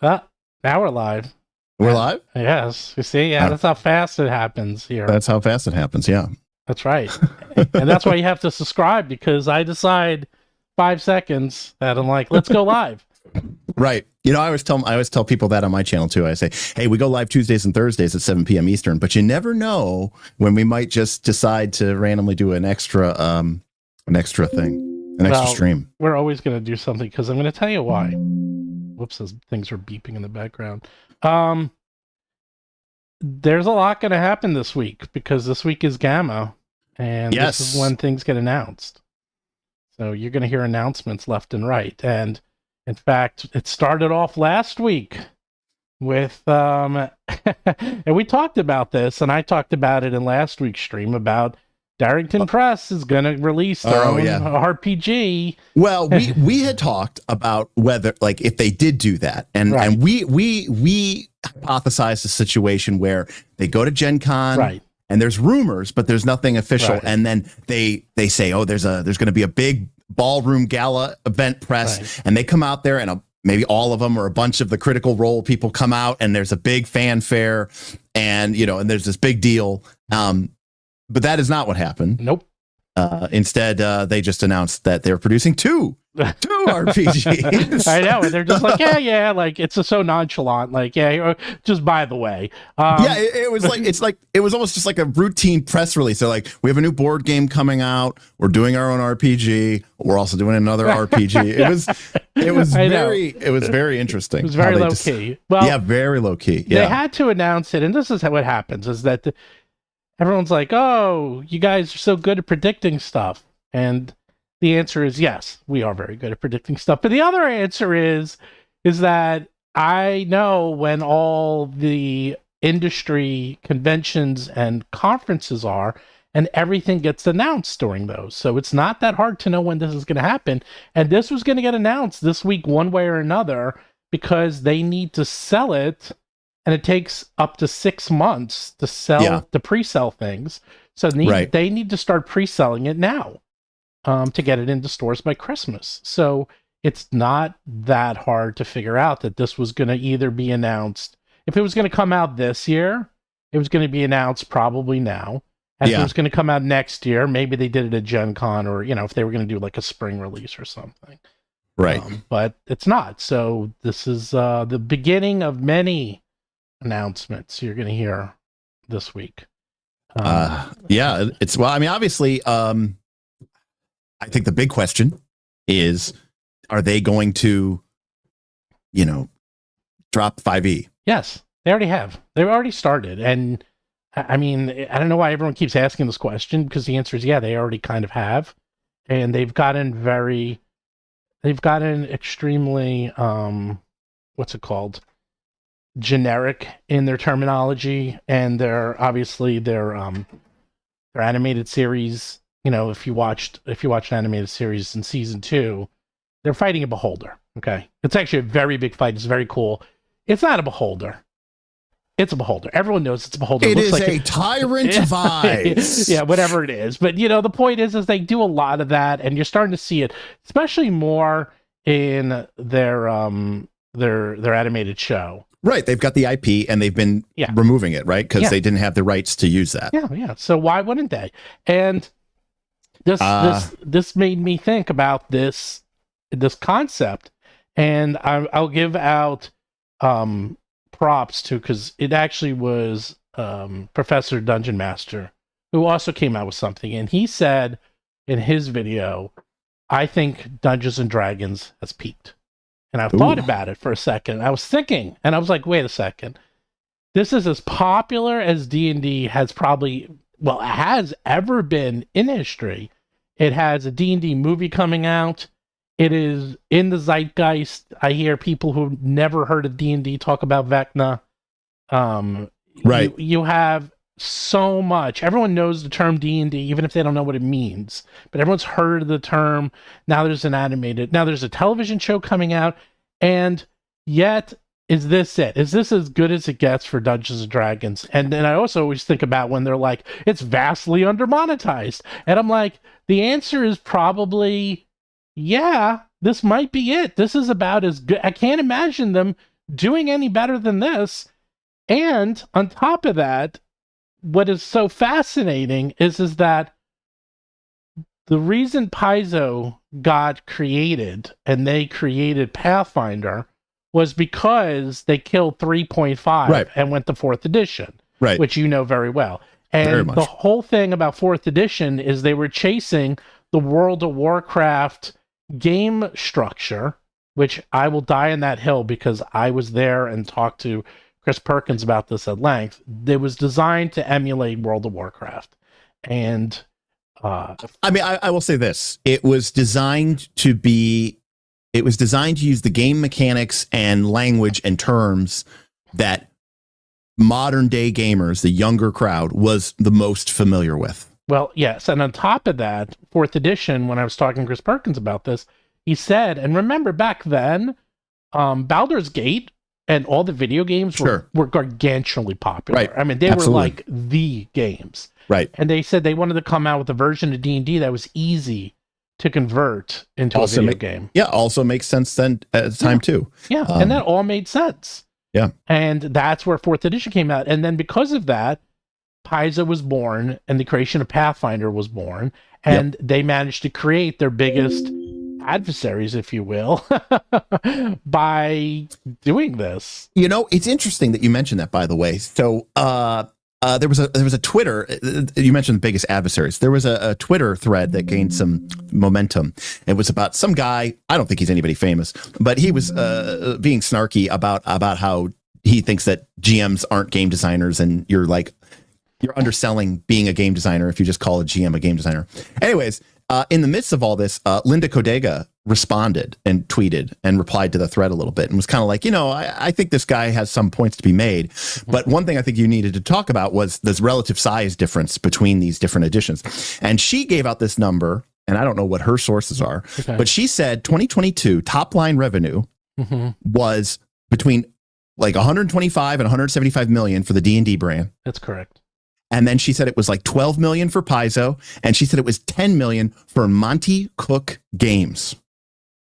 Now we're live. We're live? Yes. You see, yeah, that's how fast it happens here. That's how fast it happens, yeah. That's right. And that's why you have to subscribe, because I decide 5 seconds that I'm like, let's go live. Right. You know, I always tell people that on my channel too. I say, hey, we go live Tuesdays and Thursdays at 7 p.m. Eastern, but you never know when we might just decide to randomly do an extra thing, extra stream. We're always going to do something, because I'm going to tell you why. Whoops, those things are beeping in the background. There's a lot going to happen this week, because this week is Gamma, and This is when things get announced. So you're going to hear announcements left and right. And in fact, it started off last week with, and we talked about this, and I talked about it in last week's stream about Darrington Press is going to release their own RPG. Well, we had talked about whether, like, if they did do that, and we hypothesized a situation where they go to Gen Con, right, and there's rumors, but there's nothing official, and then they say, oh, there's going to be a big ballroom gala event press, and they come out there, and maybe all of them or a bunch of the Critical Role people come out, and there's a big fanfare, and and there's this big deal. But that is not what happened. Nope. Instead, they just announced that they were producing two RPGs. I know, and they're just like, yeah, like it's so nonchalant, like, yeah, just by the way. It was almost just like a routine press release. They're like, we have a new board game coming out. We're doing our own RPG. We're also doing another RPG. It was very interesting. It was very low key. Well, yeah, very low key. Yeah. They had to announce it, and this is what happens: is that everyone's like, oh, you guys are so good at predicting stuff. And the answer is yes, we are very good at predicting stuff. But the other answer is that I know when all the industry conventions and conferences are, and everything gets announced during those. So it's not that hard to know when this is going to happen. And this was going to get announced this week one way or another, because they need to sell it. And it takes up to 6 months to sell, to pre-sell things. So they need to start pre-selling it now to get it into stores by Christmas. So it's not that hard to figure out that this was going to either be announced. If it was going to come out this year, it was going to be announced probably now. And if it was going to come out next year, maybe they did it at Gen Con, or, if they were going to do like a spring release or something. Right. But it's not. So this is the beginning of many announcements you're going to hear this week. Obviously, I think the big question is, are they going to, drop 5e? Yes, they already have. They've already started. And I mean, I don't know why everyone keeps asking this question, because the answer is, yeah, they already kind of have. And they've gotten extremely, what's it called? Generic in their terminology, and their animated series. If you watched an animated series in season 2, they're fighting a beholder. Okay, it's actually a very big fight. It's very cool. It's not a beholder. It's a beholder. Everyone knows it's a beholder. It is like a tyrant vibe. Yeah, whatever it is. But the point is they do a lot of that, and you're starting to see it, especially more in their animated show. Right, they've got the IP, and they've been removing it, right? Because they didn't have the rights to use that. Yeah. So why wouldn't they? And this made me think about this concept, and I'll give out props to, because it actually was Professor Dungeon Master who also came out with something, and he said in his video, I think Dungeons and Dragons has peaked. And I thought about it for a second. I was thinking, and I was like, wait a second. This is as popular as D&D has ever been in history. It has a D&D movie coming out. It is in the zeitgeist. I hear people who've never heard of D&D talk about Vecna. Right. You have so much. Everyone knows the term D&D, even if they don't know what it means. But everyone's heard of the term. Now there's a television show coming out, and yet, is this it? Is this as good as it gets for Dungeons and Dragons? And then I also always think about when they're like, it's vastly undermonetized. And I'm like, the answer is probably, yeah, this might be it. This is about as good. I can't imagine them doing any better than this. And on top of that, what is so fascinating is that the reason Paizo got created and they created Pathfinder was because they killed 3.5 and went to 4th edition, which you know very well. And the whole thing about 4th edition is they were chasing the World of Warcraft game structure, which I will die on that hill because I was there and talked to Chris Perkins about this at length. It was designed to emulate World of Warcraft. And I mean, I will say this. It was designed to use the game mechanics and language and terms that modern day gamers, the younger crowd, was the most familiar with. Well, yes. And on top of that, 4th edition, when I was talking to Chris Perkins about this, he said, and remember back then, Baldur's Gate and all the video games were gargantuanly popular. I mean, they were like the games. And they said they wanted to come out with a version of D&D that was easy to convert into a video game. Yeah, also makes sense then at the time too. Yeah, and that all made sense. Yeah. And that's where 4th edition came out. And then because of that, Paizo was born and the creation of Pathfinder was born. And they managed to create their biggest adversaries, if you will, by doing this. You know, it's interesting that you mentioned that, by the way. So there was a Twitter, you mentioned the biggest adversaries. There was a Twitter thread that gained some momentum. It was about some guy, I don't think he's anybody famous, but he was being snarky about how he thinks that GMs aren't game designers, and you're underselling being a game designer if you just call a GM a game designer. Anyways, in the midst of all this, Linda Codega responded and tweeted and replied to the thread a little bit and was kind of like, I think this guy has some points to be made. But one thing I think you needed to talk about was this relative size difference between these different editions. And she gave out this number, and I don't know what her sources are, but she said 2022 top line revenue was between like 125 and 175 million for the D&D brand. That's correct. And then she said it was like 12 million for Paizo, and she said it was 10 million for Monty Cook Games.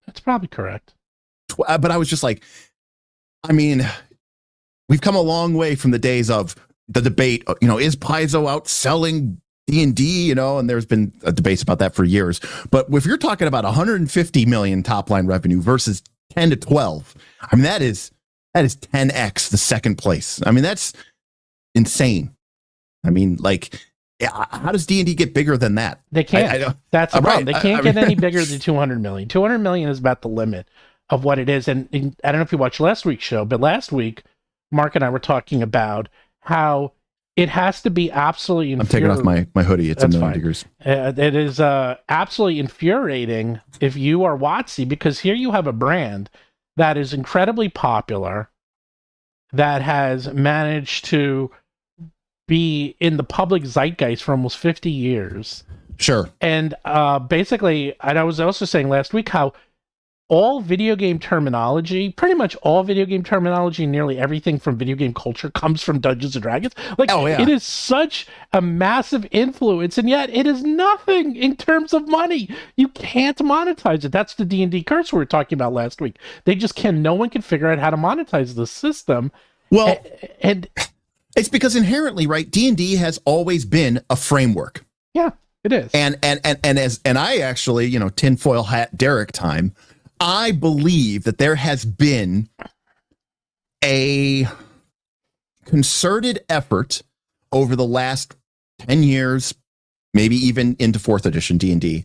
That's probably correct. But I was just like, I mean, we've come a long way from the days of the debate, is Paizo outselling D&D, and there's been a debate about that for years. But if you're talking about 150 million top line revenue versus 10 to 12, I mean, that is 10x the second place. I mean, that's insane. I mean, like, how does D&D get bigger than that? They can't. That's the problem. They can't get any bigger than 200 million. 200 million is about the limit of what it is. And I don't know if you watched last week's show, but last week, Mark and I were talking about how it has to be absolutely infuriating. I'm taking off my hoodie. It's a million degrees. It is absolutely infuriating if you are WotC, because here you have a brand that is incredibly popular, that has managed to be in the public zeitgeist for almost 50 years. Sure. And basically, and I was also saying last week how all video game terminology, pretty much all video game terminology, nearly everything from video game culture comes from Dungeons and Dragons. Like, it is such a massive influence, and yet it is nothing in terms of money. You can't monetize it. That's the D&D curse we were talking about last week. No one can figure out how to monetize the system. Well, and it's because inherently, right, D&D has always been a framework. Yeah, it is. And I actually, tinfoil hat Derik time, I believe that there has been a concerted effort over the last 10 years, maybe even into 4th edition D&D,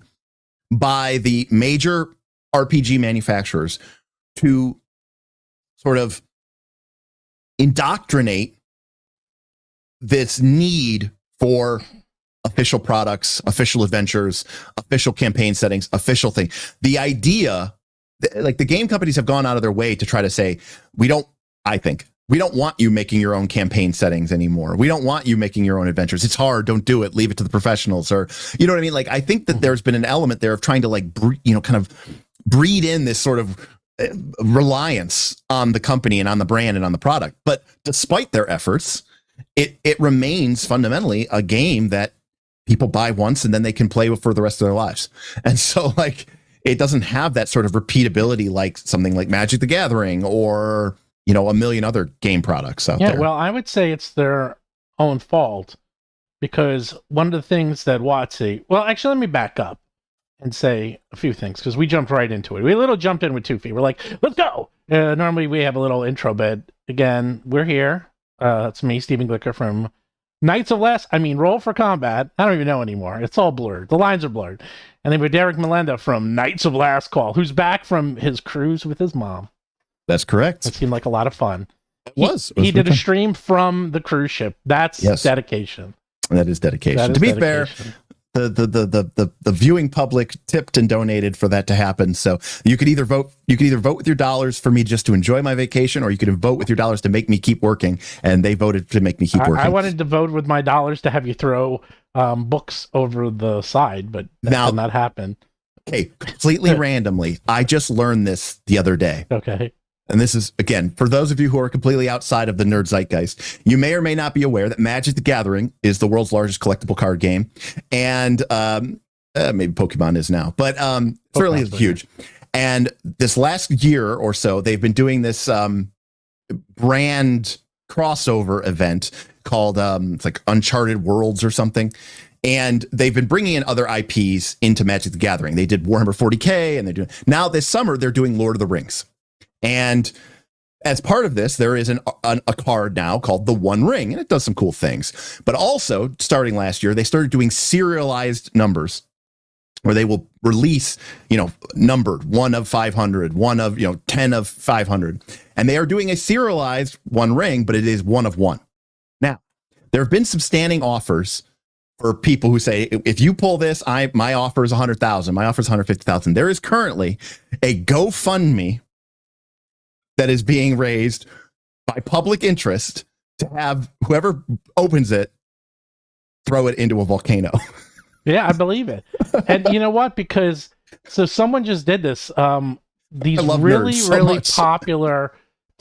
by the major RPG manufacturers to sort of indoctrinate this need for official products, official adventures, official campaign settings, official thing. The idea, like, the game companies have gone out of their way to try to say, we don't want you making your own campaign settings anymore. We don't want you making your own adventures. It's hard. Don't do it. Leave it to the professionals. Or, you know what I mean? Like, I think that there's been an element there of trying to, like, kind of breed in this sort of reliance on the company and on the brand and on the product. But despite their efforts, it remains fundamentally a game that people buy once and then they can play with for the rest of their lives. And so, like, it doesn't have that sort of repeatability like something like Magic the Gathering or a million other game products out there. Yeah, well, I would say it's their own fault, because one of the things that WotC... Well, actually, let me back up and say a few things, because we jumped right into it. We a little jumped in with 2 feet. We're like, let's go! Normally, we have a little intro, but again, we're here. It's me, Stephen Glicker, from Roll for Combat. I don't even know anymore. It's all blurred. The lines are blurred. And then with Derek Melenda from Knights of Last Call, who's back from his cruise with his mom. That's correct. It seemed like a lot of fun. He did a stream from the cruise ship. That's dedication. That is dedication. To be fair, the viewing public tipped and donated for that to happen. So you could either vote with your dollars for me just to enjoy my vacation, or you could vote with your dollars to make me keep working. And they voted to make me keep working. I wanted to vote with my dollars to have you throw books over the side, but that did not happen. Okay, completely randomly. I just learned this the other day. Okay. And this is, again, for those of you who are completely outside of the nerd zeitgeist, you may or may not be aware that Magic the Gathering is the world's largest collectible card game. And maybe Pokemon is now, but certainly is huge. And this last year or so, they've been doing this brand crossover event called it's like Uncharted Worlds or something. And they've been bringing in other IPs into Magic the Gathering. They did Warhammer 40K, and now this summer they're doing Lord of the Rings. And as part of this, there is a card now called the One Ring, and it does some cool things. But also, starting last year, they started doing serialized numbers, where they will release, numbered 1 of 500, 1 of 10 of 500, and they are doing a serialized One Ring, but it is 1 of 1. Now, there have been some standing offers for people who say, if you pull this, my offer is 100,000, my offer is 150,000. There is currently a GoFundMe that is being raised by public interest to have whoever opens it throw it into a volcano. Yeah, I believe it. And you know what? Because someone just did this. These really popular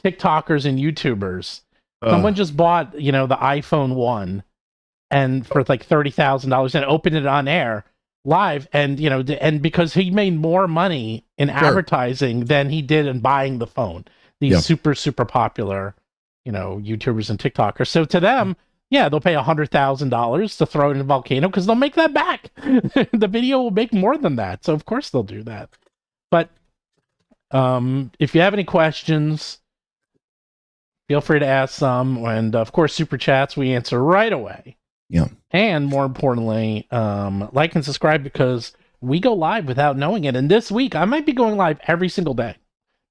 TikTokers and YouTubers. Someone just bought, the iPhone 1 and for like $30,000 and opened it on air live, and and because he made more money in advertising than he did in buying the phone. These super popular, YouTubers and TikTokers. So to them, they'll pay $100,000 to throw it in a volcano because they'll make that back. The video will make more than that. So of course they'll do that. But if you have any questions, feel free to ask some. And of course, super chats we answer right away. Yeah. And more importantly, like and subscribe, because we go live without knowing it. And this week I might be going live every single day,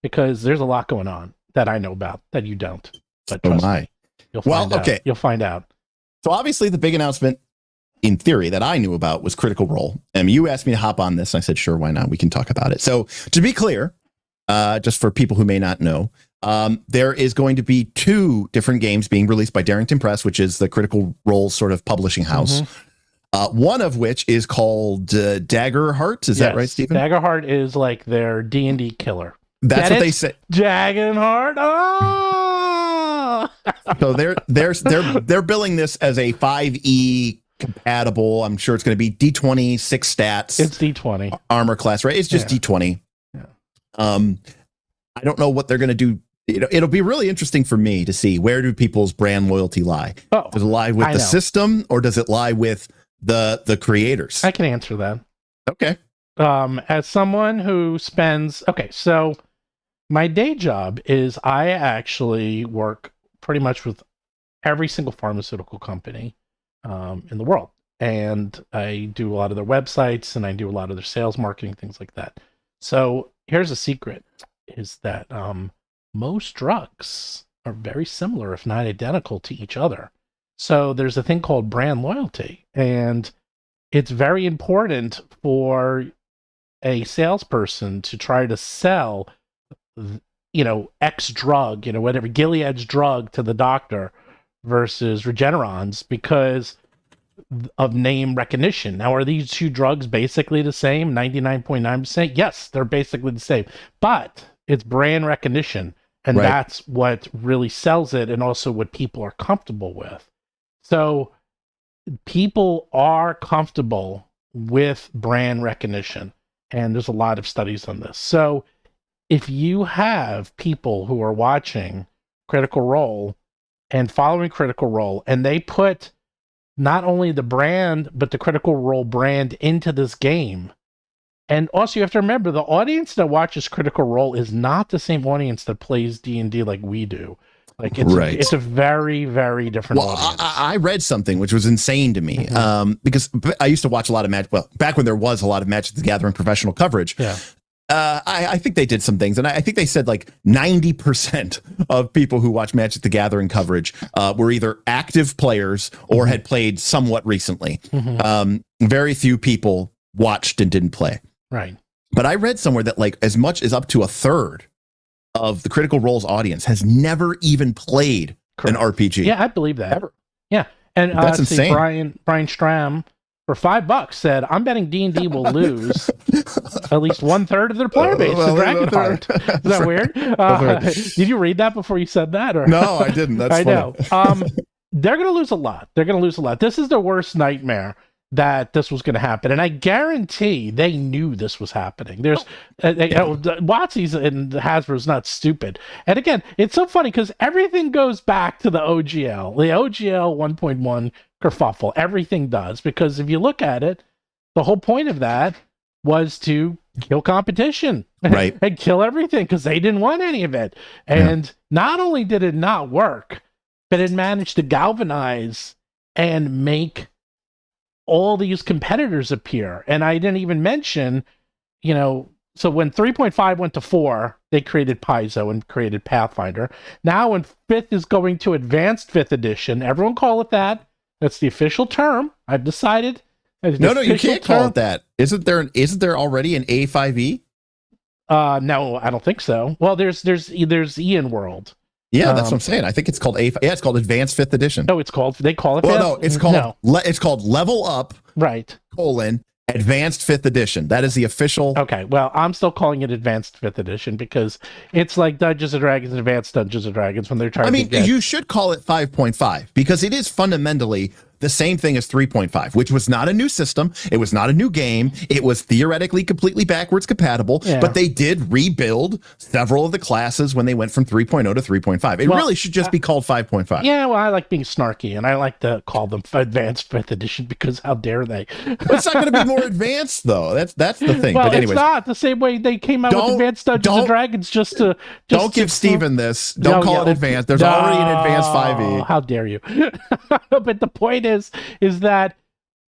because there's a lot going on that I know about that you don't. But trust me, you'll find out. You'll find out. So obviously the big announcement, in theory, that I knew about was Critical Role. And you asked me to hop on this, and I said, sure, why not? We can talk about it. So to be clear, just for people who may not know, there is going to be 2 different games being released by Darrington Press, which is the Critical Role sort of publishing house. One of which is called Daggerheart. Is that right, Stephen? Daggerheart is like their D&D killer. That's what they say. Daggerheart. Oh! So they're billing this as a 5e compatible. I'm sure it's going to be D20 6 stats. It's D20 armor class, right? It's just D20. Yeah. I don't know what they're going to do. It'll be really interesting for me to see, where do people's brand loyalty lie? Does it lie with the system, or does it lie with the creators? I can answer that. Okay. As someone who spends... Okay, so my day job is I actually work pretty much with every single pharmaceutical company in the world. And I do a lot of their websites, and I do a lot of their sales marketing, things like that. So here's a secret, is that most drugs are very similar, if not identical, to each other. So there's a thing called brand loyalty, and it's very important for a salesperson to try to sell, X drug, whatever, Gilead's drug to the doctor versus Regeneron's, because of name recognition. Now, are these 2 drugs basically the same? 99.9%? Yes, they're basically the same, but it's brand recognition. And that's what really sells it, and also what people are comfortable with. So people are comfortable with brand recognition, and there's a lot of studies on this. So if you have people who are watching Critical Role and following Critical Role, and they put not only the brand but the Critical Role brand into this game. And also, you have to remember, the audience that watches Critical Role is not the same audience that plays D&D like we do. Like, it's a very, very different audience. I read something which was insane to me, because I used to watch a lot of back when there was a lot of Magic the Gathering professional coverage. Yeah. I think they did some things, and I think they said like 90% of people who watch Magic the Gathering coverage were either active players or had played somewhat recently. Very few people watched and didn't play. Right. But I read somewhere that like as much as up to a third of the Critical Role's audience has never even played an RPG. Yeah, I believe that. Ever. Yeah. And that's insane. Brian Stram for $5 said, I'm betting D&D will lose at least 1/3 of their player base to Dragonheart. Is that weird? Did you read that before you said that? Or? No, I didn't. That's I funny. know. They're going to lose a lot. This is their worst nightmare, that this was going to happen. And I guarantee they knew this was happening. There's WotC's and Hasbro's not stupid. And again, it's so funny because everything goes back to the OGL. The OGL 1.1 kerfuffle. Everything does. Because if you look at it, the whole point of that was to kill competition. Right. And kill everything because they didn't want any of it. And not only did it not work, but it managed to galvanize and make all these competitors appear. And I didn't even mention, so when 3.5 went to 4, they created Paizo and created Pathfinder. Now when 5th is going to Advanced 5th Edition, everyone call it that. That's the official term. I've decided. No, you can't call it that. Isn't there already an A5E? No, I don't think so. Well, there's Ian World. Yeah, that's what I'm saying. I think it's called it's called Advanced 5th Edition. No, they call it. Well, no, it's called Level Up. Right. Advanced 5th Edition. That is the official. Okay, well, I'm still calling it Advanced 5th Edition because it's like Dungeons and Dragons and Advanced Dungeons and Dragons when they're trying to get... you should call it 5.5 because it is fundamentally the same thing as 3.5, which was not a new system. It was not a new game. It was theoretically completely backwards compatible, but they did rebuild several of the classes when they went from 3.0 to 3.5. It really should just be called 5.5. Yeah, well, I like being snarky, and I like to call them Advanced 5th Edition because how dare they? It's not going to be more advanced, though. That's the thing. Well, but anyways, it's not the same way they came out with Advanced Dungeons and Dragons don't give Stephen this. Don't call it advanced. There's already an Advanced 5e. How dare you? But the point is that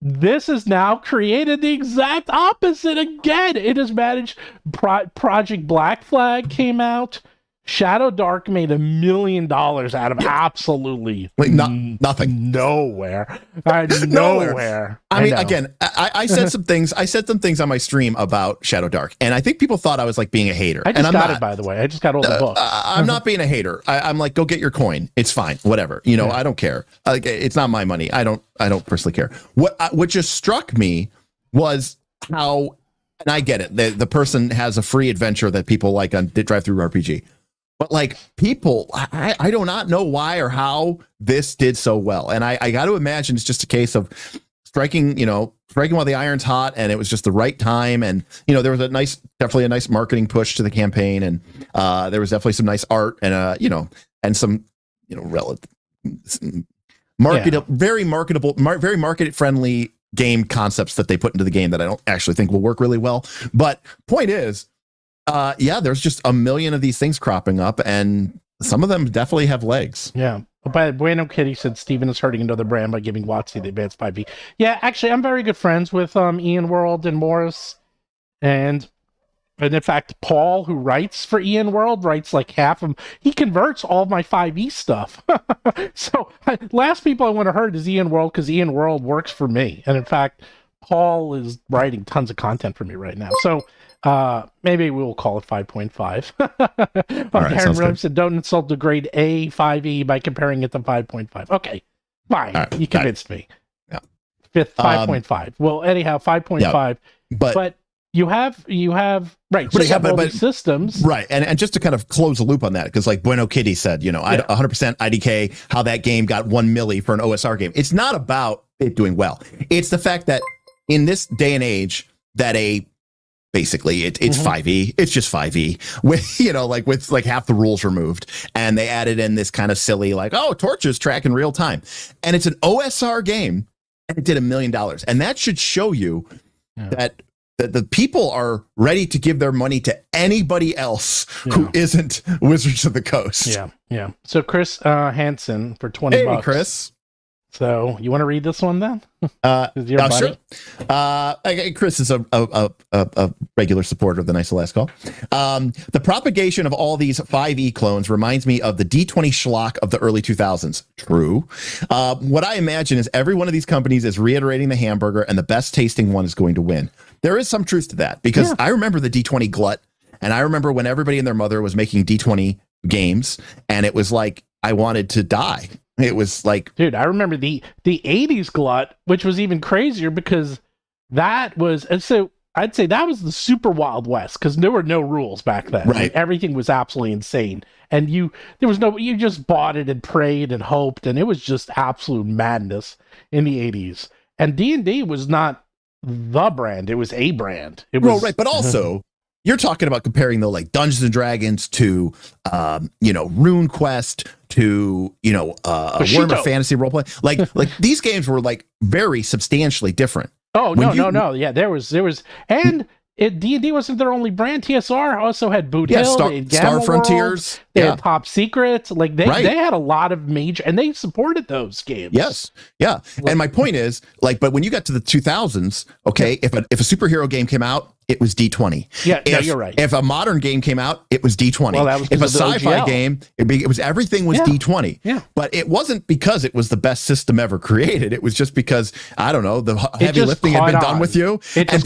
this has now created the exact opposite again. It has managed. Project Black Flag came out. Shadowdark made $1 million out of absolutely nothing. Nowhere. Nowhere. I mean, again, I said some things. I said some things on my stream about Shadowdark, and I think people thought I was like being a hater. I just got it, by the way. I just got all the books. I'm not being a hater. I'm like, go get your coin. It's fine. Whatever. I don't care. Like, it's not my money. I don't personally care. What just struck me was how, and I get it. The person has a free adventure that people like on Drive Through RPG. But like people, I do not know why or how this did so well. And I got to imagine it's just a case of striking while the iron's hot, and it was just the right time. And, there was definitely a nice marketing push to the campaign. And there was definitely some nice art and, and some, very marketable, very market friendly game concepts that they put into the game that I don't actually think will work really well. But point is, there's just a million of these things cropping up, and some of them definitely have legs. Yeah. But Bueno Kitty said Stephen is hurting another brand by giving WotC the Advanced 5e. Yeah, actually, I'm very good friends with Ian World and Morris. And in fact, Paul, who writes for Ian World, writes like half of them. He converts all of my 5e stuff. So last people I want to hurt is Ian World because Ian World works for me. And in fact, Paul is writing tons of content for me right now. So maybe we'll call it 5.5. Aaron Williams said, don't insult the grade A 5e by comparing it to 5.5. Okay, fine. Right, you convinced me. Yeah. 5.5. Well, anyhow, 5.5. But you have right. So you have all these systems. Right. And just to kind of close the loop on that, because like Bueno Kitty said, 100% IDK, how that game got 1 milli for an OSR game. It's not about it doing well. It's the fact that in this day and age that a basically. It's 5e. It's just 5e with, with like half the rules removed. And they added in this kind of silly, like, oh, torches track in real time. And it's an OSR game, and it did $1 million. And that should show you that the people are ready to give their money to anybody else who isn't Wizards of the Coast. Yeah. So Chris Hansen for $20. Hey, Chris. So you want to read this one then? Sure. Chris is a regular supporter of the Nice to Last Call. The propagation of all these 5e clones reminds me of the D20 schlock of the early 2000s. True. What I imagine is every one of these companies is reiterating the hamburger, and the best tasting one is going to win. There is some truth to that, because I remember the D20 glut, and I remember when everybody and their mother was making D20 games, and it was like I wanted to die. It was like, dude, I remember the 80s glut, which was even crazier, because that was, and so I'd say that was the super Wild West, because there were no rules back then. Right. Like, everything was absolutely insane. And you just bought it and prayed and hoped, and it was just absolute madness in the 80s. And D&D was not the brand, it was a brand. It was right, but also you're talking about comparing though, like Dungeons and Dragons to RuneQuest to Warhammer Fantasy Roleplay. Like these games were like very substantially different. Oh, no. Yeah, there was, and D&D wasn't their only brand. TSR also had Boot Hill, they had Gamma Star Frontiers, they had Top Secret. Like they had a lot of major, and they supported those games. Yes, yeah. And my point is, like, but when you got to the 2000s, okay, if a superhero game came out, it was D20. Yeah, you're right. If a modern game came out, it was D20. Well, that was if a sci-fi game, it was everything was D20. Yeah. But it wasn't because it was the best system ever created. It was just because, I don't know, the heavy lifting had been done with you. And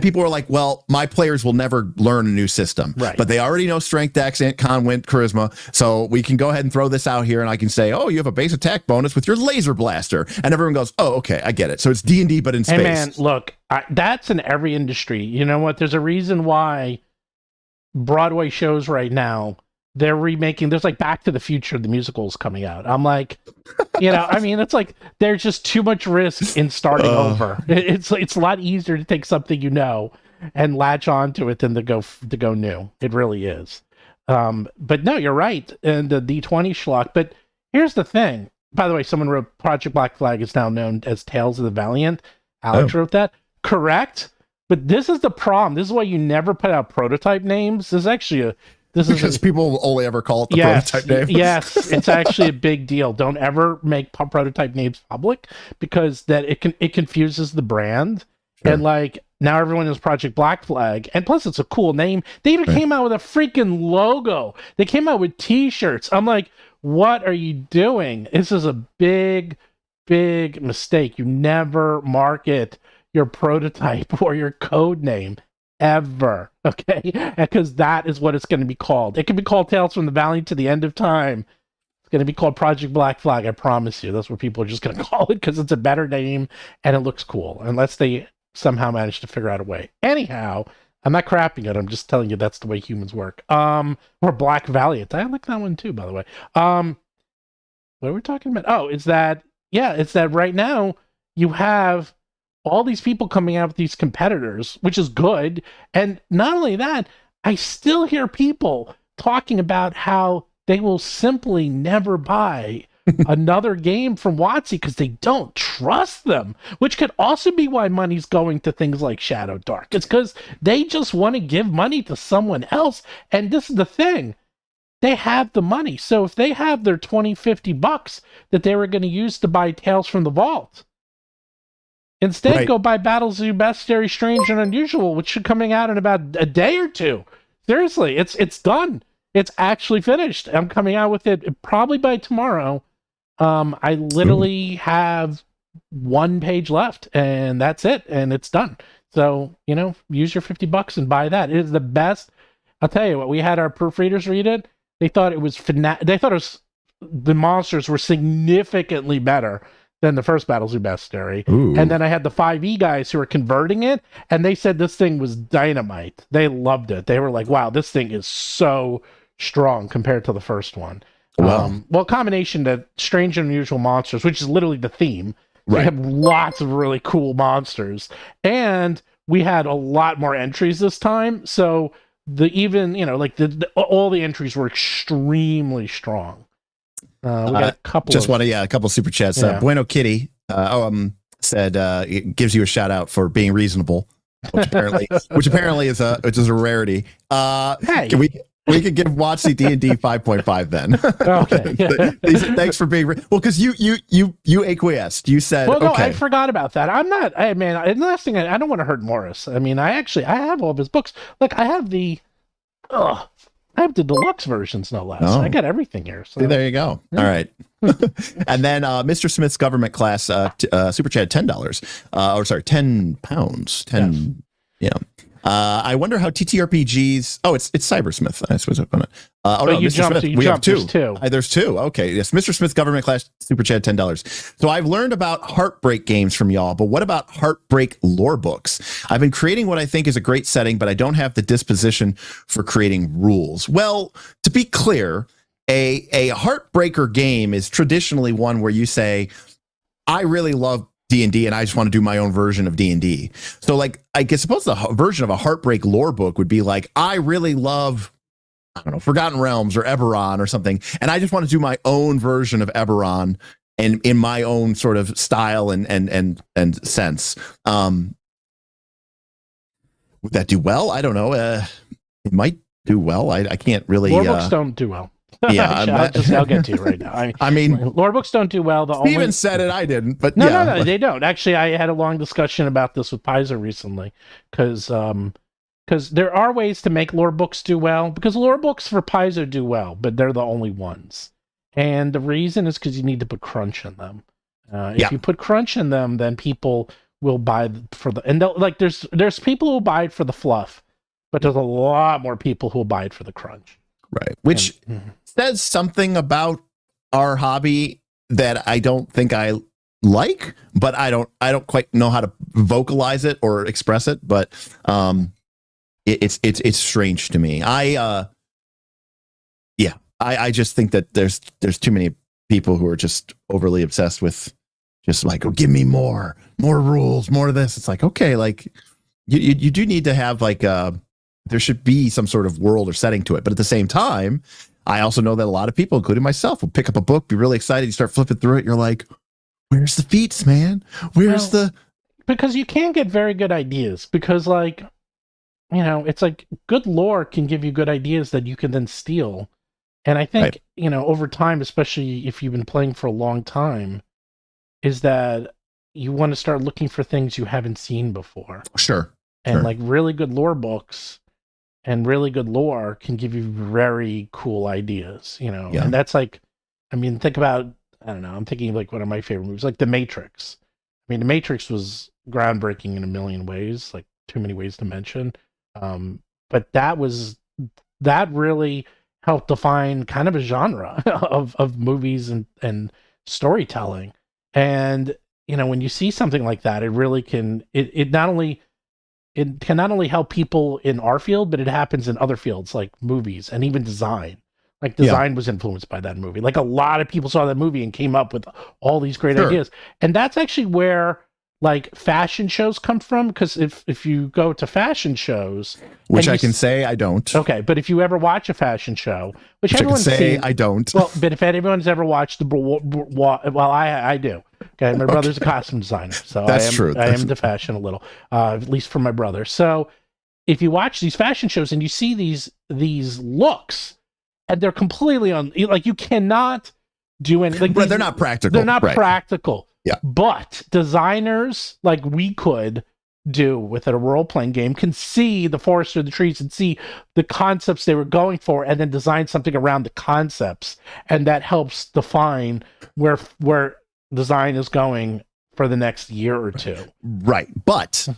people were like, well, my players will never learn a new system. Right. But they already know strength, dex, con, wint, charisma. So we can go ahead and throw this out here, and I can say, oh, you have a base attack bonus with your laser blaster. And everyone goes, oh, okay, I get it. So it's D&D, but in space. Hey, man, look, that's in every industry. You know what? There's a reason why Broadway shows right now, they're remaking, there's like Back to the Future, the musicals coming out. I'm like, it's like there's just too much risk in starting over. It's a lot easier to take something and latch onto it than to go new. It really is. But no, you're right. And the D20 schlock. But here's the thing. By the way, someone wrote Project Black Flag is now known as Tales of the Valiant. Alex wrote that. Correct. But this is the problem. This is why you never put out prototype names. Because people will only ever call it the prototype name. Yes, it's actually a big deal. Don't ever make prototype names public, because that it confuses the brand. Sure. And like now everyone is Project Black Flag, and plus it's a cool name. They even came out with a freaking logo. They came out with T-shirts. I'm like, what are you doing? This is a big mistake. You never market your prototype or your code name ever, okay? Because that is what it's going to be called. It can be called Tales from the Valley to the End of Time. It's going to be called Project Black Flag, I promise you. That's what people are just going to call it, because it's a better name and it looks cool, unless they somehow manage to figure out a way. Anyhow, I'm not crapping it. I'm just telling you that's the way humans work. Or Black Valiant. I like that one too, by the way. What are we talking about? Oh, it's that right now you have all these people coming out with these competitors, which is good. And not only that, I still hear people talking about how they will simply never buy another game from WotC because they don't trust them, which could also be why money's going to things like Shadowdark. It's because they just want to give money to someone else. And this is the thing. They have the money. So if they have their $20-$50 that they were going to use to buy Tales from the Vault, instead go buy Battles of the Bestiary Strange and Unusual, which should coming out in about a day or two. Seriously, it's done. It's actually finished. I'm coming out with it probably by tomorrow. I literally have one page left, and that's it, and it's done. So, use your $50 and buy that. It is the best. I'll tell you what, we had our proofreaders read it. They thought it was the monsters were significantly better than the first Battles of Bestiary. And then I had the 5e guys who were converting it, and they said this thing was dynamite. They loved it. They were like, wow, this thing is so strong compared to the first one. Wow. Well, combination of strange and unusual monsters, which is literally the theme. They have lots of really cool monsters. And we had a lot more entries this time. So all the entries were extremely strong. We got a couple. A couple super chats. Yeah. Bueno Kitty said it gives you a shout out for being reasonable, which apparently is a rarity. Hey, we could give WotC D&D 5.5 then. Okay. Thanks for being because you acquiesced. You said, well, no, okay. I forgot about that. I'm not. Hey, man. And the last thing, I don't want to hurt Morris. I mean, I have all of his books. Look, I have the deluxe versions, no less. I got everything here. So. See, there you go. Yeah. All right. And then Mr. Smith's government class super chat $10. 10 pounds. 10. Yes. Yeah. I wonder how TTRPGs. Oh, it's Cybersmith. I suppose I'm gonna. Mr. Smith. We have two. There's two. Okay. Yes. Mr. Smith government class super chat $10. So I've learned about Heartbreak games from y'all, but what about Heartbreak lore books? I've been creating what I think is a great setting, but I don't have the disposition for creating rules. Well, to be clear, a Heartbreaker game is traditionally one where you say, I really love D&D and I just want to do my own version of D&D. So like, I guess suppose the version of a Heartbreak lore book would be like, I really love, I don't know, Forgotten Realms or Eberron or something. And I just want to do my own version of Eberron and in my own sort of style and sense. Would that do well? I don't know. It might do well. I can't really. Lore books don't do well. Yeah, I'll get to you right now. I mean, lore books don't do well. Stephen said it, I didn't, but no, they don't. Actually, I had a long discussion about this with Paizo recently because there are ways to make lore books do well. Because lore books for Paizo do well, but they're the only ones, and the reason is because you need to put crunch in them. If you put crunch in them, then people will buy there's people who buy it for the fluff, but there's a lot more people who will buy it for the crunch. Right, which says something about our hobby that I don't think I like, but I don't quite know how to vocalize it or express it. But it's strange to me. I just think that there's too many people who are just overly obsessed with just like, oh, give me more rules, more of this. It's like, okay, like you do need to have like there should be some sort of world or setting to it. But at the same time, I also know that a lot of people, including myself, will pick up a book, be really excited. You start flipping through it. You're like, where's the feats, man? Because you can get very good ideas because it's like good lore can give you good ideas that you can then steal. And I think, over time, especially if you've been playing for a long time, is that you want to start looking for things you haven't seen before. Sure. And like really good lore books and really good lore can give you very cool ideas, and that's like, I mean, think about, I don't know, I'm thinking of like one of my favorite movies, like The Matrix. I mean, The Matrix was groundbreaking in a million ways, like too many ways to mention. But that really helped define kind of a genre of movies and storytelling. And, when you see something like that, it really can, it can not only help people in our field, but it happens in other fields like movies and even design. Like design was influenced by that movie. Like a lot of people saw that movie and came up with all these great ideas. And that's actually where like fashion shows come from. Because if you go to fashion shows, which I can say I don't. Okay, but if you ever watch a fashion show, which everyone's I can say seen, I don't. Well, but if anyone's ever watched I do. Okay, my brother's a costume designer, so that's true. I am into fashion a little, at least for my brother. So if you watch these fashion shows and you see these looks, and they're completely you cannot do anything. They're not practical. They're not practical. Yeah. But designers like we could do with a role-playing game can see the forest or the trees and see the concepts they were going for and then design something around the concepts. And that helps define where design is going for the next year or two. Right. But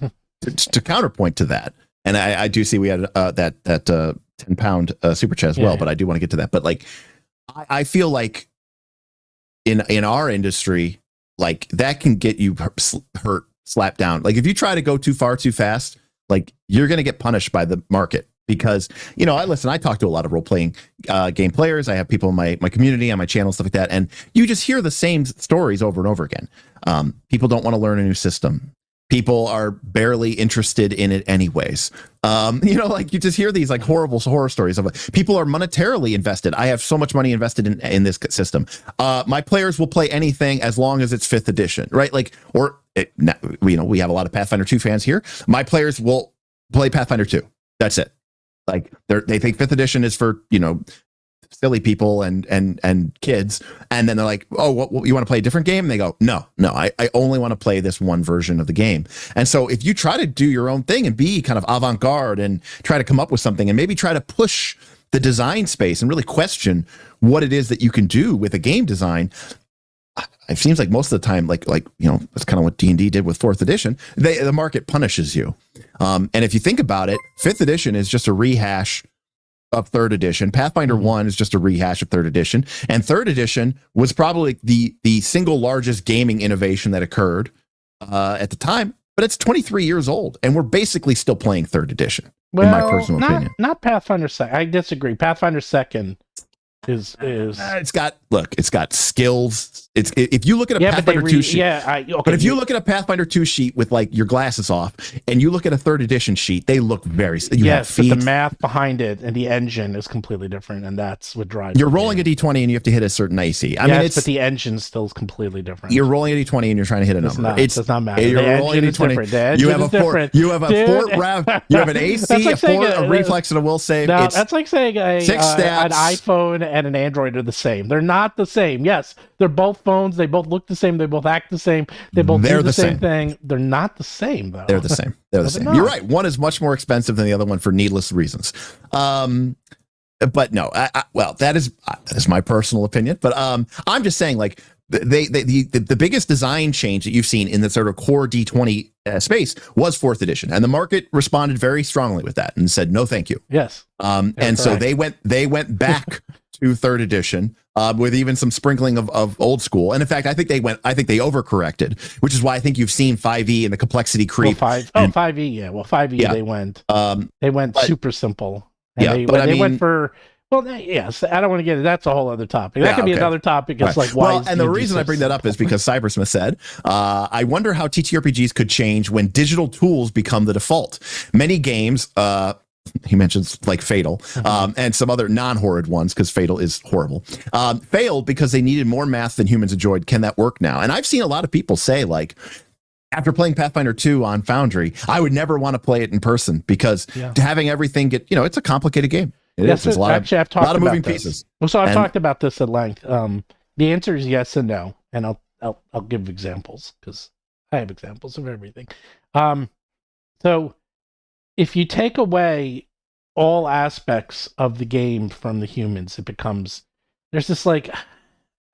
to counterpoint to that, and I do see we had that 10-pound super chat as well, but I do want to get to that. But like, I feel like in our industry, like that can get you hurt, slapped down. Like if you try to go too far, too fast, like you're going to get punished by the market because, I talk to a lot of role-playing game players. I have people in my community, on my channel, stuff like that. And you just hear the same stories over and over again. People don't want to learn a new system. people are barely interested in it anyways. Like you just hear these like horrible horror stories of people are monetarily invested. I have so much money invested in this system. My players will play anything as long as it's 5th edition, right? Like, we have a lot of Pathfinder 2 fans here. My players will play Pathfinder 2. That's it. Like they think 5th edition is for, silly people and kids, and then they're like, oh, what you want to play a different game? And they go, no, I only want to play this one version of the game. And so if you try to do your own thing and be kind of avant-garde and try to come up with something and maybe try to push the design space and really question what it is that you can do with a game design, it seems like most of the time, like that's kind of what D&D did with 4th edition. The market punishes you. And if you think about it, 5th edition is just a rehash of 3rd edition. Pathfinder 1 is just a rehash of 3rd edition. And 3rd edition was probably the single largest gaming innovation that occurred at the time, but it's 23 years old, and we're basically still playing 3rd edition, in my personal opinion. Not Pathfinder 2nd. I disagree. Pathfinder 2nd is it's got skills. If you look at a Pathfinder 2 sheet, but if you look at a Pathfinder 2 sheet with like your glasses off, and you look at a 3rd edition sheet, they look very. Yes, but the math behind it and the engine is completely different, and that's what drives. You're rolling a d20 and you have to hit a certain AC. But the engine still is completely different. You're rolling a d20 and you're trying to hit a number. It does not matter. You're rolling a d20. You have a fort. You have a fort rev. You have an AC, a fort, a reflex, and a will save. No, that's like saying an 6 stats. An iPhone and an Android are the same. They're not the same. Yes, they're both phones. They both look the same. They both act the same. They both do the same thing. They're not the same, though. They're the same. They're the same. You're right. One is much more expensive than the other one for needless reasons. But no, that is my personal opinion. But I'm just saying, like, the biggest design change that you've seen in the sort of core D20 space was 4th edition, and the market responded very strongly with that and said no, thank you. Yes. And so they went back to 3rd edition with even some sprinkling of old school. And in fact, I think they overcorrected, which is why I think you've seen 5e and the complexity creep. 5e, yeah. Well, 5e, yeah. They went super simple. And they went for. Well, yes, I don't want to get it. That's a whole other topic. That could be another topic. It's like, why? Well, and the reason I bring that up is because Cybersmith said, I wonder how TTRPGs could change when digital tools become the default. Many games, he mentions like Fatal, and some other non-horrid ones, because Fatal is horrible, failed because they needed more math than humans enjoyed. Can that work now? And I've seen a lot of people say, like, after playing Pathfinder 2 on Foundry, I would never want to play it in person because having everything get, it's a complicated game. There's a lot of moving pieces. Well, so I've talked about this at length. The answer is yes and no, and I'll give examples because I have examples of everything. So if you take away all aspects of the game from the humans, it becomes there's this like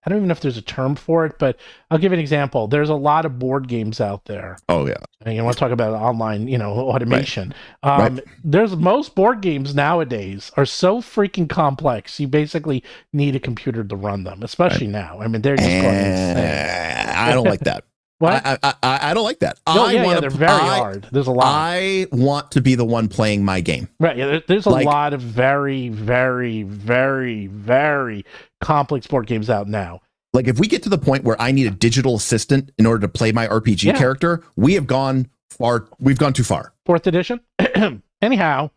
I don't even know if there's a term for it, but I'll give you an example. There's a lot of board games out there. Oh, yeah. And you want to talk about online, automation. Right. There's most board games nowadays are so freaking complex. You basically need a computer to run them, especially now. I mean, they're just going insane. I don't like that. What? I don't like that. They're very hard. There's a lot. I want to be the one playing my game. Right. Yeah, there's a lot of very, very, very, very complex board games out now. Like, if we get to the point where I need a digital assistant in order to play my RPG character, we have gone far. We've gone too far. 4th edition. Anyhow,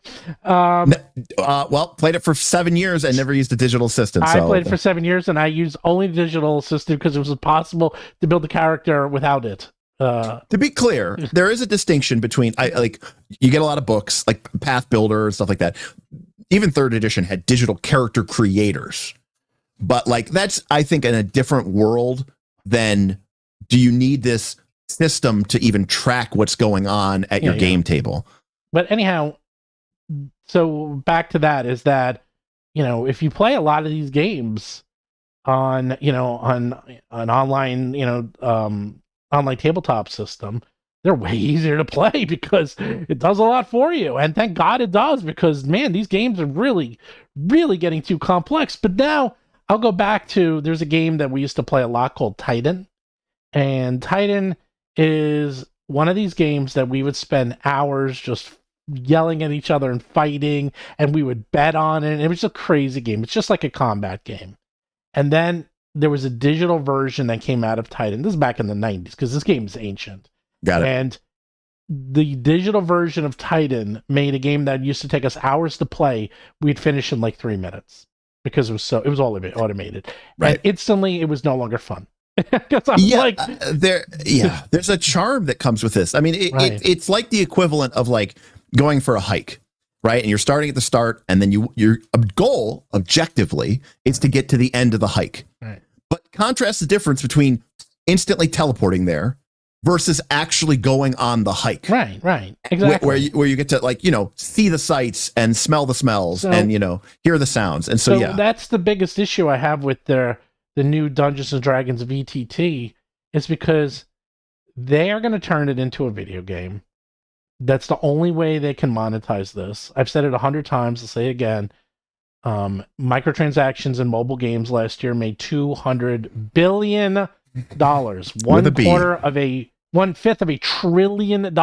played it for 7 years and never used a digital assistant. I played it for 7 years and I used only the digital assistant because it was impossible to build a character without it. To be clear, there is a distinction between you get a lot of books like Path Builder and stuff like that. Even 3rd edition had digital character creators, but like that's I think in a different world than do you need this system to even track what's going on at your game table. But anyhow, so back to that is that, if you play a lot of these games on an online, online tabletop system, they're way easier to play because it does a lot for you. And thank God it does, because man, these games are really, really getting too complex. But now I'll go back to, there's a game that we used to play a lot called Titan. And Titan is one of these games that we would spend hours just yelling at each other and fighting, and we would bet on it. It was a crazy game. It's just like a combat game. And then there was a digital version that came out of Titan. This is back in the 90s because this game is ancient. Got it. And the digital version of Titan made a game that used to take us hours to play, we'd finish in like 3 minutes because it was all automated. Right. And instantly it was no longer fun. Because I'm there's a charm that comes with this. I mean, it's like the equivalent of like going for a hike, right? And you're starting at the start, and then your goal objectively is to get to the end of the hike. Right. But contrast the difference between instantly teleporting there versus actually going on the hike. Right. Exactly. Where you get to, like, see the sights and smell the smells and, hear the sounds. And so that's the biggest issue I have with the new Dungeons and Dragons VTT, is because they are going to turn it into a video game. That's the only way they can monetize this. I've said it 100 times. I'll say it again. Microtransactions in mobile games last year made $200 billion. 1/5 of $1 trillion.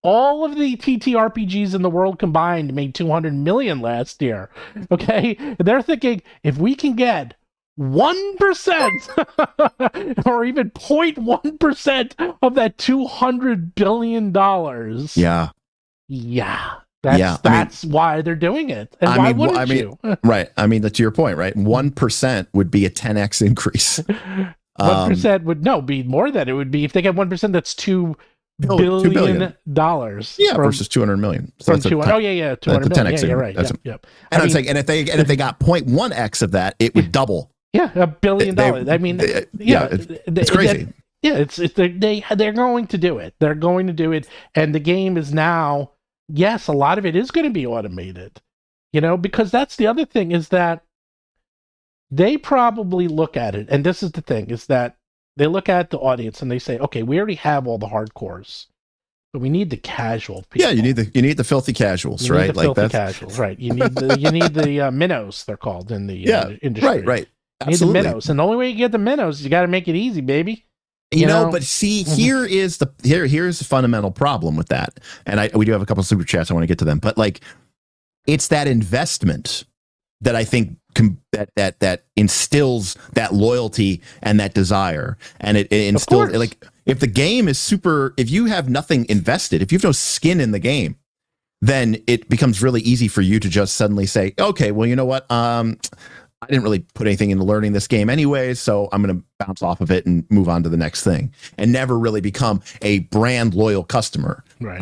All of the TTRPGs in the world combined made 200 million last year. Okay, they're thinking if we can get 1% or even 0.1% of that $200 billion. That's why they're doing it. And why wouldn't you? Right. I mean, to your point, right? 1% would be a 10x increase. 1% would be more than it would be if they get 1%. That's $2 billion. Versus 200 million. So from 200 million. 200 million. Yeah, you're right. Yep. And I'm saying, and if they got 0.1x of that, it would double. Yeah, $1 billion. It's crazy. They're going to do it. They're going to do it, and the game is now. Yes, a lot of it is going to be automated. Because that's the other thing, is that they probably look at it, and this is the thing, is that they look at the audience and they say, okay, we already have all the hardcores, but we need the casual people. Yeah, you need the filthy casuals, right? Casuals, right? You need the minnows, they're called in the industry. Right. You need the minnows, and the only way you get the minnows, you got to make it easy, baby. But see, here's the fundamental problem with that, and we do have a couple of super chats. I want to get to them, but like, it's that investment that I think that instills that loyalty and that desire, and it instills, like, if the game is if you have nothing invested, if you have no skin in the game, then it becomes really easy for you to just suddenly say, okay, well, you know what, I didn't really put anything into learning this game anyway, so I'm going to bounce off of it and move on to the next thing, and never really become a brand loyal customer. Right.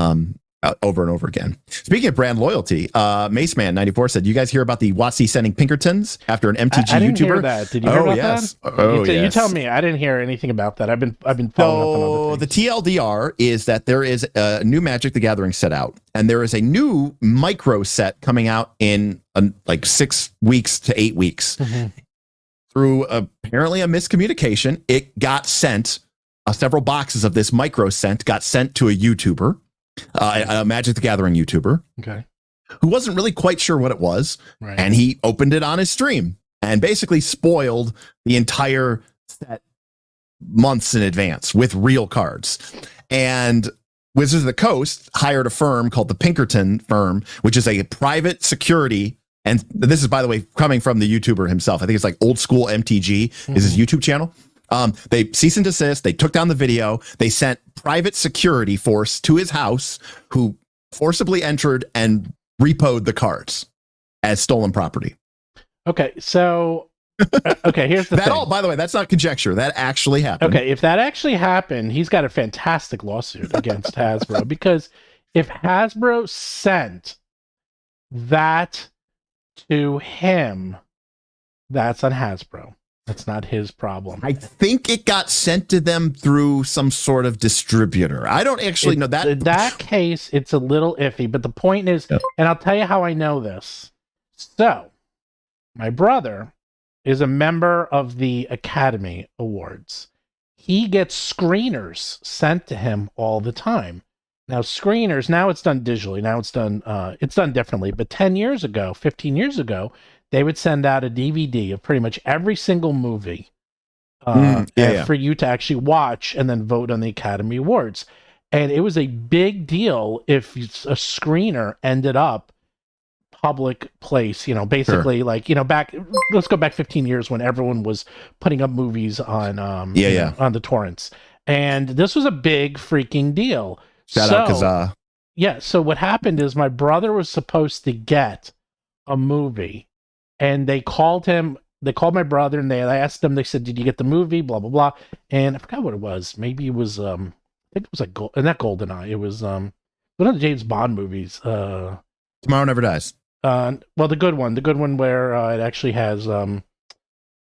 Over and over again. Speaking of brand loyalty, Maceman94 said, "You guys hear about the WotC sending Pinkertons after an MTG I didn't YouTuber?" Hear that. Did you hear about that? You tell me. I didn't hear anything about that. I've been following up on other things. The TLDR is that there is a new Magic the Gathering set out, and there is a new micro set coming out in like 6 weeks to 8 weeks. Mm-hmm. Through apparently a miscommunication, it got sent. Several boxes of this micro set got sent to a YouTuber. A Magic the Gathering YouTuber, okay, who wasn't really quite sure what it was, right. And he opened it on his stream and basically spoiled the entire set months in advance with real cards. And Wizards of the Coast hired a firm called the Pinkerton firm, which is a private security. And this is, by the way, coming from the YouTuber himself. I think it's like Old School MTG is his YouTube channel. They cease and desist. They took down the video. They sent private security force to his house, who forcibly entered and repoed the cards as stolen property. Okay, so here's the thing. By the way, that's not conjecture. That actually happened. Okay, if that actually happened, he's got a fantastic lawsuit against Hasbro, because if Hasbro sent that to him, that's on Hasbro. That's not his problem. I think it got sent to them through some sort of distributor. I don't actually know that. In that case, it's a little iffy, but the point is, and I'll tell you how I know this. So, my brother is a member of the Academy Awards. He gets screeners sent to him all the time. Now, screeners, now it's done digitally. Now it's done differently. But 10 years ago, 15 years ago, they would send out a DVD of pretty much every single movie for you to actually watch and then vote on the Academy Awards. And it was a big deal if a screener ended up public place, basically back, let's go back 15 years when everyone was putting up movies on on the torrents. And this was a big freaking deal. Shout out Kazaa. Yeah, so what happened is my brother was supposed to get a movie, and they called my brother, and they asked him, they said, did you get the movie, blah blah blah, and I forgot what it was. Maybe it was I think it was like not GoldenEye, it was one of the James Bond movies, Tomorrow Never Dies. Well, the good one where it actually has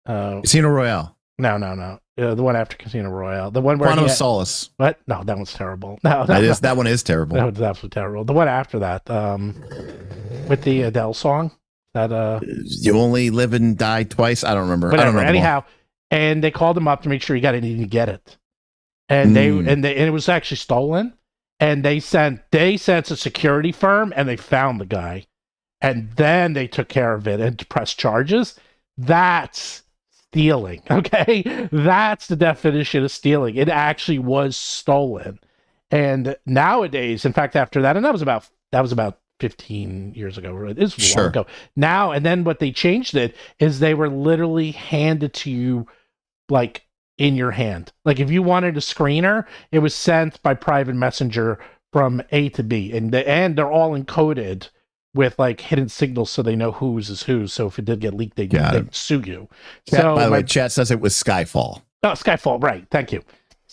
Casino Royale. No, the one after Casino Royale, the one where Quantum of Solace. What? No, that one's terrible. No, that one is terrible. That one's absolutely terrible. The one after that, with the Adele song, that You Only Live and Die Twice. I don't remember. Whatever. I don't remember. Anyhow, and they called him up to make sure he got it. He didn't get it, and and it was actually stolen. And they sent a security firm, and they found the guy, and then they took care of it and pressed charges. That's stealing. Okay, that's the definition of stealing. It actually was stolen. And nowadays, in fact, after that, and that was about 15 years ago. It was long ago. Now, and then what they changed it is they were literally handed to you, like, in your hand. Like, if you wanted a screener, it was sent by private messenger from A to B, and they're all encoded with like hidden signals, so they know whose is whose. So if it did get leaked, they'd sue you. Chat, so, by the way, chat says it was Skyfall. Oh, Skyfall, right? Thank you.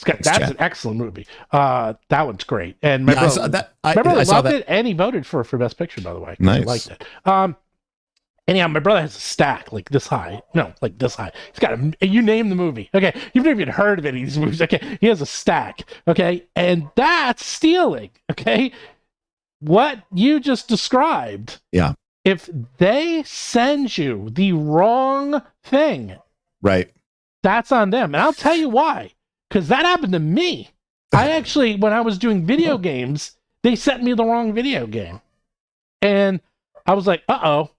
That's an excellent movie. That one's great. And my brother loved it, and he voted for Best Picture, by the way. Nice. He liked it. Anyhow, my brother has a stack like this high. No, like this high. He's got you name the movie. Okay. You've never even heard of any of these movies. Okay. He has a stack. Okay. And that's stealing. Okay. What you just described. Yeah. If they send you the wrong thing. Right. That's on them. And I'll tell you why. Because that happened to me. I actually, when I was doing video games, they sent me the wrong video game. And I was like, uh-oh.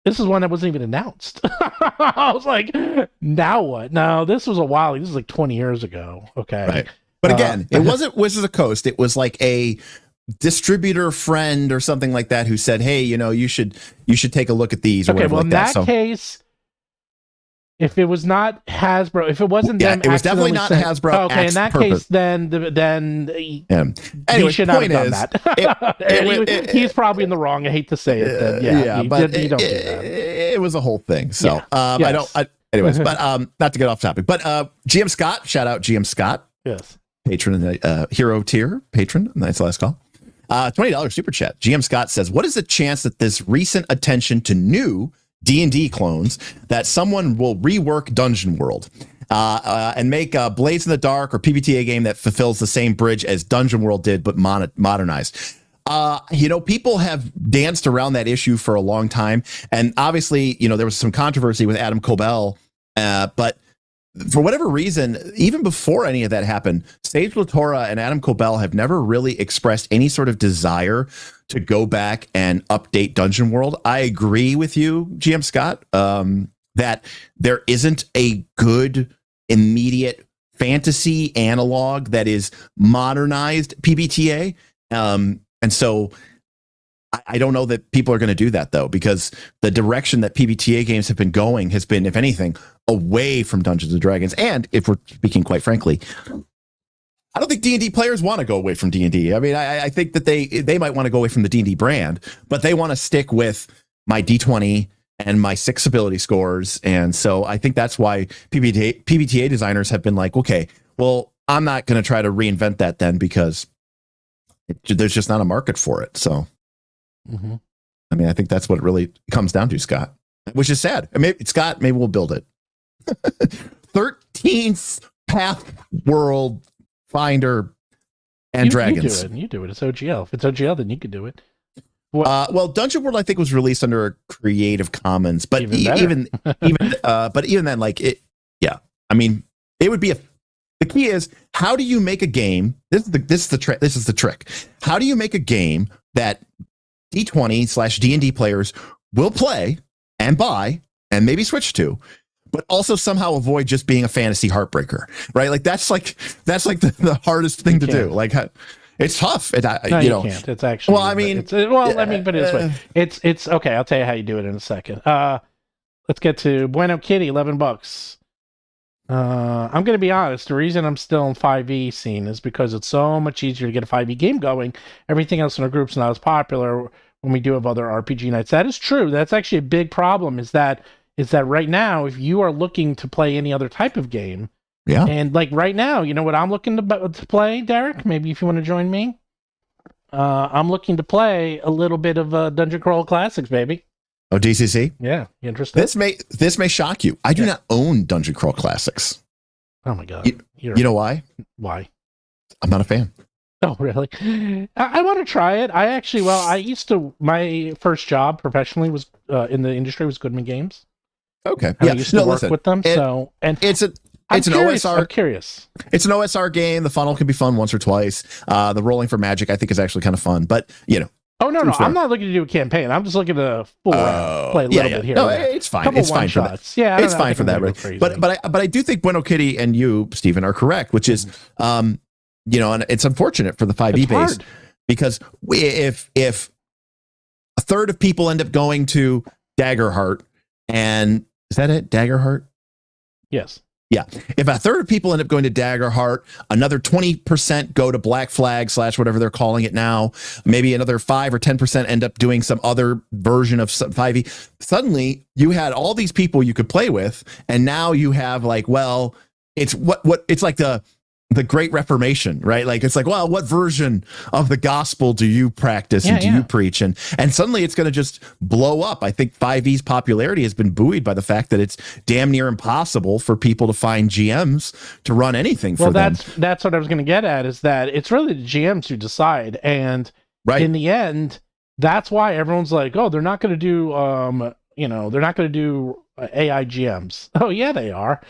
This is one that wasn't even announced. I was like, now what? No, this was a while. This was like 20 years ago. Okay. Right. But again, it wasn't Wizards of the Coast. It was like a distributor friend or something like that who said, hey, you should take a look at these. Or okay. Well, like in that case, if it was not Hasbro, if it wasn't them, it was definitely not Hasbro. Okay, in that case, then anyway, he should not have done that. He's probably in the wrong. I hate to say it. Then, but you don't do that. It was a whole thing. So anyways, but not to get off topic. But GM Scott, shout out GM Scott. Yes, patron, hero tier patron. Nice last call. $20 super chat. GM Scott says, "What is the chance that this recent attention to new D&D clones that someone will rework Dungeon World and make Blades in the Dark or PBTA game that fulfills the same bridge as Dungeon World did, but modernized?" People have danced around that issue for a long time. And obviously, there was some controversy with Adam Koebel, but for whatever reason, even before any of that happened, Sage Latora and Adam Koebel have never really expressed any sort of desire to go back and update Dungeon World. I agree with you, GM Scott, that there isn't a good immediate fantasy analog that is modernized PBTA. And so I don't know that people are going to do that, though, because the direction that PBTA games have been going has been, if anything, away from Dungeons and Dragons. And if we're speaking quite frankly, I don't think D&D players want to go away from D&D. I mean, I think that they might want to go away from the D&D brand, but they want to stick with my D20 and my 6 ability scores. And so I think that's why PBTA designers have been like, okay, well, I'm not going to try to reinvent that then, because there's just not a market for it. So, I mean, I think that's what it really comes down to, Scott, which is sad. Scott, maybe we'll build it. 13th Path World Finder and Dragons. You do it. It's OGL. If it's OGL, then you could do it. Well, Dungeon World, I think, was released under a Creative Commons, but even then, like it, yeah. I mean, it would be the key is, how do you make a game? This is the trick. How do you make a game that D20/D&D players will play and buy and maybe switch to, but also somehow avoid just being a fantasy heartbreaker, right? Like that's the hardest thing to do. Like, it's tough. You can't. It's actually. Well, I mean, let me put it this way. It's okay. I'll tell you how you do it in a second. Let's get to Bueno Kitty, $11. I'm going to be honest. The reason I'm still in 5e scene is because it's so much easier to get a 5e game going. Everything else in our group's not as popular when we do have other RPG nights. That is true. That's actually a big problem. Is that right now, if you are looking to play any other type of game, Yeah. and like right now, you know what I'm looking to play, Derek? Maybe if you want to join me, I'm looking to play a little bit of Dungeon Crawl Classics, baby. Oh, DCC? Yeah, you interested? This may shock you. I do not own Dungeon Crawl Classics. Oh my god! You know why? Why? I'm not a fan. Oh, really? I want to try it. I used to. My first job professionally was in the industry was Goodman Games. Okay. And I used to work with them. It's an OSR. I'm curious. It's an OSR game. The funnel can be fun once or twice. The rolling for magic, I think, is actually kind of fun. But Oh no! I'm not looking to do a campaign. I'm just looking to play a little bit here. No, it's fine. It's fine for that. Yeah, it's fine for that. Right? But I do think Bueno Kitty and you, Stephen, are correct. Which is, and it's unfortunate for the 5e base because if a third of people end up going to Daggerheart, and is that it? Daggerheart? Yes. Yeah. If a third of people end up going to Daggerheart, another 20% go to Black Flag / whatever they're calling it now. Maybe another 5 or 10% end up doing some other version of 5e. Suddenly you had all these people you could play with. And now you have it's it's like the Great Reformation, right? Like, it's like, well, what version of the gospel do you practice and do you preach? And suddenly it's going to just blow up. I think 5e's popularity has been buoyed by the fact that it's damn near impossible for people to find GMs to run anything for them. That's what I was going to get at, is that it's really the GMs who decide. And in the end, that's why everyone's like, oh, they're not going to do, they're not going to do AI GMs. Oh yeah, they are.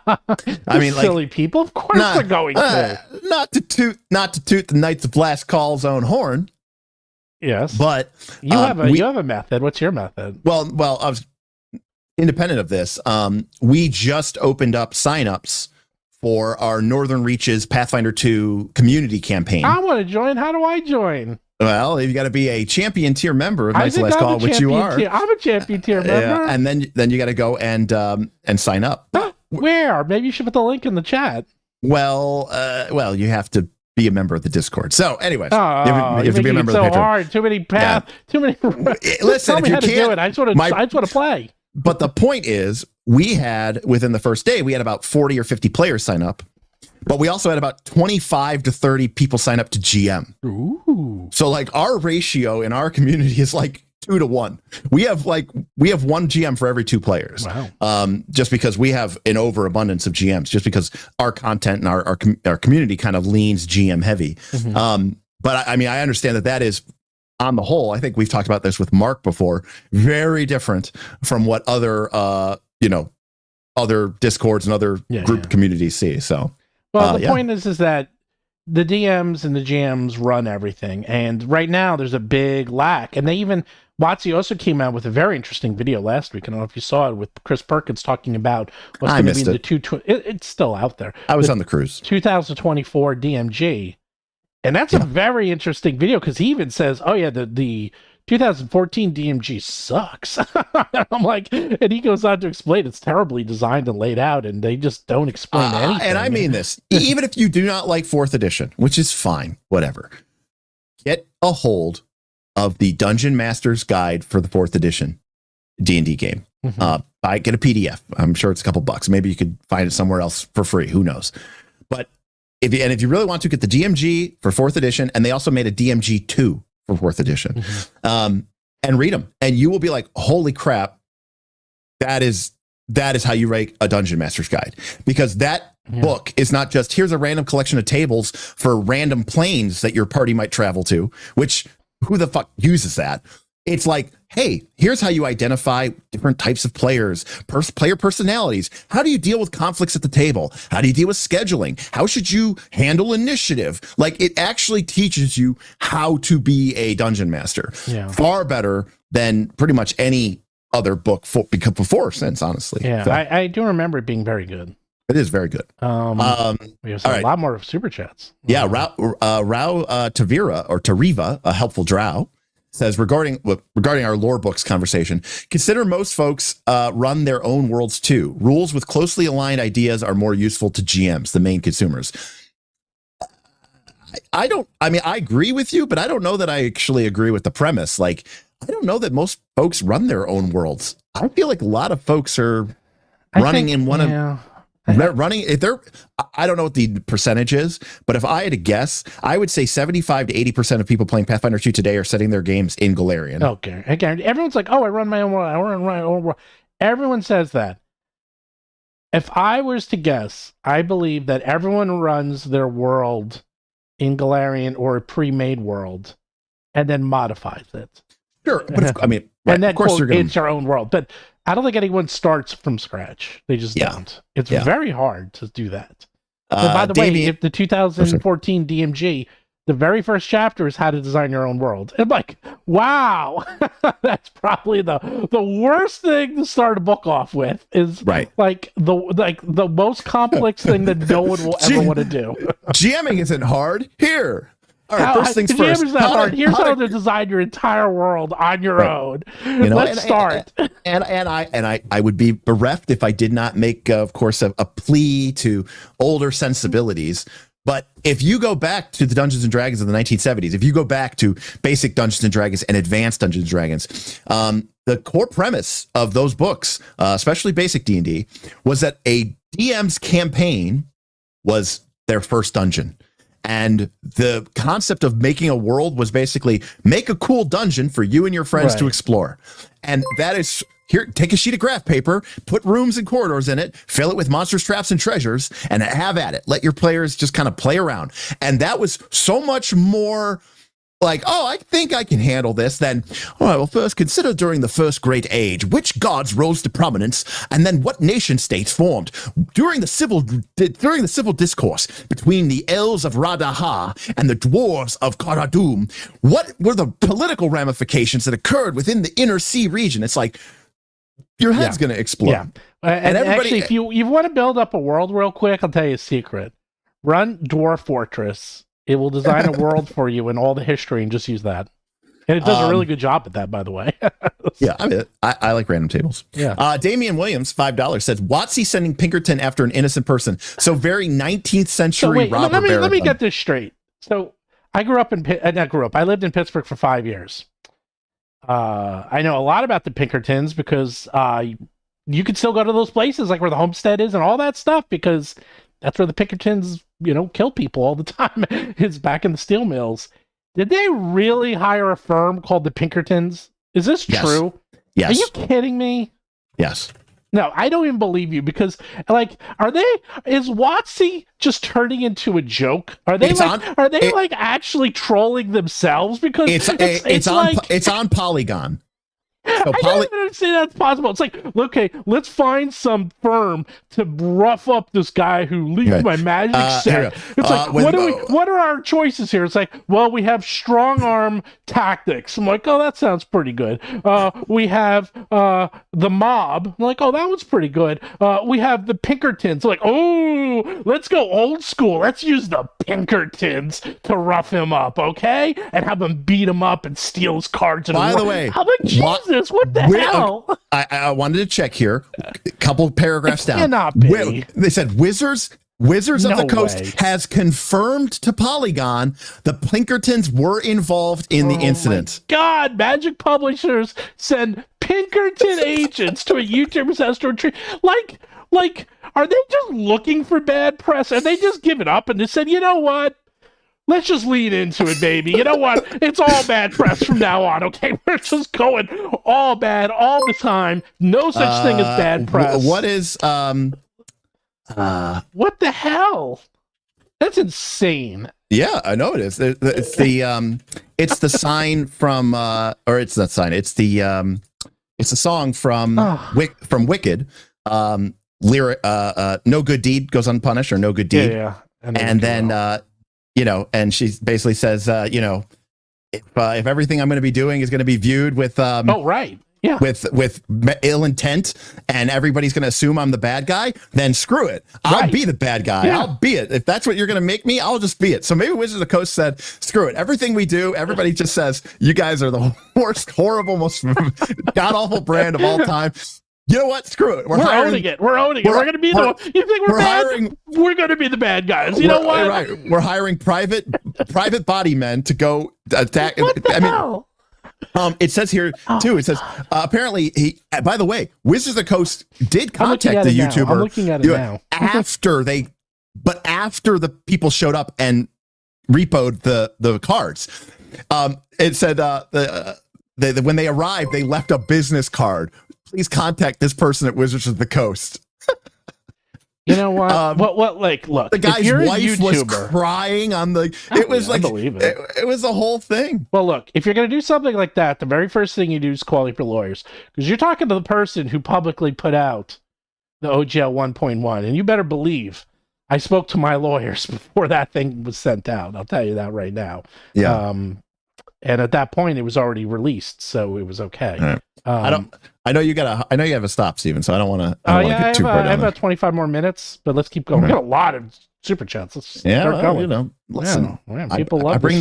I mean, silly people. Of course they're going to. Not to toot the Knights of Last Call's own horn. Yes, but you have a method. What's your method? Well, I was independent of this. We just opened up signups for our Northern Reaches Pathfinder 2 community campaign. I want to join. How do I join? Well, you've got to be a champion tier member of Knights of Last Call, which you are. I'm a champion tier member. Yeah, and then you got to go and sign up. Where? Maybe you should put the link in the chat. Well, you have to be a member of the Discord. So, anyways, you have to be a member of the Patreon. So hard. Too many paths. Too many. Listen, tell me how to do it. I just want to play. But the point is, we had within the first day, we had about 40 or 50 players sign up. But we also had about 25 to 30 people sign up to GM. Ooh. So our ratio in our community is 2 to 1. We have one GM for every 2 players. Wow. Just because we have an overabundance of GMs, just because our content and our community kind of leans GM heavy. Mm-hmm. But I understand that is, on the whole, I think we've talked about this with Mark before, very different from what other other Discords and other group communities see. So. Well, the point is that the DMs and the GMs run everything, and right now there's a big lack. And WotC also came out with a very interesting video last week. I don't know if you saw it, with Chris Perkins talking about what's going to be the it's still out there. I was on the cruise. 2024 DMG, and that's a very interesting video because he even says, "Oh yeah, the 2014 DMG sucks." I'm like, and he goes on to explain it's terribly designed and laid out, and they just don't explain anything. And I mean this, even if you do not like 4th edition, which is fine, whatever, get a hold of the Dungeon Master's Guide for the 4th edition D&D game. Mm-hmm. Get a PDF. I'm sure it's a couple bucks. Maybe you could find it somewhere else for free. Who knows? But if you really want to, get the DMG for 4th edition, and they also made a DMG 2 for 4th edition, and read them, and you will be like, holy crap, that is how you write a Dungeon Master's Guide, because that book is not just, here's a random collection of tables for random planes that your party might travel to, which who the fuck uses that? It's like, hey, here's how you identify different types of players, player personalities. How do you deal with conflicts at the table? How do you deal with scheduling? How should you handle initiative? It actually teaches you how to be a dungeon master. Yeah. Far better than pretty much any other book before or since, honestly. Yeah, so, I do remember it being very good. It is very good. We have a lot more super chats. Yeah, Rao Tavira or Tariva, a helpful drow. says regarding our lore books conversation, consider most folks run their own worlds too. Rules with closely aligned ideas are more useful to GMs, the main consumers. I agree with you, but I don't know that I actually agree with the premise. Like, I don't know that most folks run their own worlds. I feel like a lot of folks are running in one of running. If they're, I don't know what the percentage is, but if I had to guess, I would say 75 to 80% of people playing Pathfinder 2 today are setting their games in Golarion. Okay, again, everyone's like, "Oh, I run my own world. I run my own world." Everyone says that. If I was to guess, I believe that everyone runs their world in Golarion or a pre-made world, and then modifies it. Sure, but I mean, right, and then of course quote, you're going it's your own world. But I don't think anyone starts from scratch. They just don't. It's very hard to do that. And by the way, if the 2014 DMG, the very first chapter is how to design your own world. And I'm like, wow, that's probably the worst thing to start a book off with. Is like the most complex thing that no one will ever want to do. GMing isn't hard. Here. All right, first things first. GMing is not hard. Here's how to design your entire world on your own. You know, let's start. And I would be bereft if I did not make, of course, a plea to older sensibilities. But if you go back to the Dungeons and Dragons of the 1970s, if you go back to basic Dungeons and Dragons and advanced Dungeons and Dragons, the core premise of those books, especially basic D&D, was that a DM's campaign was their first dungeon. And the concept of making a world was basically make a cool dungeon for you and your friends to explore. And that is, here, take a sheet of graph paper, put rooms and corridors in it, fill it with monsters, traps, and treasures, and have at it. Let your players just kind of play around. And that was so much more like, oh, I think I can handle this. Then, all right, well, first consider during the First Great Age, which gods rose to prominence, and then what nation states formed during the civil discourse between the elves of Radaha and the dwarves of Khazad-dûm. What were the political ramifications that occurred within the Inner Sea region? It's like your head's going to explode. Yeah. And everybody, actually, if you want to build up a world real quick, I'll tell you a secret. Run Dwarf Fortress. It will design a world for you and all the history, and just use that. And it does a really good job at that, by the way. Yeah, I mean, I like random tables. Yeah. Damian Williams, $5, says, WotC sending Pinkerton after an innocent person. So very 19th century robber baron. Let me get this straight. So I lived in Pittsburgh for 5 years. I know a lot about the Pinkertons because you could still go to those places, like where the homestead is and all that stuff, because that's where the Pinkertons, kill people all the time. It's back in the steel mills. Did they really hire a firm called the Pinkertons? Is this true? Yes. Are you kidding me? Yes. No, I don't even believe you, because is WotC just turning into a joke? Are they actually trolling themselves? Because it's on Polygon. So I don't even understand that's possible. It's like, okay, let's find some firm to rough up this guy who leaked my magic set. It's like, what are our choices here? It's like, well, we have strong arm tactics. I'm like, oh, that sounds pretty good. We have the mob. I'm like, oh, that one's pretty good. We have the Pinkertons. I'm like, oh, let's go old school. Let's use the Pinkertons to rough him up, okay? And have him beat him up and steal his cards. By the way, I'm like, Jesus. What the hell? I wanted to check here. A couple paragraphs down. Cannot be. They said Wizards of the Coast has confirmed to Polygon the Pinkertons were involved in the incident. God, Magic Publishers send Pinkerton agents to a YouTube ancestral tree. Like, are they just looking for bad press? Are they just giving up and just said, you know what? Let's just lean into it, baby. You know what? It's all bad press from now on, okay? We're just going all bad all the time. No such thing as bad press. What is... what the hell? That's insane. Yeah, I know it is. It's the sign from... or it's that sign. It's the... it's a song from Wicked. Lyric, no good deed goes unpunished, or no good deed. Yeah. And then... and she basically says, if everything I'm going to be doing is going to be viewed with, oh, right. with ill intent, and everybody's going to assume I'm the bad guy, then screw it. I'll be the bad guy. Yeah. I'll be it. If that's what you're going to make me, I'll just be it. So maybe Wizards of the Coast said, screw it. Everything we do, everybody just says, you guys are the worst, horrible, most god-awful brand of all time. You know what? Screw it. We're owning it. We're owning it. We're going to be the. You think we're bad? We're going to be the bad guys. You know what? Right. We're hiring private body men to go attack. What the hell? It says here too. It says apparently he. By the way, Wizards of the Coast did contact the YouTuber. I'm looking at it now. After the people showed up and repoed the cards. It said when they arrived, they left a business card. Please contact this person at Wizards of the Coast. You know what? Look, the guy's wife was crying on the. It was like it was a whole thing. Well, look, if you're going to do something like that, the very first thing you do is call your lawyers, because you're talking to the person who publicly put out the OGL 1.1, and you better believe I spoke to my lawyers before that thing was sent out. I'll tell you that right now. Yeah. And at that point, it was already released, so it was okay. Right. I know you have a stop, Stephen. So I don't want to. I have about 25 more minutes, but let's keep going. We got a lot of super chats. Let's start going. Listen, people love. I bring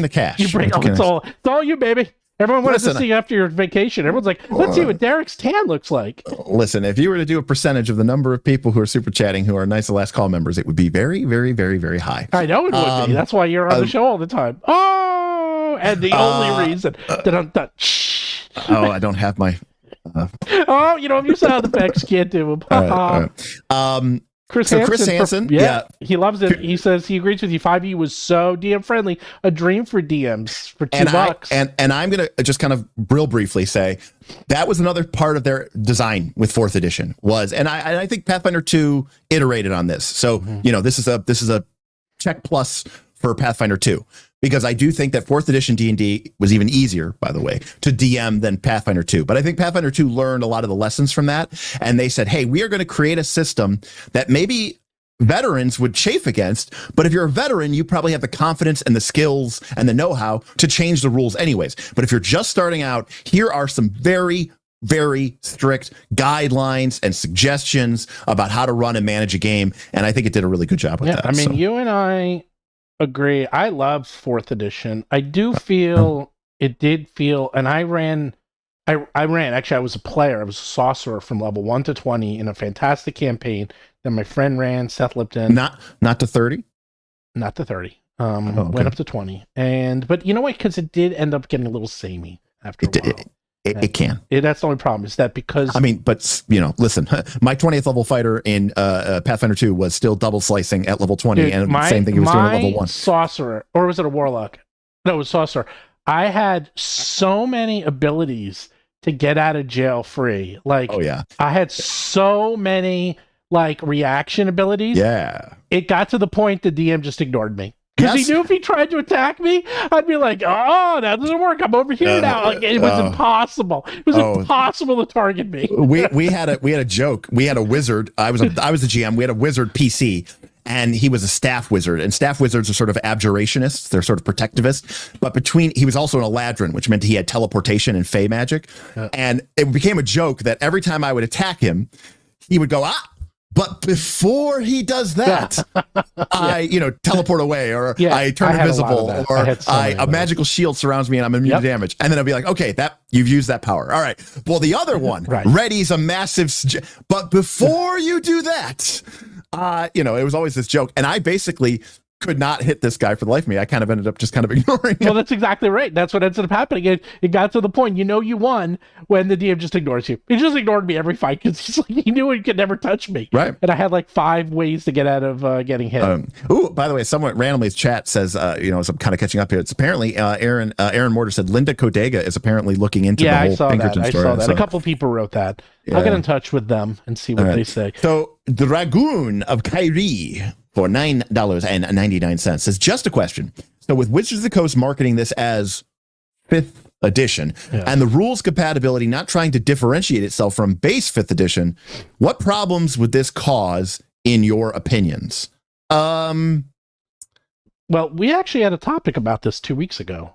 the cash. You bring it's all you, baby. Everyone wants to see after your vacation. Everyone's like, let's see what Derek's tan looks like. Listen, if you were to do a percentage of the number of people who are super chatting who are nice last call members, it would be very, very, very, very high. I know it would be. That's why you're on the show all the time. Oh, and the only reason that I don't have my. Oh, you know, if you sound effects, can't do them. All right. Chris Hansen, he loves it. He says he agrees with you. 5e was so DM friendly, a dream for DMs for $2. And I'm gonna just kind of real briefly say that was another part of their design with 4th edition and I think Pathfinder 2 iterated on this. So this is a check plus for Pathfinder 2. Because I do think that 4th edition D&D was even easier, by the way, to DM than Pathfinder 2. But I think Pathfinder 2 learned a lot of the lessons from that. And they said, hey, we are going to create a system that maybe veterans would chafe against. But if you're a veteran, you probably have the confidence and the skills and the know-how to change the rules anyways. But if you're just starting out, here are some very, very strict guidelines and suggestions about how to run and manage a game. And I think it did a really good job with that. I mean, you and I agree. I love 4th edition. I do feel it did feel, and I ran, actually I was a player. I was a sorcerer from level 1 to 20 in a fantastic campaign that my friend ran, Seth Lipton. Not to 30? Not to 30. Went up to 20. But you know what? Because it did end up getting a little samey after a while. It can. That's the only problem is that because... I mean, but, listen, my 20th level fighter in Pathfinder 2 was still double slicing at level 20, and same thing he was doing at level 1. Sorcerer, or was it a warlock? No, it was sorcerer. I had so many abilities to get out of jail free. Like, I had so many, reaction abilities. Yeah. It got to the point the DM just ignored me. Because he knew if he tried to attack me, I'd be like, oh, that doesn't work. I'm over here now. It was impossible. It was impossible to target me. we had a joke. We had a wizard. I was the GM. We had a wizard PC, and he was a staff wizard. And staff wizards are sort of abjurationists. They're sort of protectivists. But he was also an Eladrin, which meant he had teleportation and fey magic. And it became a joke that every time I would attack him, he would go, but before he does that, I teleport away, or I turn invisible, or a magical shield surrounds me and I'm immune to damage. And then I'll be like, okay, you've used that power. All right. Well, the other one, Reddy's a massive, but before you do that, it was always this joke. And I basically could not hit this guy for the life of me. I kind of ended up just kind of ignoring him. Well, that's exactly right. That's what ended up happening. It got to the point, you won when the DM just ignores you. He just ignored me every fight because he knew he could never touch me. Right. And I had 5 ways to get out of getting hit. By the way, someone randomly chat says, as I'm kind of catching up here, it's apparently Aaron Mortar said Linda Kodega is apparently looking into the whole Pinkerton story. I saw that. A couple people wrote that. I'll get in touch with them and see what they say. So Dragoon of Kyrie for $9.99 says, just a question. So with Wizards of the Coast marketing this as 5th edition and the rules compatibility not trying to differentiate itself from base 5th edition, what problems would this cause in your opinions? Well, we actually had a topic about this 2 weeks ago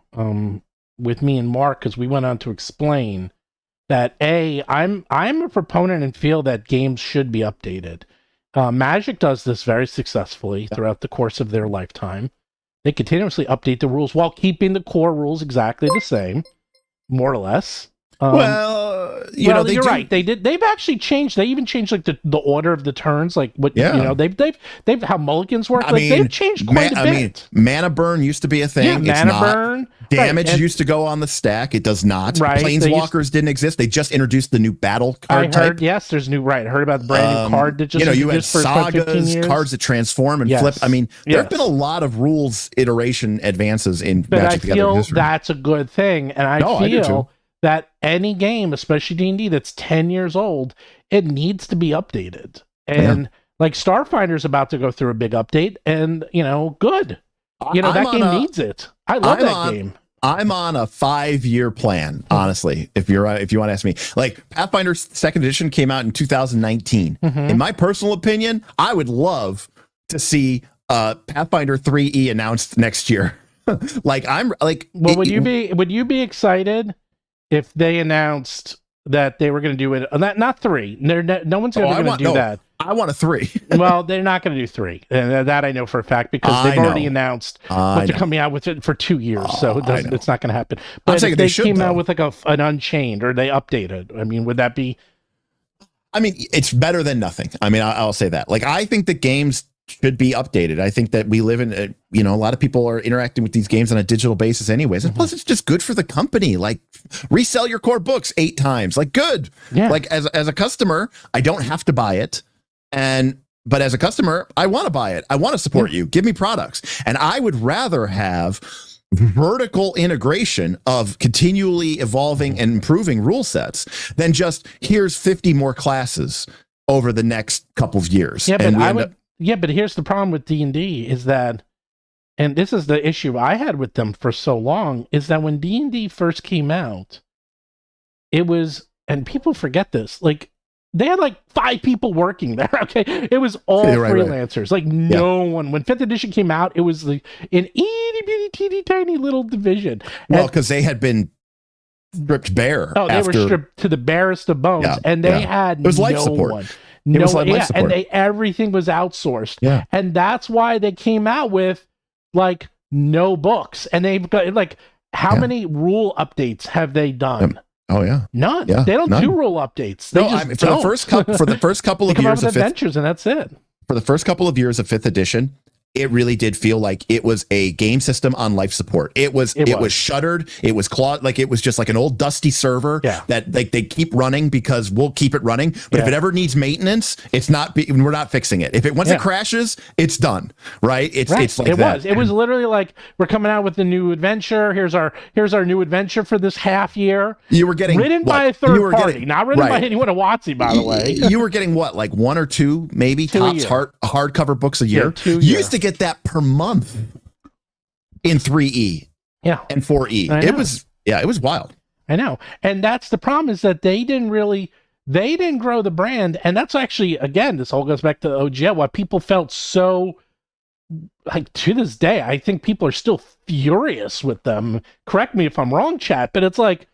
with me and Mark, because we went on to explain that I'm a proponent and feel that games should be updated. Magic does this very successfully throughout the course of their lifetime. They continuously update the rules while keeping the core rules exactly the same, more or less. You're right. They've actually changed. They even changed like the order of the turns. Like what you know, they've how mulligans work. They've changed quite a bit. Mana burn used to be a thing. Yeah, mana burn. Damage used to go on the stack. It does not. Right. Planeswalkers didn't exist. They just introduced the new battle card type. Yes, there's new. Right. I heard about the brand new card that just you had sagas, cards that transform and flip. I mean, there have been a lot of rules iteration advances in Magic the Gathering history. That's a good thing, and I feel that any game, especially D&D, that's 10 years old, it needs to be updated. And like Starfinder's about to go through a big update, and good. That game needs it. I love that game. I'm on a 5-year plan, honestly. If you want to ask me, like Pathfinder 2nd edition came out in 2019. In my personal opinion, I would love to see Pathfinder 3E announced next year. Would you be excited if they announced that they were going to do it, not 3? No one's going to do that. I want a 3. Well, they're not going to do 3, and that I know for a fact because they've already announced what they're coming out with it for 2 years, so it's not going to happen. But if they came out with like an Unchained or they updated, I mean, would that be? I mean, it's better than nothing. I mean, I'll say that. Like, I think that games should be updated. I think that we live in a lot of people are interacting with these games on a digital basis anyways. And plus it's just good for the company. Like, resell your core books 8 times. Like, good. Yeah. Like as a customer, I don't have to buy it. But as a customer, I want to buy it. I want to support you. Give me products. And I would rather have vertical integration of continually evolving and improving rule sets than just here's 50 more classes over the next couple of years. Yeah, but here's the problem with D&D is that, and this is the issue I had with them for so long, is that when D&D first came out, it was, and people forget this, like, they had like 5 people working there, okay? It was all freelancers. Right. Like, no one, when 5th edition came out, it was like an itty-bitty, teeny-tiny little division. Well, because they had been stripped bare. Oh, they were stripped to the barest of bones, and they had life support. And everything was outsourced. Yeah. And that's why they came out with like no books. And they've got like how many rule updates have they done? Oh yeah. None. Yeah, they don't do rule updates. They for the first couple of years of adventures, and that's it. For the first couple of years of 5th edition, it really did feel like it was a game system on life support. It was shuttered. It was clawed. Like, it was just like an old dusty server that like they keep running because we'll keep it running. But if it ever needs maintenance, we're not fixing it. If it once it crashes, it's done. Right. It's like that. It was literally like, we're coming out with a new adventure. Here's our new adventure for this half year. You were getting written by a third party, not written by anyone at WotC, by the way. You were getting what, like 1 or 2, maybe tops hardcover books a year. You used to get that per month in 3E and 4E. It was wild. I know. And that's the problem, is that they didn't grow the brand. And that's actually, again, this all goes back to OGL, why people felt so, like, to this day, I think people are still furious with them. Correct me if I'm wrong, chat, but it's like,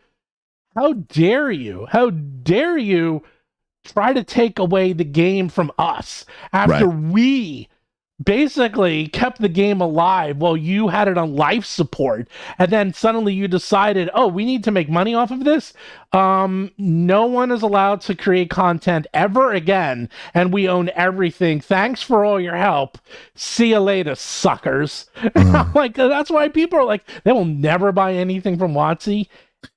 how dare you try to take away the game from us after we basically kept the game alive while you had it on life support, and then suddenly you decided, oh, we need to make money off of this. No one is allowed to create content ever again, and we own everything. Thanks for all your help. See you later, suckers. I'm like, that's why people are like, they will never buy anything from WotC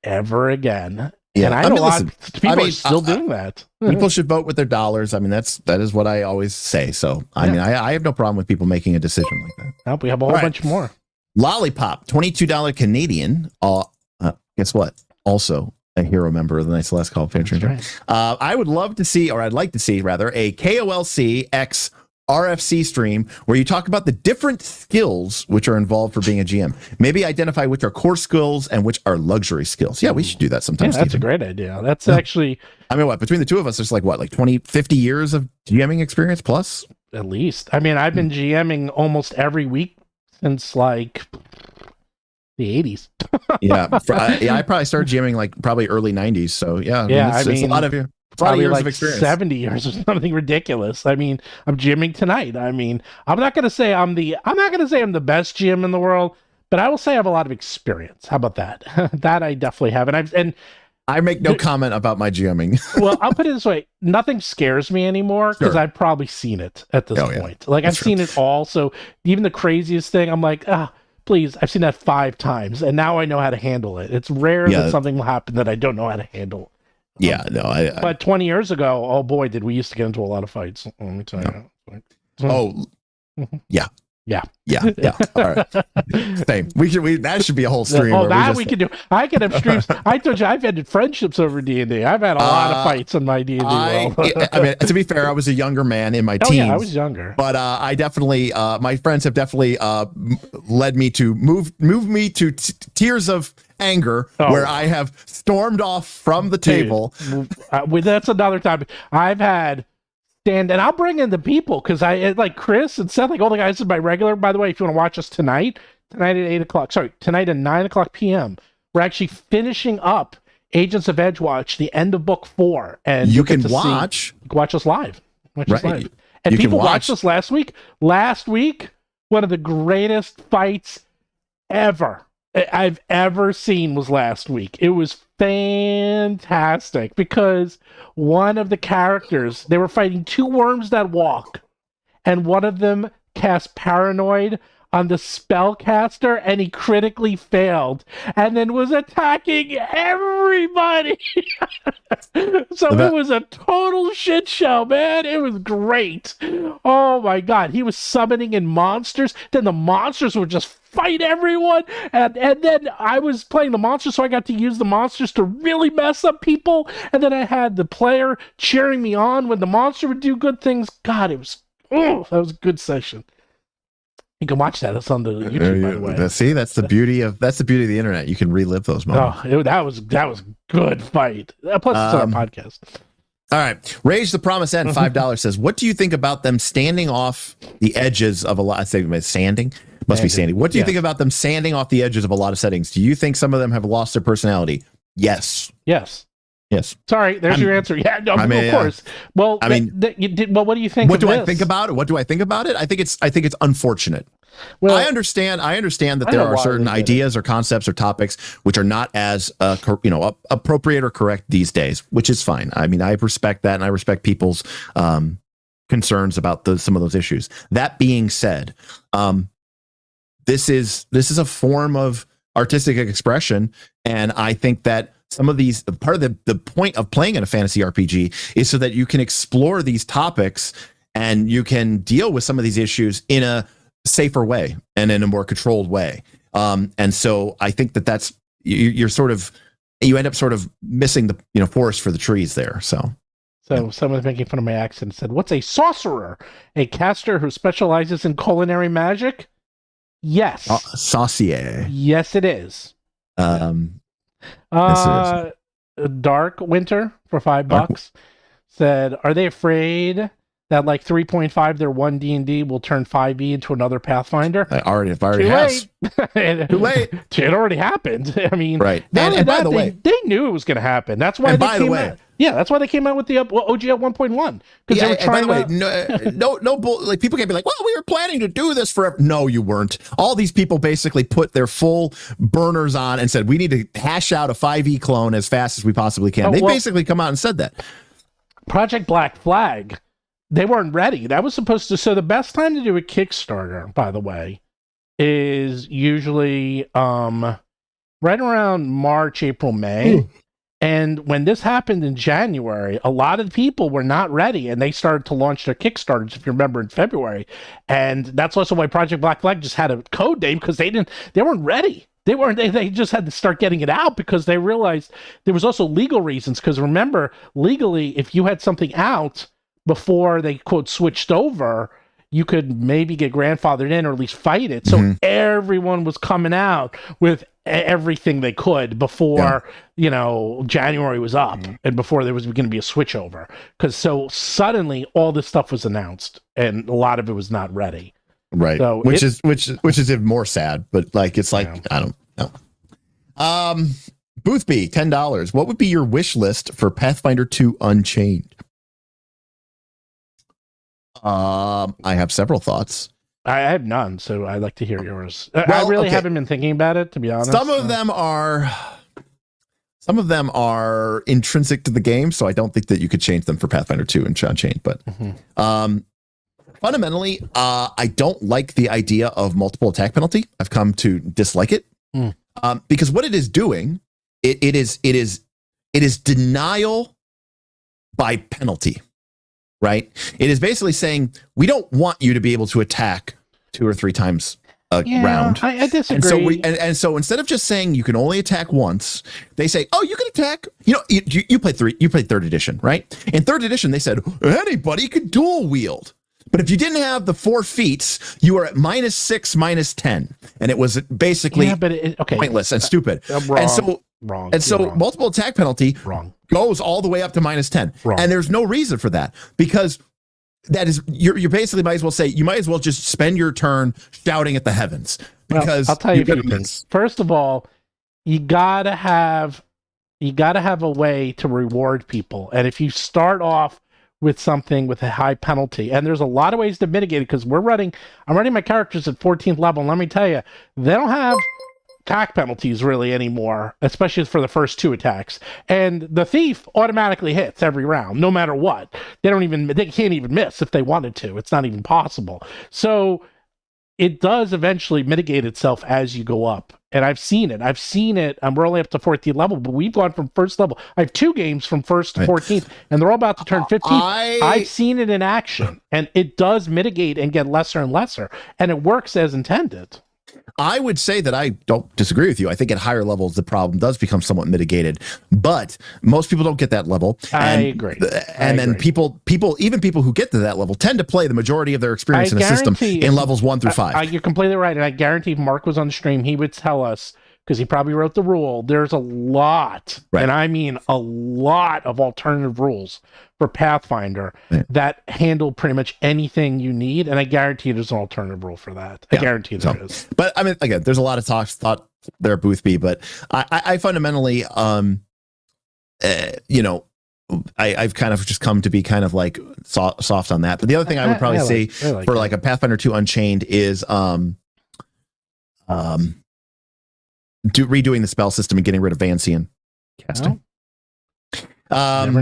ever again. Yeah, and I know a lot of people are still doing that. People should vote with their dollars. I mean, that is what I always say. So, I mean, I have no problem with people making a decision like that. Oh, we have a whole bunch more. Lollipop, $22 Canadian. Guess what? Also a hero member of the Knights of the Last Call fan trainer. Right. I would love to see, or I'd like to see rather, a KOLC X RFC stream where you talk about the different skills which are involved for being a GM. Maybe identify which are core skills and which are luxury skills. Yeah, we should do that sometime. Yeah, that's a great idea. That's actually, I mean, between the two of us, there's like 20, 50 years of GMing experience plus? At least. I mean, I've been GMing almost every week since like the 80s. I probably started GMing like probably early 90s. So yeah, it's a lot of years like of experience. 70 years or something ridiculous. I mean, I'm GMing tonight. I mean, I'm not going to say I'm the best GM in the world, but I will say I have a lot of experience. How about that? That I definitely have. And I make no comment about my GMing. Well, I'll put it this way. Nothing scares me anymore because I've probably seen it at this point. Like, I've seen it all. So even the craziest thing, I'm like, please, I've seen that 5 times, and now I know how to handle it. It's rare that something will happen that I don't know how to handle. But 20 years ago, oh boy, did we used to get into a lot of fights. Let me tell you. Yeah. All right. Same. That should be a whole stream. We can do. I can have streams. I told you I've ended friendships over D&D. I've had a lot of fights in my D&D world. I mean, to be fair, I was a younger man in my teens. Yeah, I was younger. But I definitely, my friends have definitely led me to move me to tears of anger where I have stormed off from the table. That's another topic. I've had. And I'll bring in the people because I like Chris and Seth, like all the guys in my regular. By the way, if you want to watch us tonight at 8:00, tonight at 9:00 p.m., we're actually finishing up Agents of Edgewatch, the end of book 4, and you can watch us live. And people watched us last week. Last week, one of the greatest fights ever I've ever seen was last week. It was fantastic because one of the characters, they were fighting 2 worms that walk, and one of them cast Paranoid on the spellcaster, and he critically failed, and then was attacking everybody. It was a total shit show, man. It was great. Oh my god, he was summoning in monsters. Then the monsters would just fight everyone, and then I was playing the monsters, so I got to use the monsters to really mess up people. And then I had the player cheering me on when the monster would do good things. God, that was a good session. You can watch that. It's on the YouTube, by the way. See, that's the beauty of the internet. You can relive those moments. That was a good fight. Plus, it's on our podcast. All right. Rage the Promise End, $5 says, what do you think about them standing off the edges of a lot? I say sanding. Must be sanding. What do you think about them sanding off the edges of a lot of settings? Do you think some of them have lost their personality? Yes. Sorry, there's your answer. Yeah, no, of course. Well, what do you think? What do I think about it? I think it's unfortunate. Well, I understand that there are certain ideas or concepts or topics which are not as appropriate or correct these days, which is fine. I mean, I respect that, and I respect people's concerns about some of those issues. That being said, this is a form of artistic expression, and I think that some of these, part of the point of playing in a fantasy RPG is so that you can explore these topics and you can deal with some of these issues in a safer way and in a more controlled way. And so I think that's you end up sort of missing the forest for the trees there. So someone's making fun of my accent and said, "What's a sorcerer? A caster who specializes in culinary magic?" Yes. Saucier. Yes, it is. Dark Winter for $5 said, "Are they afraid that like 3.5 their 1 D&D will turn 5e into another Pathfinder?" It already has. Too late. It already happened. I mean, right. And by the way, they knew it was going to happen. That's why they came out. Yeah, that's why they came out with the OG at 1.1, because they were trying like people can be like, "Well, we were planning to do this forever." No, you weren't. All these people basically put their full burners on and said, "We need to hash out a 5e clone as fast as we possibly can." They basically come out and said that. Project Black Flag, they weren't ready. That was supposed to. So the best time to do a Kickstarter, by the way, is usually right around March, April, May. And when this happened in January, a lot of people were not ready, and they started to launch their Kickstarters, if you remember, in February. And that's also why Project Black Flag just had a code name, because they weren't ready. They just had to start getting it out because they realized there was also legal reasons. Because remember, legally, if you had something out before they quote switched over, you could maybe get grandfathered in or at least fight it. So everyone was coming out with everything they could before January was up and before there was going to be a switchover. Because so suddenly all this stuff was announced and a lot of it was not ready. Right. So which is even more sad. But like it's like I don't know. Boothby, $10. What would be your wish list for Pathfinder 2 Unchained? I have several thoughts. I have none, so I'd like to hear yours. I really haven't been thinking about it, to be honest. Some of them are intrinsic to the game, so I don't think that you could change them for Pathfinder 2 and Unchained. But fundamentally, I don't like the idea of multiple attack penalty. I've come to dislike it because what it is doing, it is denial by penalty. Right? It is basically saying we don't want you to be able to attack 2 or 3 times a round. I disagree. And so instead of just saying you can only attack once, they say, oh, you can attack. You know, you played 3rd edition, right? In 3rd edition, they said anybody could dual wield. But if you didn't have the 4 feats, you were at -6, -10, and it was basically pointless and stupid. Wrong. And so multiple attack penalty goes all the way up to -10. And there's no reason for that because that is you basically might as well say you might as well just spend your turn shouting at the heavens because I'll tell you a few things. First of all, you gotta have a way to reward people. And if you start off with something with a high penalty, and there's a lot of ways to mitigate it because I'm running my characters at 14th level, and let me tell you, they don't have attack penalties really anymore, especially for the first 2 attacks. And the thief automatically hits every round, no matter what. They can't even miss if they wanted to. It's not even possible. So it does eventually mitigate itself as you go up. And I've seen it. We're only up to 14th level, but we've gone from first level. I have 2 games from 1st to 14th, and they're all about to turn 15th. I've seen it in action, and it does mitigate and get lesser and lesser, and it works as intended. I would say that I don't disagree with you. I think at higher levels, the problem does become somewhat mitigated, but most people don't get that level. I agree. Then people who get to that level tend to play the majority of their experience in a system in levels 1 through 5. You're completely right. And I guarantee if Mark was on the stream, he would tell us, because he probably wrote the rule, there's a lot, and I mean a lot of alternative rules for Pathfinder that handle pretty much anything you need, and I guarantee there's an alternative rule for that. I guarantee there is. But I mean, again, there's a lot of thought there, Boothby, but I fundamentally, I've kind of just come to be kind of like soft on that. But the other thing I would probably say for like a Pathfinder 2 Unchained is redoing the spell system and getting rid of Vancian casting. Never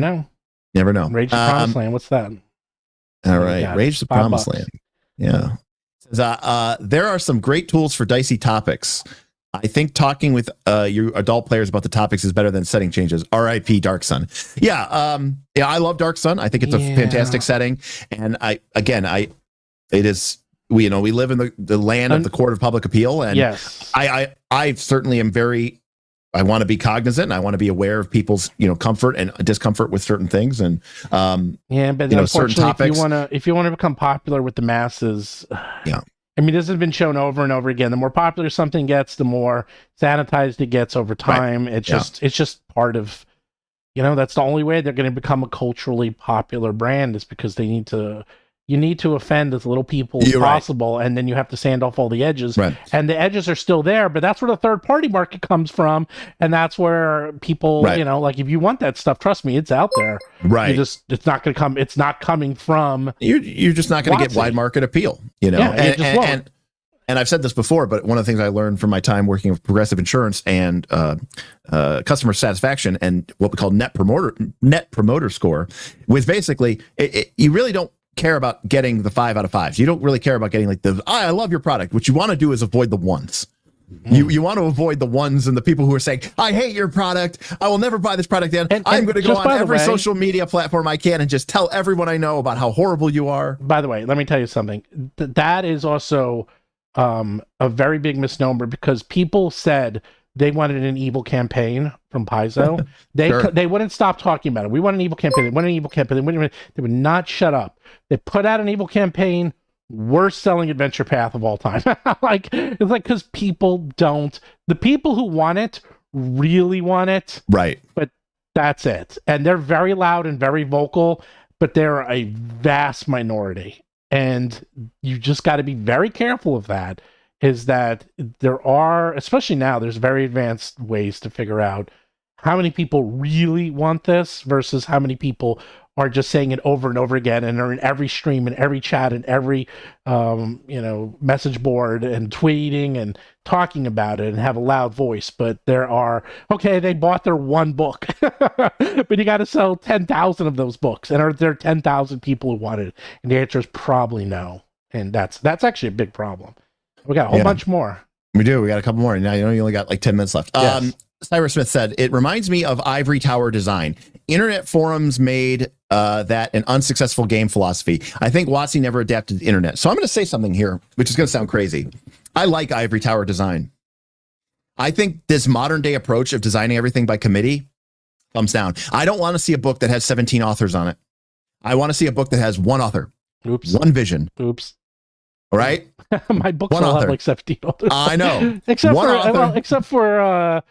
know. Rage the Promised Land. What's that? All right. Rage the Promised Land. Yeah. Says, there are some great tools for dicey topics. I think talking with your adult players about the topics is better than setting changes. R.I.P. Dark Sun. Yeah. I love Dark Sun. I think it's a fantastic setting. And we live in the land of the Court of Public Appeal, and I certainly am I want to be cognizant, and I want to be aware of people's comfort and discomfort with certain things, and but certain topics. If you want to become popular with the masses, I mean, this has been shown over and over again. The more popular something gets, the more sanitized it gets over time. Right. It's just part of, that's the only way they're going to become a culturally popular brand, is because you need to offend as little people as possible, and then you have to sand off all the edges. Right. And the edges are still there, but that's where the third-party market comes from, and that's where people, like if you want that stuff, trust me, it's out there. Right. It's not going to come. It's not coming from. You're just not going to get wide market appeal. And I've said this before, but one of the things I learned from my time working with Progressive Insurance and customer satisfaction and what we call net promoter score was basically you really don't care about getting the 5 out of 5s. You don't really care about getting like I love your product. What you want to do is avoid the ones. You want to avoid the ones and the people who are saying, I hate your product. I will never buy this product again. I'm going to go on every social media platform I can and just tell everyone I know about how horrible you are. By the way, let me tell you something. That is also a very big misnomer, because people said they wanted an evil campaign from Paizo. They wouldn't stop talking about it. We want an evil campaign. They want an evil campaign. They would not shut up. They put out an evil campaign, worst selling adventure path of all time. It's because the people who want it really want it. Right. But that's it. And they're very loud and very vocal, but they're a vast minority. And you just got to be very careful of that. is that there are, especially now, there's very advanced ways to figure out how many people really want this versus how many people are just saying it over and over again and are in every stream and every chat and every message board and tweeting and talking about it and have a loud voice. But there are, okay, they bought their one book, but you got to sell 10,000 of those books. And are there 10,000 people who want it? And the answer is probably no. And that's actually a big problem. We got a whole bunch more. We do. We got a couple more. Now you only got like 10 minutes left. Yes. Cyrus Smith said, it reminds me of Ivory Tower design. Internet forums made that an unsuccessful game philosophy. I think WotC never adapted the internet. So I'm going to say something here, which is going to sound crazy. I like Ivory Tower design. I think this modern day approach of designing everything by committee, thumbs down. I don't want to see a book that has 17 authors on it. I want to see a book that has one author. Oops. One vision. Oops. All right. My books all have like 17 authors. I know. except for all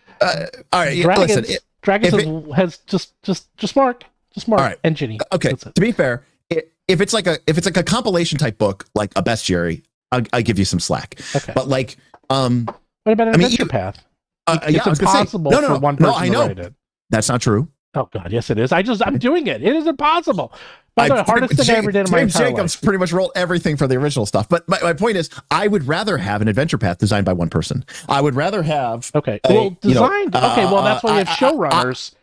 right. Dragons. Listen, Dragons has just Mark. All right. And Ginny. Okay. To be fair, if it's like a compilation type book, like a bestiary, I'll give you some slack. Okay. But like, what about an adventure path? It's impossible for one person to write it. That's not true. Oh God, yes it is. I'm doing it. It is impossible. By the way, hardest thing I ever did in my entire Jacobs life. pretty much rolled everything for the original stuff. But my point is, I would rather have an adventure path designed by one person. I would rather have designed. Well, that's why we have showrunners.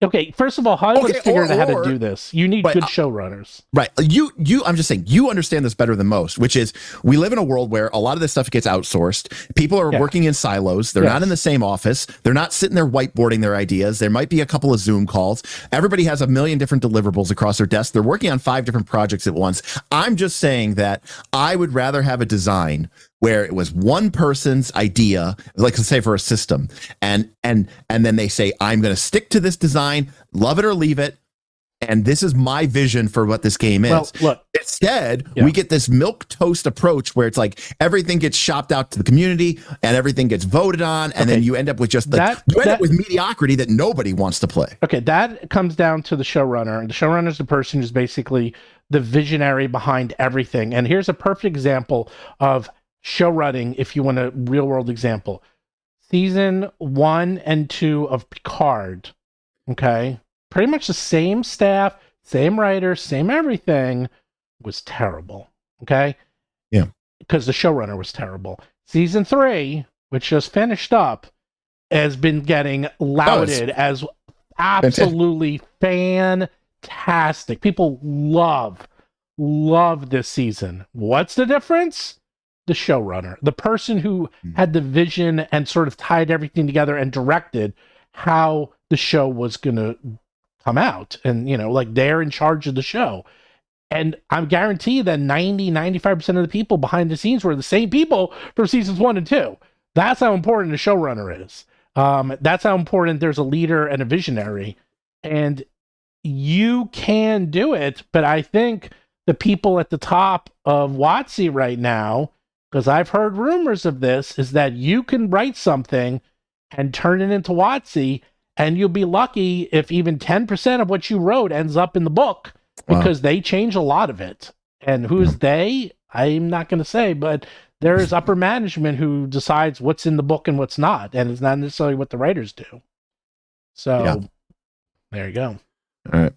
Okay, first of all, Hollywood figured out how to do this. You need good showrunners. Right. I'm just saying, you understand this better than most, which is we live in a world where a lot of this stuff gets outsourced. People are working in silos. They're not in the same office. They're not sitting there whiteboarding their ideas. There might be a couple of Zoom calls. Everybody has a million different deliverables across their desk. They're working on 5 different projects at once. I'm just saying that I would rather have a design where it was one person's idea, like let's say for a system, and then they say, I'm going to stick to this design, love it or leave it, and this is my vision for what this game is. Well, look, instead, we get this milquetoast approach where it's like everything gets shopped out to the community and everything gets voted on, and then you end up with just up with mediocrity that nobody wants to play. Okay, that comes down to the showrunner, and the showrunner is the person who's basically the visionary behind everything. And here's a perfect example of show running, if you want a real world example. Season 1 and 2 of Picard, okay, pretty much the same staff, same writer, same everything, was terrible. Okay, because the showrunner was terrible. Season 3, which just finished up, has been getting lauded as absolutely fantastic. People love this season. What's the difference? The showrunner, the person who had the vision and sort of tied everything together and directed how the show was going to come out. And, like they're in charge of the show. And I'm guaranteed that 95% of the people behind the scenes were the same people from seasons 1 and 2. That's how important a showrunner is. That's how important there's a leader and a visionary. And you can do it, but I think the people at the top of WotC right now, because I've heard rumors of this, is that you can write something and turn it into WotC, and you'll be lucky if even 10% of what you wrote ends up in the book, because they change a lot of it. And who's they? I'm not going to say, but there is upper management who decides what's in the book and what's not, and it's not necessarily what the writers do. So there you go. All right.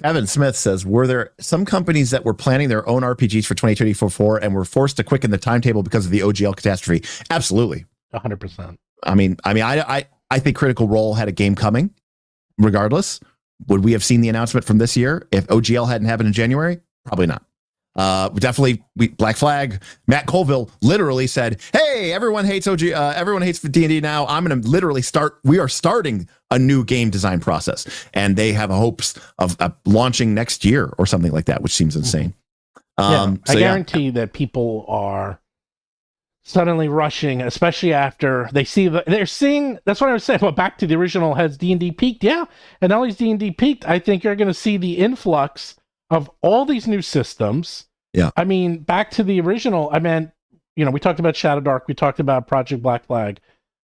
Evan Smith says, were there some companies that were planning their own RPGs for 2024 and were forced to quicken the timetable because of the OGL catastrophe? Absolutely. 100%. I think Critical Role had a game coming regardless. Would we have seen the announcement from this year if OGL hadn't happened in January? Probably not. Definitely Black Flag. Matt Colville literally said, hey, everyone hates everyone hates D&D now. I'm going to literally we are starting a new game design process, and they have hopes of launching next year or something like that, which seems insane. I guarantee that people are suddenly rushing, especially after they see they're seeing. That's what I was saying. Well, back to the original, has D&D peaked? Yeah. And not only has D&D peaked, I think you're going to see the influx of all these new systems. Yeah. I mean, back to the original, we talked about Shadowdark, we talked about Project Black Flag,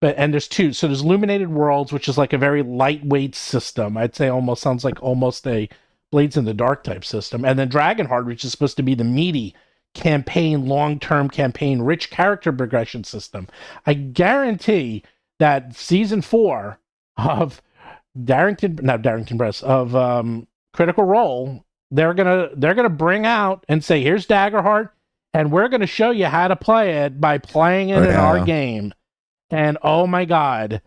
and there's 2. So there's Illuminated Worlds, which is like a very lightweight system. I'd say sounds like almost a Blades in the Dark type system. And then Dragonheart, which is supposed to be the meaty campaign, long-term campaign, rich character progression system. I guarantee that season 4 of Darrington Press of Critical Role, they're gonna bring out and say, here's Daggerheart, and we're gonna show you how to play it by playing it in our game. And oh my god,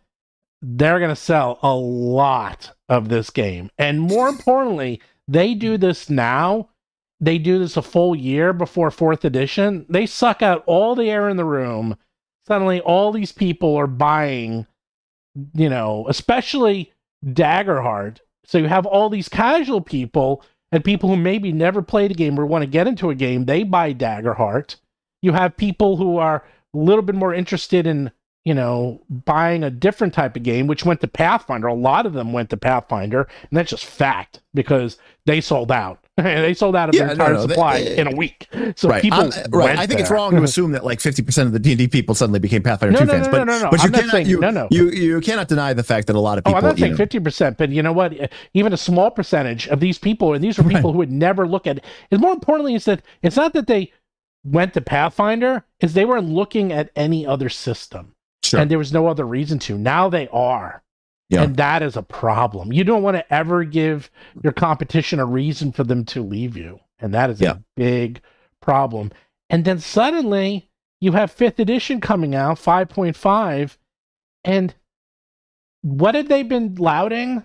they're gonna sell a lot of this game. And more importantly, they do this now. They do this a full year before 4th edition. They suck out all the air in the room. Suddenly all these people are buying, especially Daggerheart. So you have all these casual people and people who maybe never played a game or want to get into a game. They buy Daggerheart. You have people who are a little bit more interested in, buying a different type of game, which went to Pathfinder. A lot of them went to Pathfinder, and that's just fact because they sold out. They sold out of their entire supply in a week. So people went I think it's wrong to assume that like 50% of the D&D people suddenly became Pathfinder 2 fans. But you cannot deny the fact that a lot of people. I'm not saying 50%, but you know what? Even a small percentage of these people, and these are people who would never look at it. And more importantly, is that it's not that they went to Pathfinder, is they weren't looking at any other system. Sure. And there was no other reason to. Now they are. Yeah. And that is a problem. You don't want to ever give your competition a reason for them to leave you. And that is a big problem. And then suddenly you have 5th edition coming out, 5.5. And what had they been lauding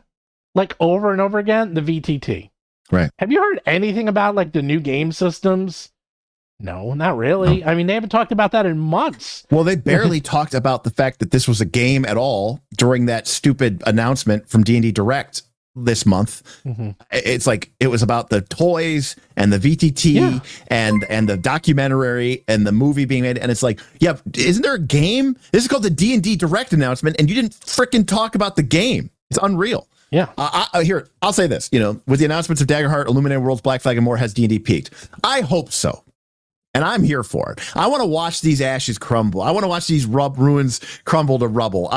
like over and over again? The VTT. Right. Have you heard anything about like the new game systems? No, not really. No. I mean, they haven't talked about that in months. Well, they barely talked about the fact that this was a game at all during that stupid announcement from D&D Direct this month. Mm-hmm. It's like it was about the toys and the VTT and the documentary and the movie being made. And it's like, isn't there a game? This is called the D&D Direct announcement, and you didn't frickin' talk about the game. It's unreal. Yeah. Here, I'll say this. With the announcements of Daggerheart, Illuminated Worlds, Black Flag, and more, has D&D peaked? I hope so. And I'm here for it. I want to watch these ashes crumble. I want to watch these ruins crumble to rubble.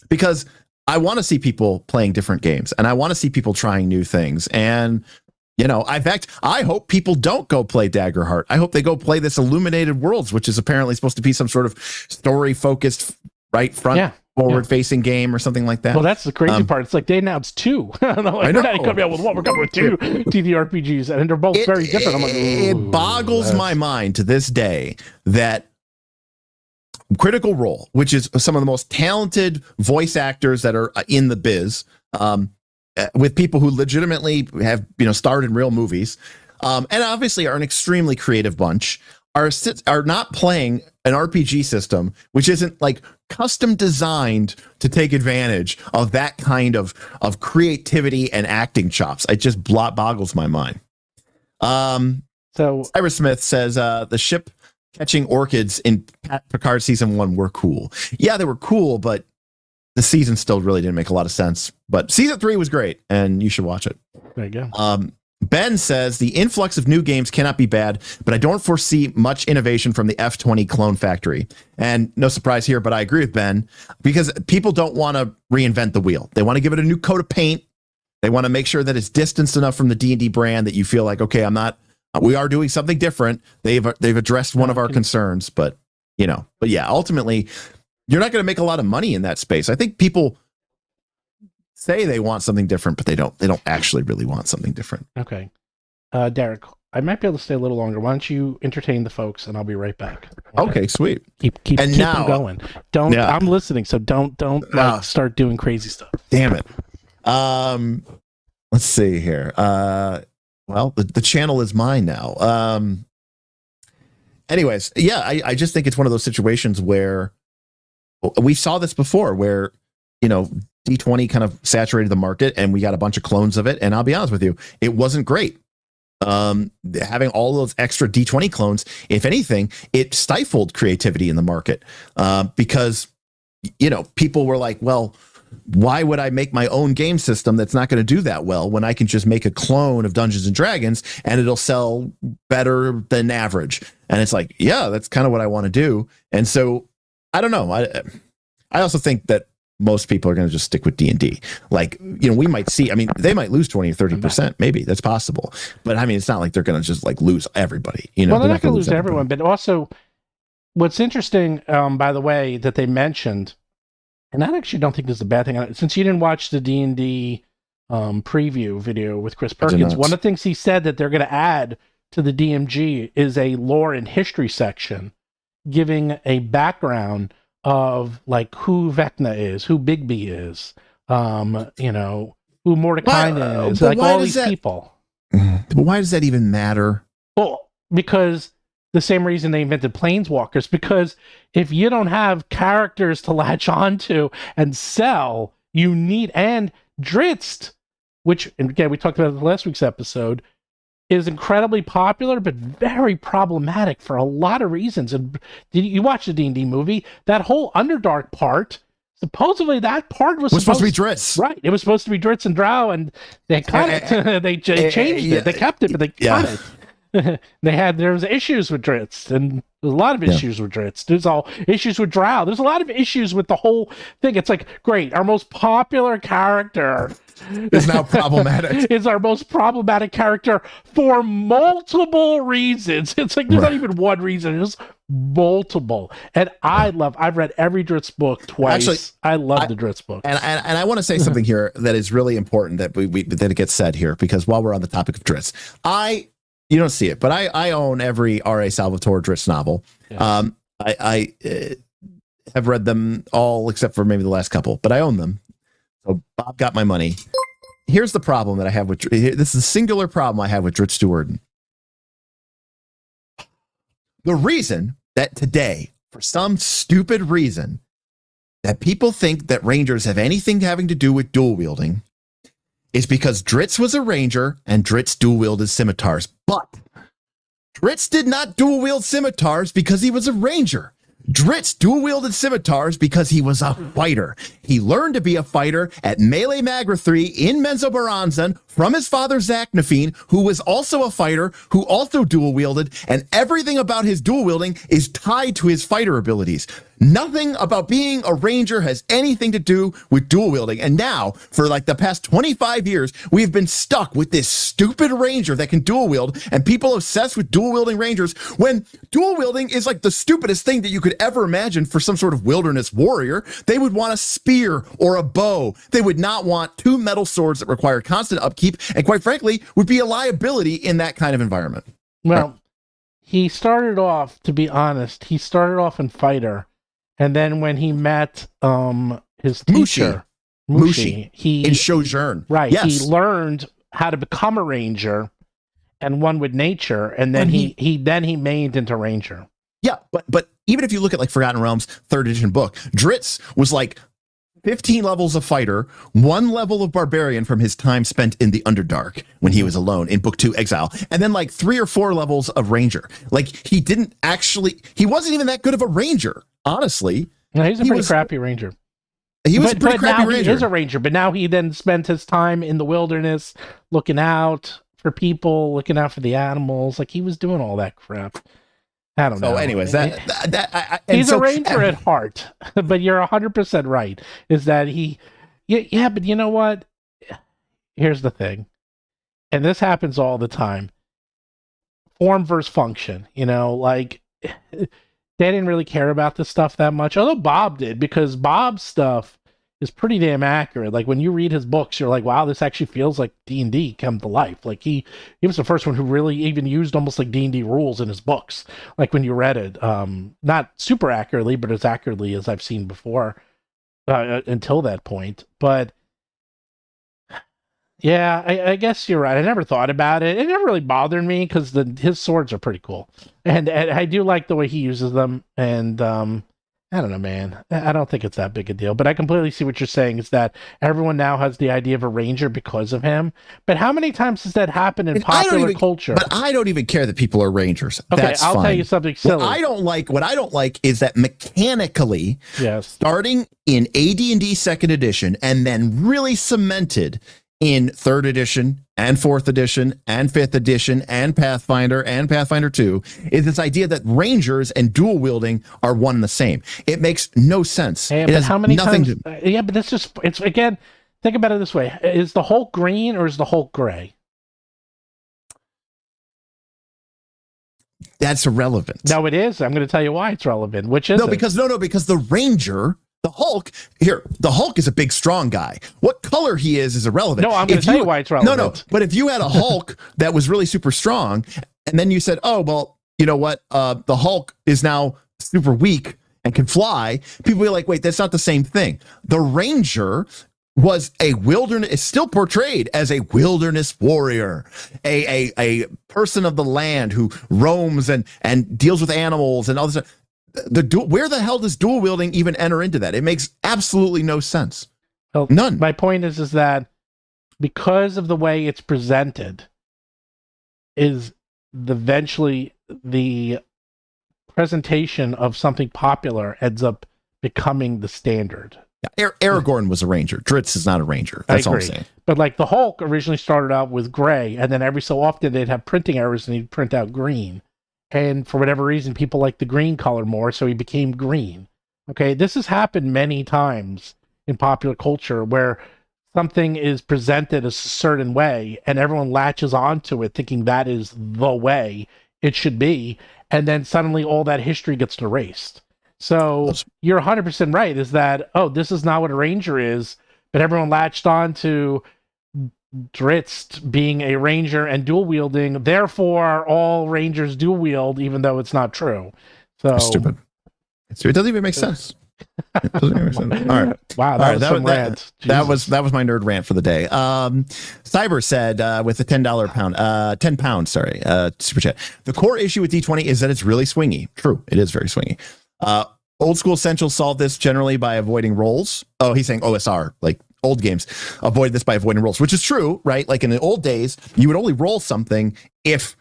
Because I want to see people playing different games, and I want to see people trying new things. And, in fact, I hope people don't go play Daggerheart. I hope they go play this Illuminated Worlds, which is apparently supposed to be some sort of story-focused, forward-facing game or something like that. Well, that's the crazy part. It's like they announced 2. We're not coming out with one. We're coming with 2 TTRPGs, and they're both very different. I'm like, it boggles my mind to this day that Critical Role, which is some of the most talented voice actors that are in the biz, with people who legitimately have starred in real movies, and obviously are an extremely creative bunch, are not playing an RPG system which isn't like custom designed to take advantage of that kind of creativity and acting chops. It just boggles my mind. So Ira Smith says the ship catching orchids in Picard season 1 were cool. Yeah, they were cool, but the season still really didn't make a lot of sense. But season 3 was great, and you should watch it. There you go. Ben says the influx of new games cannot be bad, but I don't foresee much innovation from the F20 clone factory. And no surprise here, but I agree with Ben, because people don't want to reinvent the wheel. They want to give it a new coat of paint. They want to make sure that it's distanced enough from the D&D brand that you feel like, okay, we are doing something different. They've addressed one of our concerns, but ultimately you're not going to make a lot of money in that space. I think people say they want something different, but they don't actually really want something different. Okay. Derek, I might be able to stay a little longer. Why don't you entertain the folks and I'll be right back. Okay, sweet. Keep them going. I'm listening, so don't start doing crazy stuff. Damn it. Let's see here. Well, the channel is mine now. Anyways, I just think it's one of those situations where we saw this before, where D20 kind of saturated the market and we got a bunch of clones of it. And I'll be honest with you, it wasn't great. Having all those extra D20 clones, if anything, it stifled creativity in the market, because, people were like, well, why would I make my own game system that's not going to do that well when I can just make a clone of Dungeons and Dragons and it'll sell better than average? And it's like, yeah, that's kind of what I want to do. And so I don't know. I also think that most people are going to just stick with D&D. Like, we might see, I mean, they might lose 20 or 30%. Maybe that's possible. But I mean, it's not like they're going to just like lose everybody. Well, they're not going to lose everyone. But also, what's interesting, by the way, that they mentioned, and I actually don't think this is a bad thing. Since you didn't watch the D&D preview video with Chris Perkins, one of the things he said that they're going to add to the DMG is a lore and history section, giving a background of like who Vecna is, who Bigby is, who Mordecai is, like all these people. But why does that even matter? Well, because the same reason they invented Planeswalkers, because if you don't have characters to latch onto and sell, you need, and Drizzt, which, and again, we talked about it in last week's episode, is incredibly popular, but very problematic for a lot of reasons. And did you watch the D&D movie? That whole Underdark part, supposedly that part was supposed to be Drizzt. Right. It was supposed to be Drizzt and Drow, and they cut it. They changed it. They kept it, but they cut it. There was issues with Drizzt, and there's a lot of issues with Drizzt. There's all issues with Drow. There's a lot of issues with the whole thing. It's like, great, our most popular character is now problematic. Is our most problematic character for multiple reasons. It's like there's not even one reason, it's multiple. And I've read every Drizzt book twice. Actually, I love the Drizzt book. And I want to say something here that is really important that that it gets said here, because while we're on the topic of Drizzt, you don't see it, but I own every R.A. Salvatore Drizzt novel. Yes. I have read them all except for maybe the last couple, but I own them. So Bob got my money. Here's the problem that I have with this is a singular problem I have with Drizzt Stewart. The reason that today, for some stupid reason, that people think that Rangers have anything having to do with dual wielding is because Drizzt was a Ranger and Drizzt dual wielded scimitars. But Drizzt did not dual wield scimitars because he was a Ranger. Drizzt dual-wielded scimitars because he was a fighter. He learned to be a fighter at Melee Magra 3 in Menzoberranzan from his father Zach Nafine, who was also a fighter, who also dual-wielded, and everything about his dual-wielding is tied to his fighter abilities. Nothing about being a Ranger has anything to do with dual wielding. And now, for like the past 25 years, we've been stuck with this stupid Ranger that can dual wield, and people obsessed with dual wielding Rangers, when dual wielding is like the stupidest thing that you could ever imagine for some sort of wilderness warrior. They would want a spear or a bow. They would not want two metal swords that require constant upkeep, and quite frankly, would be a liability in that kind of environment. Well, he started off, to be honest, in fighter. And then when he met his teacher, Mushi, in Sojourn, right? Yes. He learned how to become a Ranger and one with nature, and then he mained into Ranger. Yeah, but even if you look at like Forgotten Realms 3rd edition book, Drizzt was like 15 levels of fighter, 1 level of barbarian from his time spent in the Underdark when he was alone in Book 2 Exile, and then like 3 or 4 levels of Ranger. Like he wasn't even that good of a Ranger. Honestly, no, he's a pretty crappy Ranger. He was a pretty crappy Ranger. He is a Ranger, but now he then spent his time in the wilderness looking out for people, looking out for the animals. Like he was doing all that crap. I don't know. So anyways, he's a Ranger at heart, but you're 100% right. Is that yeah, but you know what? Here's the thing. And this happens all the time. Form versus function, like they didn't really care about this stuff that much, although Bob did, because Bob's stuff is pretty damn accurate. Like when you read his books, you're like, wow, this actually feels like D&D come to life. Like he was the first one who really even used almost like D&D rules in his books. Like when you read it, not super accurately, but as accurately as I've seen before until that point. But yeah, I guess you're right. I never thought about it. It never really bothered me because his swords are pretty cool, and I do like the way he uses them. And I don't know, man. I don't think it's that big a deal. But I completely see what you're saying. Is that everyone now has the idea of a Ranger because of him? But how many times has that happened in popular culture? But I don't even care that people are Rangers. Okay, That's I'll fine. tell you something silly. What I don't like is that mechanically, yes, starting in AD&D 2nd edition and then really cemented in 3rd edition and 4th edition and 5th edition and Pathfinder 2 is this idea that rangers and dual wielding are one and the same. It makes no sense. Yeah, it but has how many nothing times? Yeah, but that's just, it's, again, think about it this way. Is the Hulk green or is the Hulk gray? That's irrelevant. No, it is. I'm going to tell you why it's relevant. Which is because the Ranger, the Hulk is a big, strong guy. What color he is irrelevant. No, I'm going to tell you why it's relevant. No. But if you had a Hulk that was really super strong, and then you said, oh, well, you know what? The Hulk is now super weak and can fly. People will be like, wait, that's not the same thing. The Ranger is still portrayed as a wilderness warrior, a person of the land who roams and deals with animals and all this. Where the hell does dual wielding even enter into that? It makes absolutely no sense. Well, none. My point is that because of the way it's presented, eventually the presentation of something popular ends up becoming the standard. Aragorn was a ranger. Drizzt is not a ranger. That's all I'm saying. But like the Hulk originally started out with gray, and then every so often they'd have printing errors and he'd print out green. And for whatever reason, people like the green color more, so he became green. Okay, this has happened many times in popular culture where something is presented a certain way and everyone latches onto it thinking that is the way it should be, and then suddenly all that history gets erased. So you're 100% right, is that, oh, this is not what a ranger is, but everyone latched on to Drizzt being a ranger and dual wielding, therefore all rangers dual wield, even though it's not true. So it's stupid. It doesn't even make sense. It doesn't even make sense. All right. Wow, that was my nerd rant for the day. Cyber said with a £10 super chat. The core issue with D20 is that it's really swingy. True, it is very swingy. Old school essentials solve this generally by avoiding rolls. Oh, he's saying OSR, like old games avoid this by avoiding rolls, which is true, right? Like in the old days, you would only roll something if,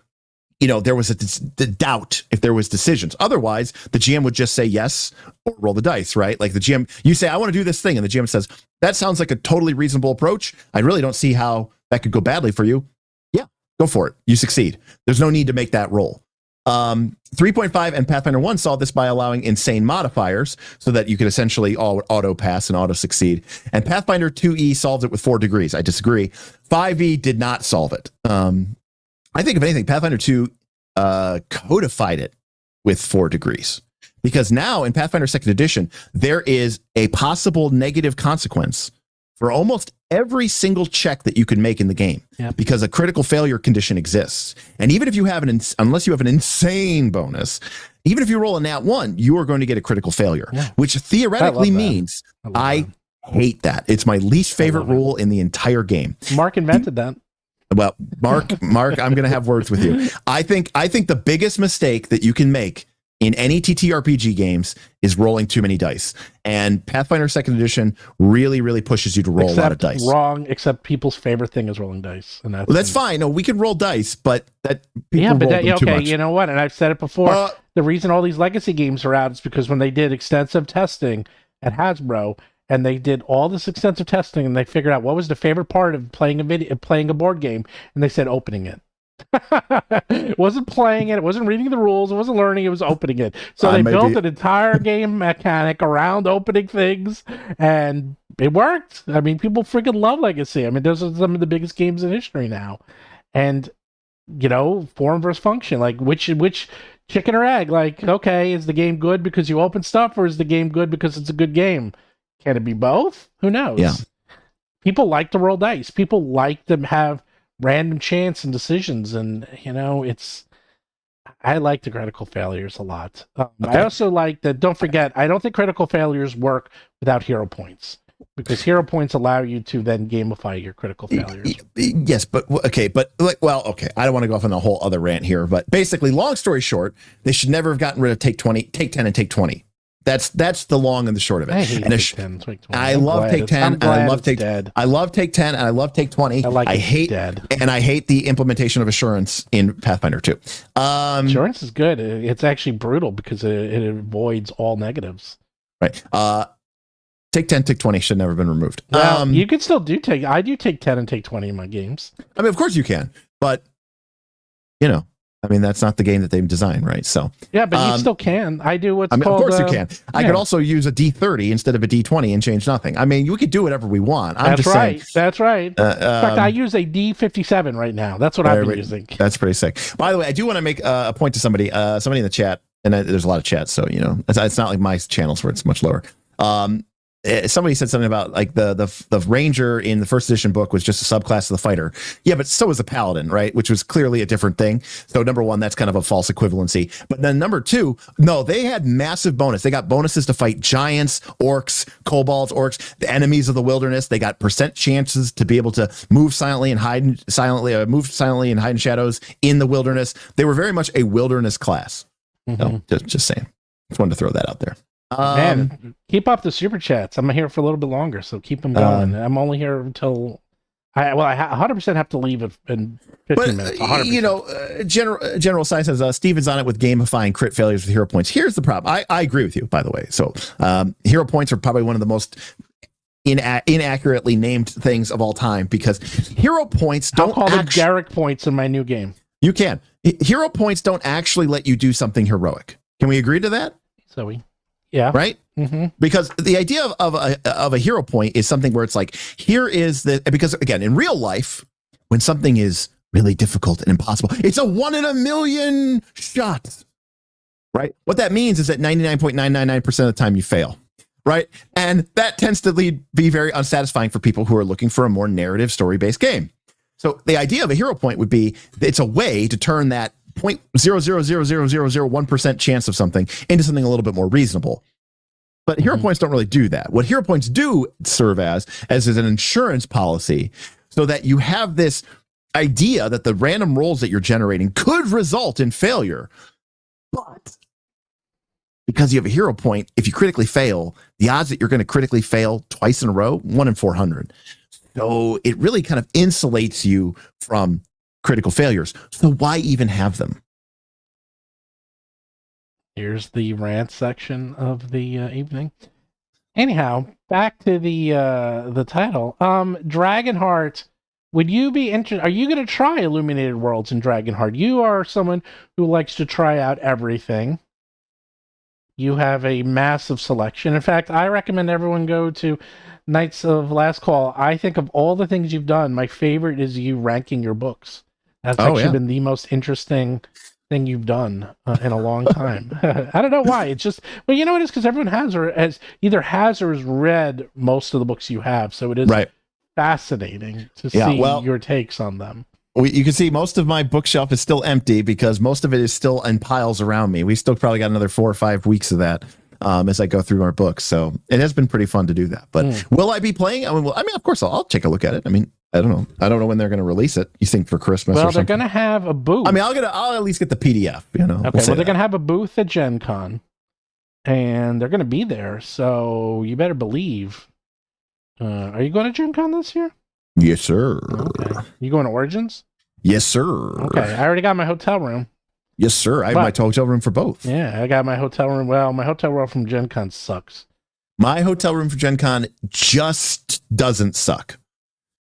you know, there was the doubt, if there was decisions. Otherwise, the GM would just say yes or roll the dice, right? Like the GM, you say, I want to do this thing. And the GM says, that sounds like a totally reasonable approach. I really don't see how that could go badly for you. Yeah, go for it. You succeed. There's no need to make that roll. 3.5 and Pathfinder 1 solved this by allowing insane modifiers so that you could essentially auto pass and auto succeed. And Pathfinder 2e solved it with 4 degrees. I disagree. 5e did not solve it. I think if anything, Pathfinder 2 codified it with 4 degrees, because now in Pathfinder 2nd edition, there is a possible negative consequence for almost every single check that you can make in the game, because a critical failure condition exists. And even if you have unless you have an insane bonus, even if you roll a nat 1, you are going to get a critical failure, which theoretically means I hate that. It's my least favorite rule in the entire game. Mark invented that. Well, Mark, I'm going to have words with you. I think the biggest mistake that you can make in any TTRPG games is rolling too many dice. And Pathfinder 2nd edition really, really pushes you to roll a lot of dice. Wrong, except people's favorite thing is rolling dice. And that's fine. No, we can roll dice, but okay, you know what? And I've said it before. The reason all these legacy games are out is because when they did extensive testing at Hasbro, and they did all this extensive testing, and they figured out what was the favorite part of playing a board game, and they said opening it. It wasn't playing it, it wasn't reading the rules, it wasn't learning, it was opening it. So they built an entire game mechanic around opening things, and it worked. I mean, people freaking love Legacy. I mean, those are some of the biggest games in history now. And, you know, form versus function, like which chicken or egg? Like, okay, is the game good because you open stuff, or is the game good because it's a good game? Can it be both? Who knows? Yeah. People like to roll dice. People like to have random chance and decisions, and you know, I like the critical failures a lot. I also like that. Don't forget, I don't think critical failures work without hero points, because hero points allow you to then gamify your critical failures. Yes, but okay, okay. I don't want to go off on a whole other rant here, but basically, long story short, they should never have gotten rid of take 10 and take 20. That's the long and the short of it. I love take 10 and I love take 10 and I love take 20. I hate the implementation of assurance in Pathfinder 2. Assurance is good. It's actually brutal because it avoids all negatives. Right. Take 10, take 20 should never have been removed. Well, you can still I do take 10 and take 20 in my games. I mean, of course you can, but you know, I mean, that's not the game that they've designed, right? So yeah, but you still can. I do what's called. Of course you can. I could also use a D30 instead of a D20 and change nothing. I mean, we could do whatever we want. That's right. In fact, I use a D57 right now. That's what I've been using. That's pretty sick. By the way, I do want to make a point to somebody in the chat, and there's a lot of chats, so you know, it's not like my channels where it's much lower. Somebody said something about like the ranger in the first edition book was just a subclass of the fighter. Yeah, but so was the paladin, right? Which was clearly a different thing. So number one, that's kind of a false equivalency. But then number two, no, they had massive bonus. They got bonuses to fight giants, orcs, kobolds, orcs, the enemies of the wilderness. They got percent chances to be able to move silently and hide in shadows in the wilderness. They were very much a wilderness class. So just saying. Just wanted to throw that out there. Man, keep up the super chats. I'm here for a little bit longer, so keep them going. I'm only here until I 100% have to leave in 15 minutes. 100%. You know, General Sai says Steven's on it with gamifying crit failures with hero points. Here's the problem. I agree with you, by the way. So hero points are probably one of the most inaccurately named things of all time because hero points don't. I'll call them Derik points in my new game. You can. Hero points don't actually let you do something heroic. Can we agree to that? Yeah. Right. Because the idea of a hero point is something where it's like, because again, in real life, when something is really difficult and impossible, it's a 1 in a million shot. Right. What that means is that 99.999% of the time you fail. Right. And that tends to be very unsatisfying for people who are looking for a more narrative story-based game. So the idea of a hero point would be it's a way to turn that 0.0000001% chance of something into something a little bit more reasonable. But hero points don't really do that. What hero points do serve as an insurance policy so that you have this idea that the random rolls that you're generating could result in failure. But because you have a hero point, if you critically fail, the odds that you're going to critically fail twice in a row, 1 in 400. So it really kind of insulates you from critical failures. So why even have them? Here's the rant section of the evening. Anyhow, back to the title. Dragonheart. Would you be interested? Are you going to try Illuminated Worlds in Dragonheart? You are someone who likes to try out everything. You have a massive selection. In fact, I recommend everyone go to Knights of Last Call. I think of all the things you've done, my favorite is you ranking your books. That's been the most interesting thing you've done in a long time. I don't know why. It's just, well, you know what it is? Because everyone has or has read most of the books you have. So it is fascinating to see your takes on them. You can see most of my bookshelf is still empty because most of it is still in piles around me. We still probably got another 4 or 5 weeks of that as I go through our books. So it has been pretty fun to do that. But will I be playing? I mean, of course, I'll take a look at it. I mean, I don't know. I don't know when they're going to release it. You think for Christmas? Well, or something? They're going to have a booth. I mean, I'll at least get the PDF. You know. Okay. They're going to have a booth at Gen Con, and they're going to be there. So you better believe. Are you going to Gen Con this year? Yes, sir. Okay. You going to Origins? Yes, sir. Okay. I already got my hotel room. Yes, sir. I have my hotel room for both. Yeah, I got my hotel room. Well, my hotel room from Gen Con sucks. My hotel room for Gen Con just doesn't suck.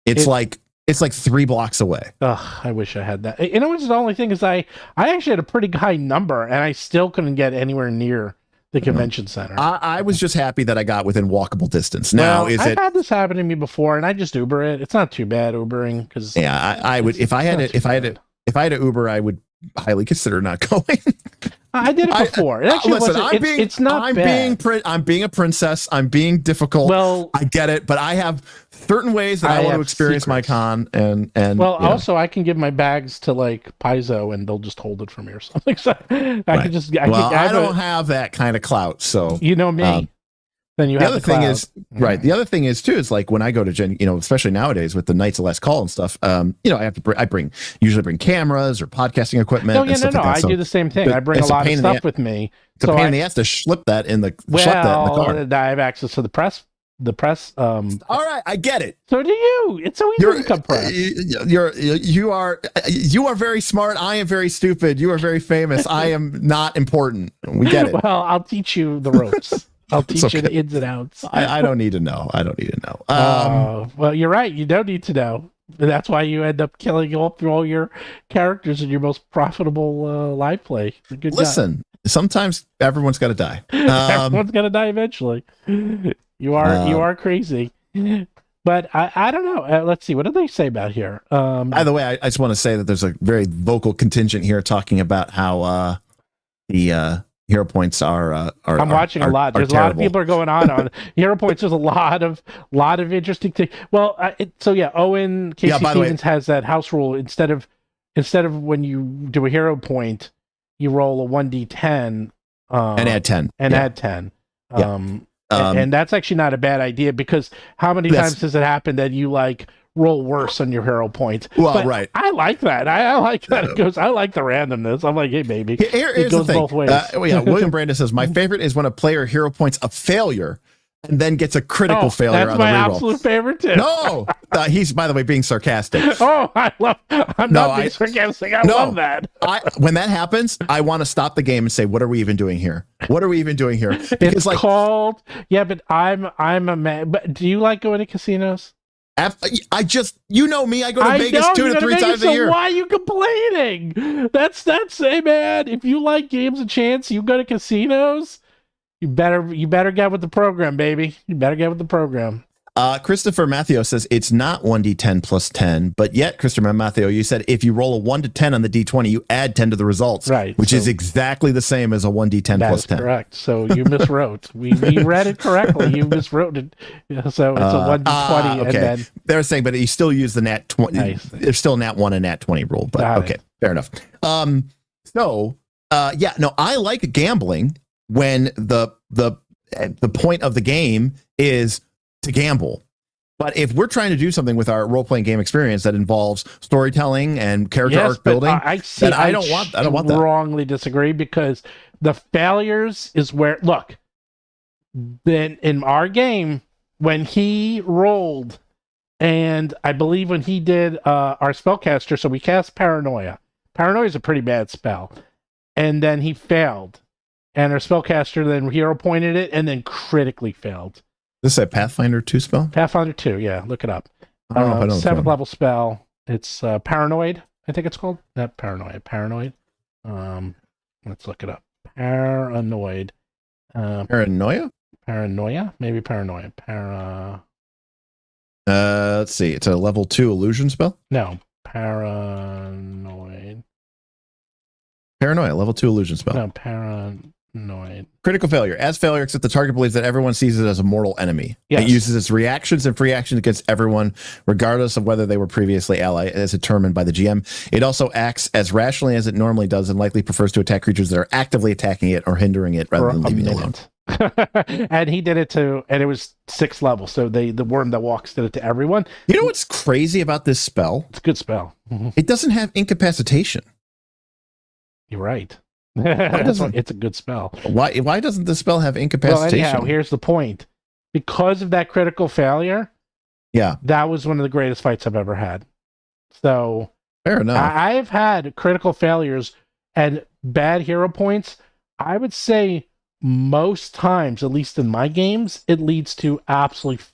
It's like 3 blocks away. Ugh, I wish I had that. You know what's the only thing is I actually had a pretty high number and I still couldn't get anywhere near the convention center. I was just happy that I got within walkable distance. Now, I've had this happen to me before and I just Uber it. It's not too bad Ubering because I would if I had to Uber, I would highly consider not going. I did it before. It's not bad. I'm being a princess. I'm being difficult. Well, I get it, but I have certain ways that I want to experience my con, and also I can give my bags to like Paizo and they'll just hold it for me or something. So I could just. I don't have that kind of clout, so you know me. Then you have the thing is The other thing is too is like when I go to Gen, especially nowadays with the Knights of Last Call and stuff. I have to usually bring cameras or podcasting equipment. I do the same thing. I bring a lot of stuff with me. It's a pain in the ass to schlep that in the car. I have access to the press. All right, I get it. So do you. It's so easy to become press. You are very smart. I am very stupid. You are very famous. I am not important. We get it. Well, I'll teach you the ropes. I'll teach you the ins and outs. I don't need to know. I don't need to know. Well, you're right. You don't need to know. That's why you end up killing all your characters in your most profitable live play. Good Listen, sometimes everyone's got to die. Everyone's gonna die eventually. You are crazy. But I don't know. Let's see. What do they say about here? By the way, I just want to say that there's a very vocal contingent here talking about how the hero points are. I'm watching a lot. There's a lot of people are going on hero points. There's a lot of interesting things. Well, Owen Casey Stevens has that house rule. Instead of when you do a hero point, you roll a 1d10 and add 10 add 10. And that's actually not a bad idea, because how many times does it happen that you roll worse on your hero points? Well, right. I like that. I like that. It goes. I like the randomness. I'm like, hey, baby. Here's goes the thing. both ways. William Brandon says, my favorite is when a player hero points a failure and then gets a critical failure on the reroll. That's my absolute favorite too. No, he's, by the way, being sarcastic. I'm not being sarcastic. I love that. When that happens, I want to stop the game and say, what are we even doing here? What are we even doing here? Because it's called, but I'm a man. But do you like going to casinos? You know me, I go to Vegas 2 to 3 times a year. Why are you complaining? That's hey man, if you like games of chance, you go to casinos, you better get with the program, baby. You better get with the program. Christopher Matheo says it's not 1d10 plus 10, but yet, Christopher Matheo, you said if you roll a 1 to 10 on the d20, you add 10 to the results, right? Which is exactly the same as a 1d10 plus 10. Correct. So you miswrote. we read it correctly. You miswrote it. So it's a 1d20, okay. and then they're saying, but you still use the nat 20. Nice. There's still nat 1 and nat 20 rule, but okay, fair enough. I like gambling when the point of the game is to gamble. But if we're trying to do something with our role-playing game experience that involves storytelling and character arc building, I don't want that. I strongly disagree, because the failures is where, look, then in our game, when he rolled, and I believe when he did our spellcaster, so we cast Paranoia. Paranoia is a pretty bad spell. And then he failed. And our spellcaster then hero pointed it and then critically failed. This is a Pathfinder 2 spell? Pathfinder 2, yeah. Look it up. I don't know. 7th level spell. It's Paranoid, I think it's called. Not Paranoid. Paranoid. Let's look it up. Paranoid. Paranoia? Paranoia? Maybe Paranoia. Let's see. It's a level 2 illusion spell? No. Paranoid. Paranoia, level 2 illusion spell. No, Paranoid. Critical failure. As failure, except the target believes that everyone sees it as a mortal enemy. Yes. It uses its reactions and free actions against everyone, regardless of whether they were previously allied, as determined by the GM. It also acts as rationally as it normally does and likely prefers to attack creatures that are actively attacking it or hindering it rather than leaving it alone. And he did it and it was 6th level. So the Worm That Walks did it to everyone. You know what's crazy about this spell? It's a good spell. It doesn't have incapacitation. You're right. It's a good spell. Why doesn't the spell have incapacitation? Well, anyhow, here's the point. Because of that critical failure, that was one of the greatest fights I've ever had. So fair enough. I've had critical failures and bad hero points. I would say most times, at least in my games, it leads to absolutely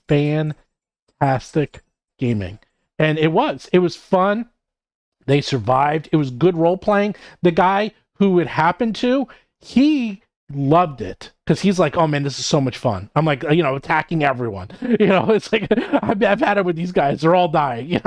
fantastic gaming. And it was fun. They survived. It was good role playing. The guy who it happened to, he loved it because he's like, oh man, this is so much fun. I'm like, attacking everyone. It's like I've had it with these guys. They're all dying.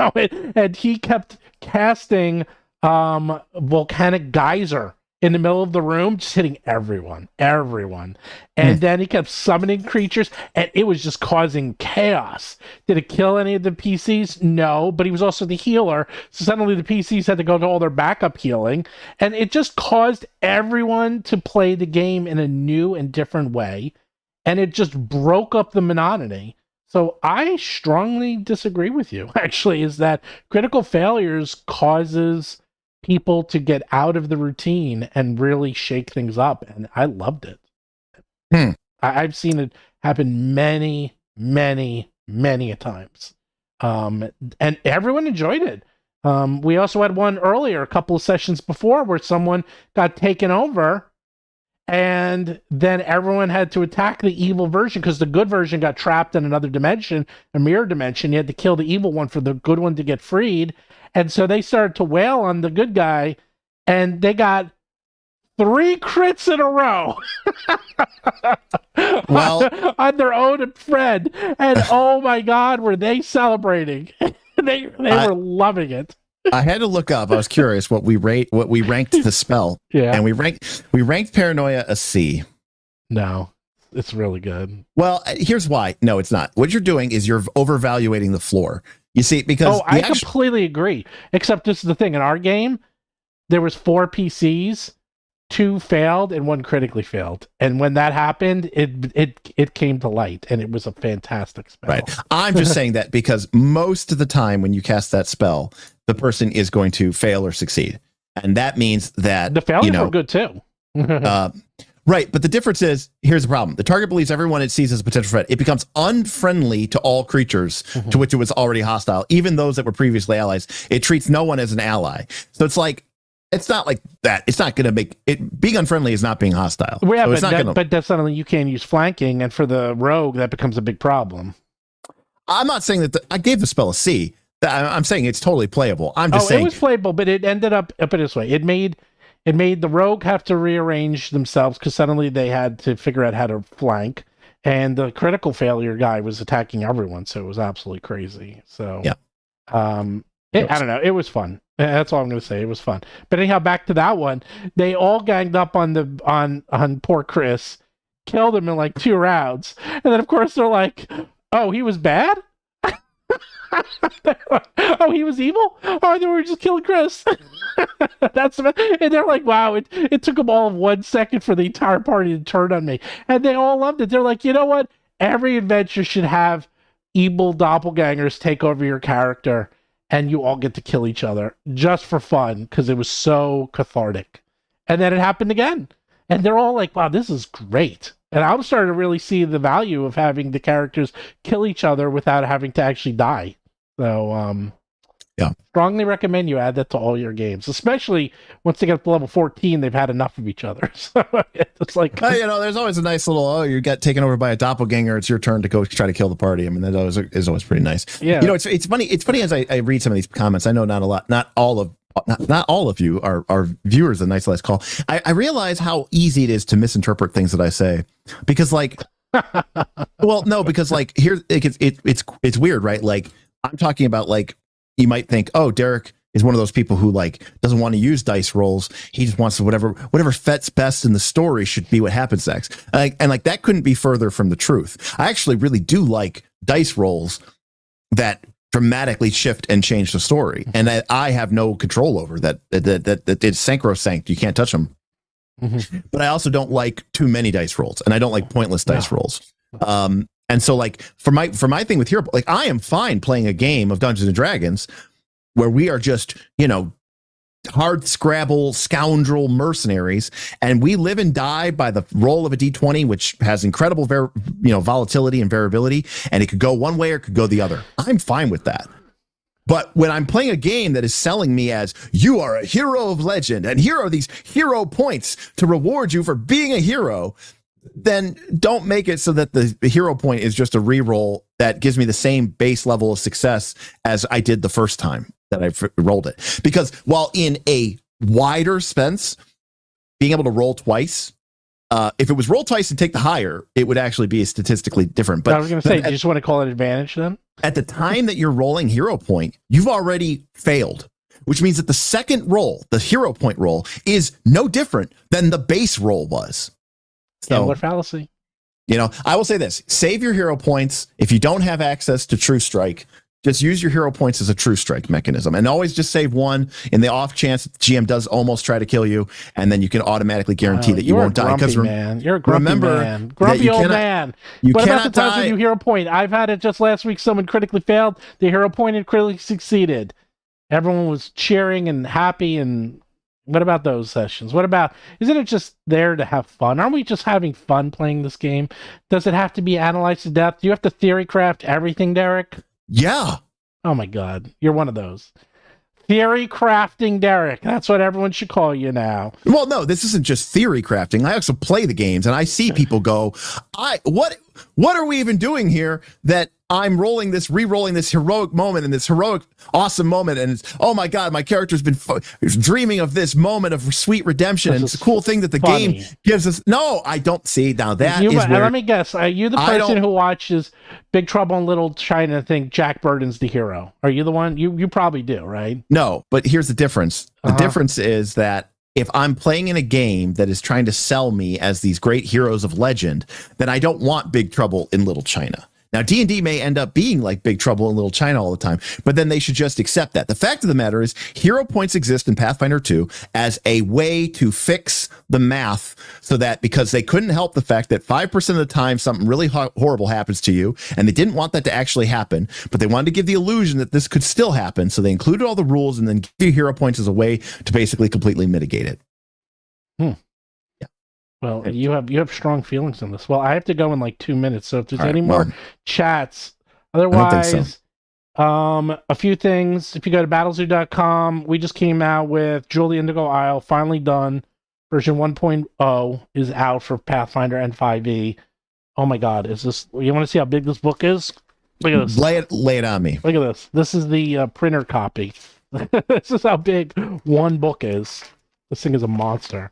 And he kept casting volcanic geyser in the middle of the room, just hitting everyone. And then he kept summoning creatures, and it was just causing chaos. Did it kill any of the PCs? No, but he was also the healer, so suddenly the PCs had to go to all their backup healing, and it just caused everyone to play the game in a new and different way, and it just broke up the monotony. So I strongly disagree with you, actually, is that critical failures causes people to get out of the routine and really shake things up, and I loved it. I've seen it happen many a times, and everyone enjoyed it. We also had one earlier, a couple of sessions before, where someone got taken over And then everyone had to attack the evil version because the good version got trapped in another dimension, a mirror dimension. You had to kill the evil one for the good one to get freed. And so they started to wail on the good guy, and they got 3 crits in a row. Well, on their own friend. And oh my God, were they celebrating? they were loving it. I had to look up. I was curious what we ranked the spell. Yeah. And we ranked Paranoia a C. No, it's really good. Well, here's why. No, it's not. What you're doing is you're overvaluating the floor. You see, because I completely agree. Except this is the thing. In our game, there was 4 PCs, 2 failed, and 1 critically failed. And when that happened, it came to light, and it was a fantastic spell. Right. I'm just saying that because most of the time when you cast that spell, the person is going to fail or succeed. And that means that the failures were good too. Right. But the difference is, here's the problem. The target believes everyone it sees as a potential threat. It becomes unfriendly to all creatures to which it was already hostile, even those that were previously allies. It treats no one as an ally. So it's like, it's not like that. It's not going to make it being unfriendly is not being hostile. Yeah, so but that's something you can't use flanking. And for the rogue, that becomes a big problem. I'm not saying that I gave the spell a C. I'm saying it's totally playable. I'm just saying it was playable, but it ended up this way. It made the rogue have to rearrange themselves because suddenly they had to figure out how to flank, and the critical failure guy was attacking everyone, so it was absolutely crazy. So yeah, I don't know. It was fun. That's all I'm going to say. It was fun. But anyhow, back to that one. They all ganged up on poor Chris, killed him in like 2 rounds, and then of course they're like, "Oh, he was bad." Oh, he was evil? Oh, they were just killing Chris. And they're like, wow, it took them all of 1 second for the entire party to turn on me. And they all loved it. They're like, you know what? Every adventure should have evil doppelgangers take over your character, and you all get to kill each other just for fun because it was so cathartic. And then it happened again. And they're all like, wow, this is great. And I'm starting to really see the value of having the characters kill each other without having to actually die. So, yeah, strongly recommend you add that to all your games, especially once they get up to level 14, they've had enough of each other. So it's like, there's always a nice little, you got taken over by a doppelganger. It's your turn to go try to kill the party. I mean, that is always pretty nice. Yeah. It's funny. It's funny as I read some of these comments. I know not all of you are viewers of Nice Last Call. I realize how easy it is to misinterpret things that I say because well, no, because here it's weird, right? Like I'm talking about you might think, oh, Derik is one of those people who doesn't want to use dice rolls. He just wants to whatever fits best in the story should be what happens next. And that couldn't be further from the truth. I actually really do like dice rolls that dramatically shift and change the story, and that I have no control over. That it's sacrosanct. You can't touch them. Mm-hmm. But I also don't like too many dice rolls, and I don't like pointless dice rolls. And so for my thing with Hero, I am fine playing a game of Dungeons and Dragons where we are just hard scrabble scoundrel mercenaries, and we live and die by the roll of a d20, which has incredible volatility and variability, and it could go one way or it could go the other. I'm fine with that. But when I'm playing a game that is selling me as you are a hero of legend and here are these hero points to reward you for being a hero, then don't make it so that the hero point is just a reroll that gives me the same base level of success as I did the first time that I rolled it. Because while in a wider sense, being able to roll twice, if it was roll twice and take the higher, it would actually be statistically different. But I was going to say, do you just want to call it advantage then? At the time that you're rolling hero point, you've already failed, which means that the second roll, the hero point roll, is no different than the base roll was. So, Gambler fallacy. I will say this: save your hero points if you don't have access to True Strike. Just use your hero points as a True Strike mechanism, and always just save one in the off chance that the GM does almost try to kill you, and then you can automatically guarantee that you won't die. Because you're a grumpy man, grumpy old man. What about the times when you hero point? I've had it just last week. Someone critically failed. The hero point and critically succeeded. Everyone was cheering and happy. And what about those sessions? Isn't it just there to have fun? Aren't we just having fun playing this game? Does it have to be analyzed to death? Do you have to theory craft everything, Derik? Yeah. Oh my God. You're one of those. Theory crafting Derik. That's what everyone should call you now. Well, no, this isn't just theory crafting. I also play the games, and I see people go, what are we even doing here that I'm re-rolling this heroic moment and this heroic, awesome moment, and it's, oh my God, my character's been dreaming of this moment of sweet redemption, and it's a cool thing that the game gives us. No, I don't see. Now that is where... Let me guess. Are you the person who watches Big Trouble in Little China and think Jack Burton's the hero? Are you the one? You probably do, right? No, but here's the difference. The difference is that if I'm playing in a game that is trying to sell me as these great heroes of legend, then I don't want Big Trouble in Little China. Now, D&D may end up being like Big Trouble in Little China all the time, but then they should just accept that. The fact of the matter is, hero points exist in Pathfinder 2 as a way to fix the math so that, because they couldn't help the fact that 5% of the time something really horrible happens to you, and they didn't want that to actually happen, but they wanted to give the illusion that this could still happen, so they included all the rules and then give you hero points as a way to basically completely mitigate it. Well, you have strong feelings on this. Well, I have to go in like 2 minutes, so if there's any more chats, otherwise, a few things. If you go to battlezoo.com, we just came out with Jewel the Indigo Isle, finally done. Version 1.0 is out for Pathfinder and 5e. Oh my God, is this? You want to see how big this book is? Look at this. Lay it on me. Look at this. This is the printer copy. This is how big one book is. This thing is a monster.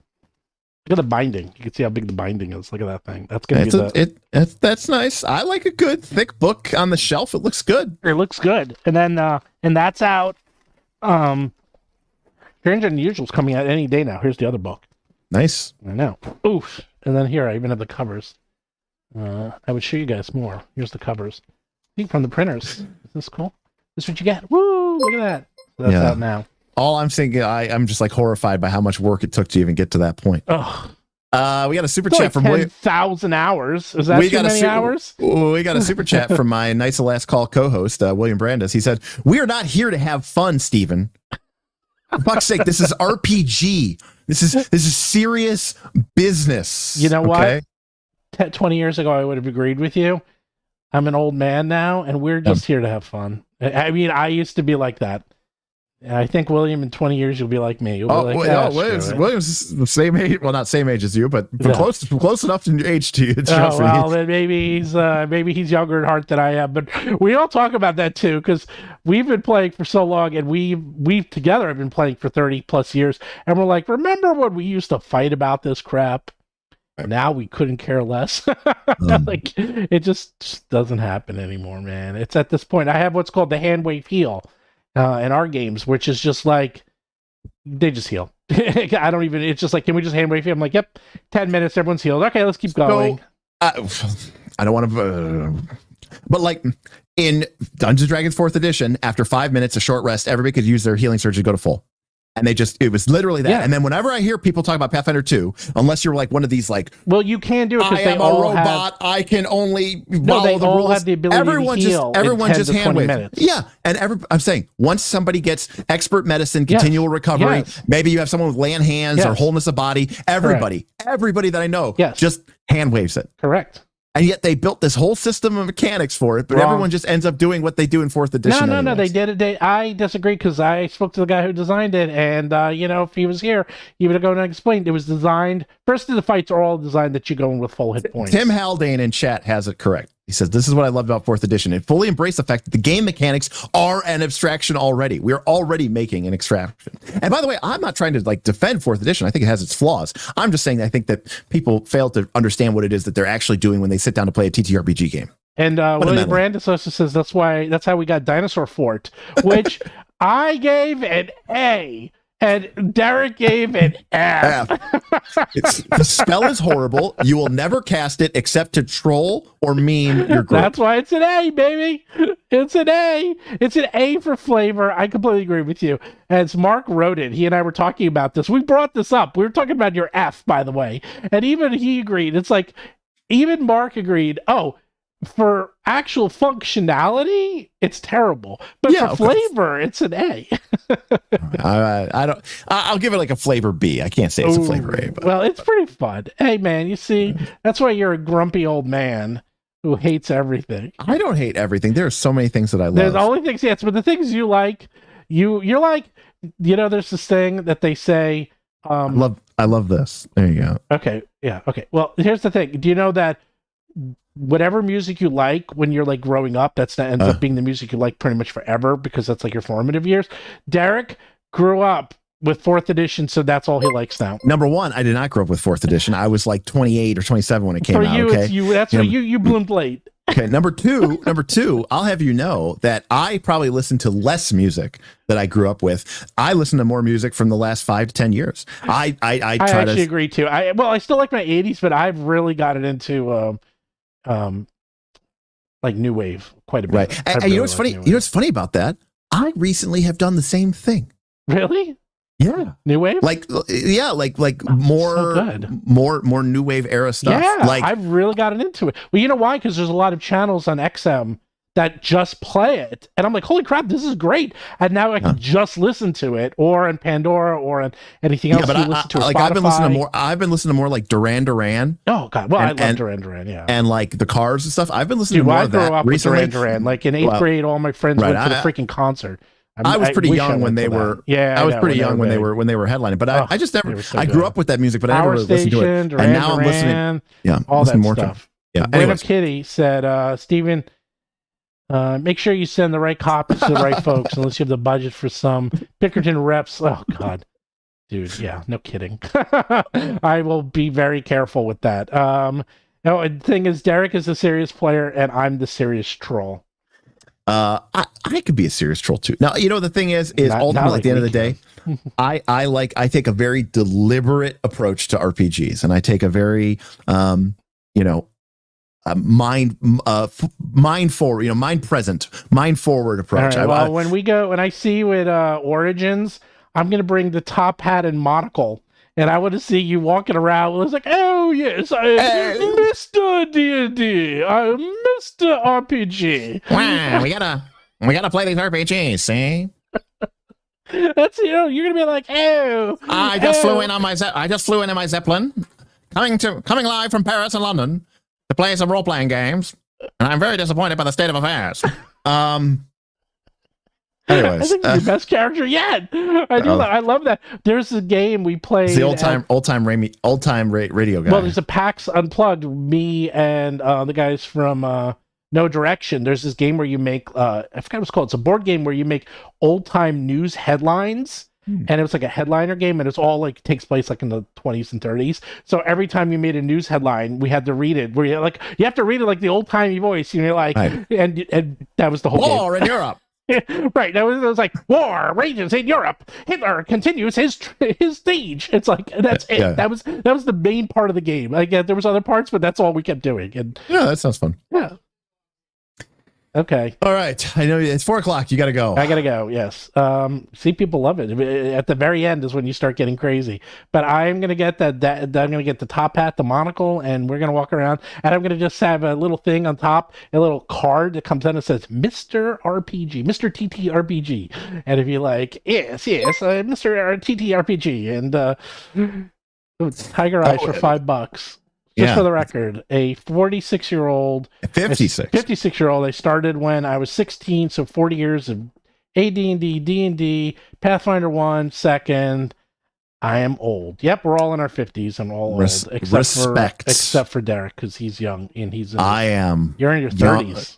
Look at the binding. You can see how big the binding is. Look at that thing. That's gonna be that's nice. I like a good thick book on the shelf. It looks good. It looks good. And then and that's out. Strange and Unusual's coming out any day now. Here's the other book. Nice. I know. Oof. And then here I even have the covers. I would show you guys more. Here's the covers. See, from the printers. Is this cool? This is what you get. Woo! Look at that. So that's out now. All I'm saying, I'm just like horrified by how much work it took to even get to that point. Ugh. We got a super chat from 10,000 hours. Is that too many hours? We got a super chat from my Nice Last Call co-host, William Brandes. He said, "We are not here to have fun, Stephen. For fuck's sake, this is RPG. This is serious business." You know what? 20 years ago, I would have agreed with you. I'm an old man now, and we're just here to have fun. I mean, I used to be like that. I think William in 20 years you'll be like me. You'll be like, William's the same age. Well, not same age as you, but close enough in age to you. Then maybe he's younger at heart than I am. But we all talk about that too, because we've been playing for so long, and we've together have been playing for 30 plus years, and we're like, remember when we used to fight about this crap? Now we couldn't care less. Like it just doesn't happen anymore, man. It's at this point. I have what's called the hand wave heal. In our games, which is just like they just heal. I don't even. It's just like, can we just hand wave? I'm like, yep, 10 minutes, everyone's healed. Okay, let's keep going. So, I don't want to, but like in Dungeons and Dragons 4th edition, after 5 minutes, a short rest, everybody could use their healing surge to go to full. And it was literally that. Yeah. And then whenever I hear people talk about Pathfinder 2, unless you're like one of these like, well, you can do it because they all robot. I can only follow the rules. Have the ability to heal. Everyone just hand waves. Yeah, and I'm saying once somebody gets expert medicine, continual recovery, maybe you have someone with land hands or wholeness of body. Everybody that I know just hand waves it. Correct. And yet they built this whole system of mechanics for it, but everyone just ends up doing what they do in 4th edition. No, they did it. I disagree because I spoke to the guy who designed it, and if he was here, he would have gone and explained. It was designed. First, the fights are all designed that you go in with full hit points. Tim Haldane in chat has it correct. He says, this is what I love about 4th edition. It fully embraced the fact that the game mechanics are an abstraction already. We're already making an abstraction. And by the way, I'm not trying to like defend 4th edition. I think it has its flaws. I'm just saying I think that people fail to understand what it is that they're actually doing when they sit down to play a TTRPG game. And William Brandes also says that's how we got Dinosaur Fort, which I gave an A. And Derik gave an F. The spell is horrible. You will never cast it except to troll or meme your group. That's why it's an A, baby. It's an A. It's an A for flavor. I completely agree with you. As Mark wrote it, he and I were talking about this. We brought this up. We were talking about your F, by the way. And even he agreed. It's like, even Mark agreed, for actual functionality, it's terrible. But for flavor, it's an A. I'll give it like a flavor B. I can't say it's a flavor A. But. Well, it's pretty fun. Hey, man, you see, that's why you're a grumpy old man who hates everything. I don't hate everything. There are so many things that I love. There's only things, yes, but the things you like, you're like, there's this thing that they say. I love this. There you go. Okay. Yeah. Okay. Well, here's the thing. Do you know that whatever music you like when you're like growing up, that ends up being the music you like pretty much forever, because that's like your formative years. Derek grew up with 4th edition, so that's all he likes now. Number one, I did not grow up with 4th edition. I was like 28 or 27 when it came out. You, okay, you bloomed late. Okay, number two, I'll have you know that I probably listen to less music that I grew up with. I listen to more music from the last 5 to 10 years. I actually agree too. I still like my 80s, but I've really gotten into like new wave quite a bit. Right. And you know what's funny? You know what's funny about that? I recently have done the same thing. Really? Yeah. New wave? Like more new wave era stuff. Yeah, like I've really gotten into it. Well, you know why? Because there's a lot of channels on XM that just play it, and I'm like, holy crap, this is great. And now I can just listen to it, or on Pandora, or on anything else. Yeah, but I've been listening to more like Duran Duran. Oh god, well, I love Duran Duran, yeah, and like the Cars and stuff. I've been listening to more of that I grew up recently. With Duran Duran. Like in 8th grade, all my friends went to the freaking concert. I was pretty young when they were. Yeah, I was pretty young when they were headlining. But I just never. I grew up with that music, but I never really listened to it. Duran, and now Duran, I'm listening. Yeah, all that more stuff. Yeah. Random Kitty said, Stephen, make sure you send the right copies to the right folks, unless you have the budget for some Pinkerton reps. Oh God, dude. Yeah, no kidding. I will be very careful with that. The thing is, Derek is a serious player, and I'm the serious troll. I could be a serious troll too. Now, the thing is ultimately at the end of the day, I take a very deliberate approach to RPGs, and I take a very, mind forward approach. Right, when I see you at Origins, I'm going to bring the top hat and monocle. And I want to see you walking around. It's like, oh yes, Mr. D&D, Mr. RPG. Wow, we gotta play these RPGs, see? That's you're gonna be like, oh. I just flew in in my Zeppelin, coming live from Paris and London to play some role playing games, and I'm very disappointed by the state of affairs. Anyways, I think it's your best character yet. I love that. There's a game we played. It's the old time radio guy. Well, there's a PAX Unplugged. Me and the guys from No Direction. There's this game where you make. I forgot what it's called. It's a board game where you make old time news headlines. And it was like a headliner game, and it's all like takes place like in the 20s and 30s. So every time you made a news headline, we had to read it. Where you have to read it like the old timey voice. You're like, right. and that was the whole war in Europe. Right, that was like war rages in Europe. Hitler continues his siege. It's like that's it. Yeah. That was the main part of the game. Like there was other parts, but that's all we kept doing. And yeah, that sounds fun. Yeah. Okay. All right. I know it's 4:00. You got to go. I got to go. Yes. See, people love it. At the very end is when you start getting crazy. But I'm gonna get that. I'm gonna get the top hat, the monocle, and we're gonna walk around. And I'm gonna just have a little thing on top, a little card that comes in and says Mr. RPG, Mr. TTRPG. And if you like, yes, Mr. TTRPG, and Tiger Eyes for $5. Just for the record, a 56-year-old, 56-year-old. I started when I was 16, so 40 years of AD&D, D&D, Pathfinder 1, 2nd. I am old. Yep, we're all in our 50s. I'm all old, except for Derek, because he's young and he's. I am. You're in your 30s.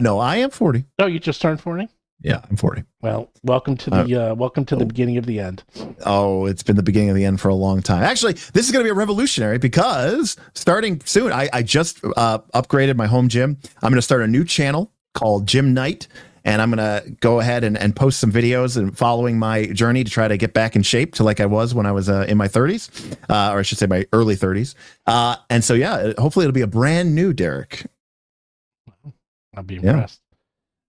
No, I am 40. Oh, you just turned 40? Yeah, I'm 40. Well, welcome to the beginning of the end. Oh, it's been the beginning of the end for a long time. Actually, this is going to be a revolutionary because starting soon, I just upgraded my home gym. I'm going to start a new channel called Gym Night, and I'm going to go ahead and post some videos and following my journey to try to get back in shape to like I was when I was in my 30s, or I should say my early 30s. And so, yeah, hopefully it'll be a brand new Derek. I'll be impressed.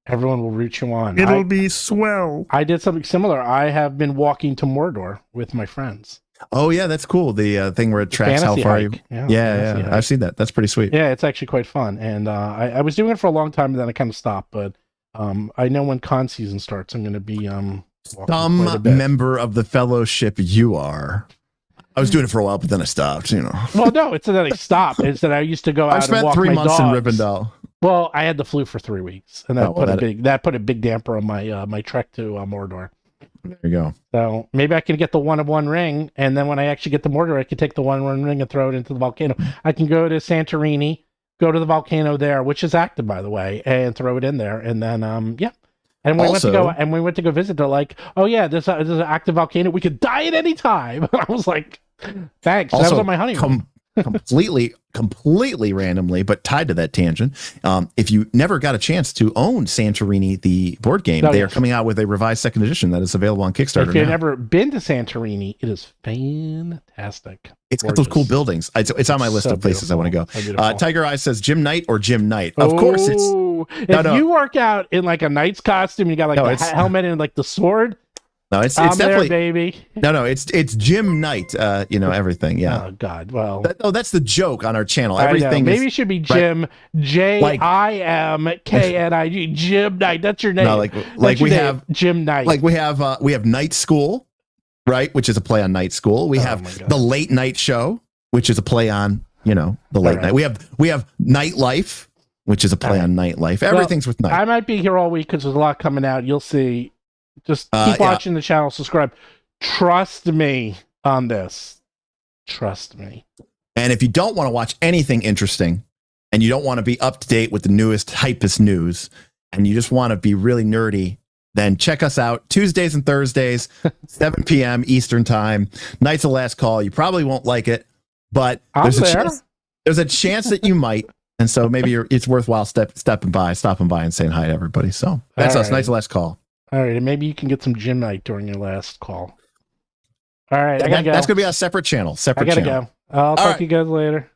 Everyone will root you on. It'll be swell. I did something similar. I have been walking to Mordor with my friends. Oh, yeah, that's cool. The thing where it tracks how far you... Yeah. I've seen that. That's pretty sweet. Yeah, it's actually quite fun. And I was doing it for a long time, and then I kind of stopped. But I know when con season starts, I'm going to be... some member of the fellowship you are. I was doing it for a while, but then I stopped, Well, no, it's that I stopped. It's that I used to go out and walk my dogs. I spent 3 months in Rivendell. Well, I had the flu for 3 weeks, and that put a big damper on my my trek to Mordor. There you go. So maybe I can get the 1-of-1 ring, and then when I actually get the mortar, I can take the 1-of-1 ring and throw it into the volcano. I can go to Santorini, go to the volcano there, which is active, by the way, and throw it in there, and then yeah. And we went to go visit. They're like, "Oh yeah, there's an active volcano. We could die at any time." I was like, "Thanks." Also, that was on my honeymoon. completely randomly, but tied to that tangent. If you never got a chance to own Santorini, the board game, they are coming out with a revised second edition that is available on Kickstarter. If you've never been to Santorini, it is fantastic. It's got those cool buildings. It's on my list of places I want to go. Tiger Eye says Jim Knight or Jim Knight. Of course, it's if you work out in like a knight's costume, you got like the helmet and like the sword. No, it's definitely there, baby. No, it's Jim Knight. Everything. Yeah. Oh God. Well. That's the joke on our channel. Everything. Maybe it should be Jim JIMKNIG. Jim Knight. That's your name. No, like we have Jim Knight. Like we have Night School, right? Which is a play on Night School. We have the Late Night Show, which is a play on the late night. We have Nightlife, which is a play on nightlife. Everything's with night. I might be here all week because there's a lot coming out. You'll see. Just keep watching the channel, subscribe. Trust me on this. Trust me. And if you don't want to watch anything interesting and you don't want to be up to date with the newest, hypest news, and you just want to be really nerdy, then check us out Tuesdays and Thursdays, 7 p.m. Eastern time. Night's the Last Call. You probably won't like it, but there's a chance that you might. And so maybe it's worthwhile stopping by and saying hi to everybody. So that's us. Night's the Last Call. All right, and maybe you can get some Jim Knight during your last call. All right, I gotta go. That's gonna be a separate channel. I gotta go. I'll talk to you guys later.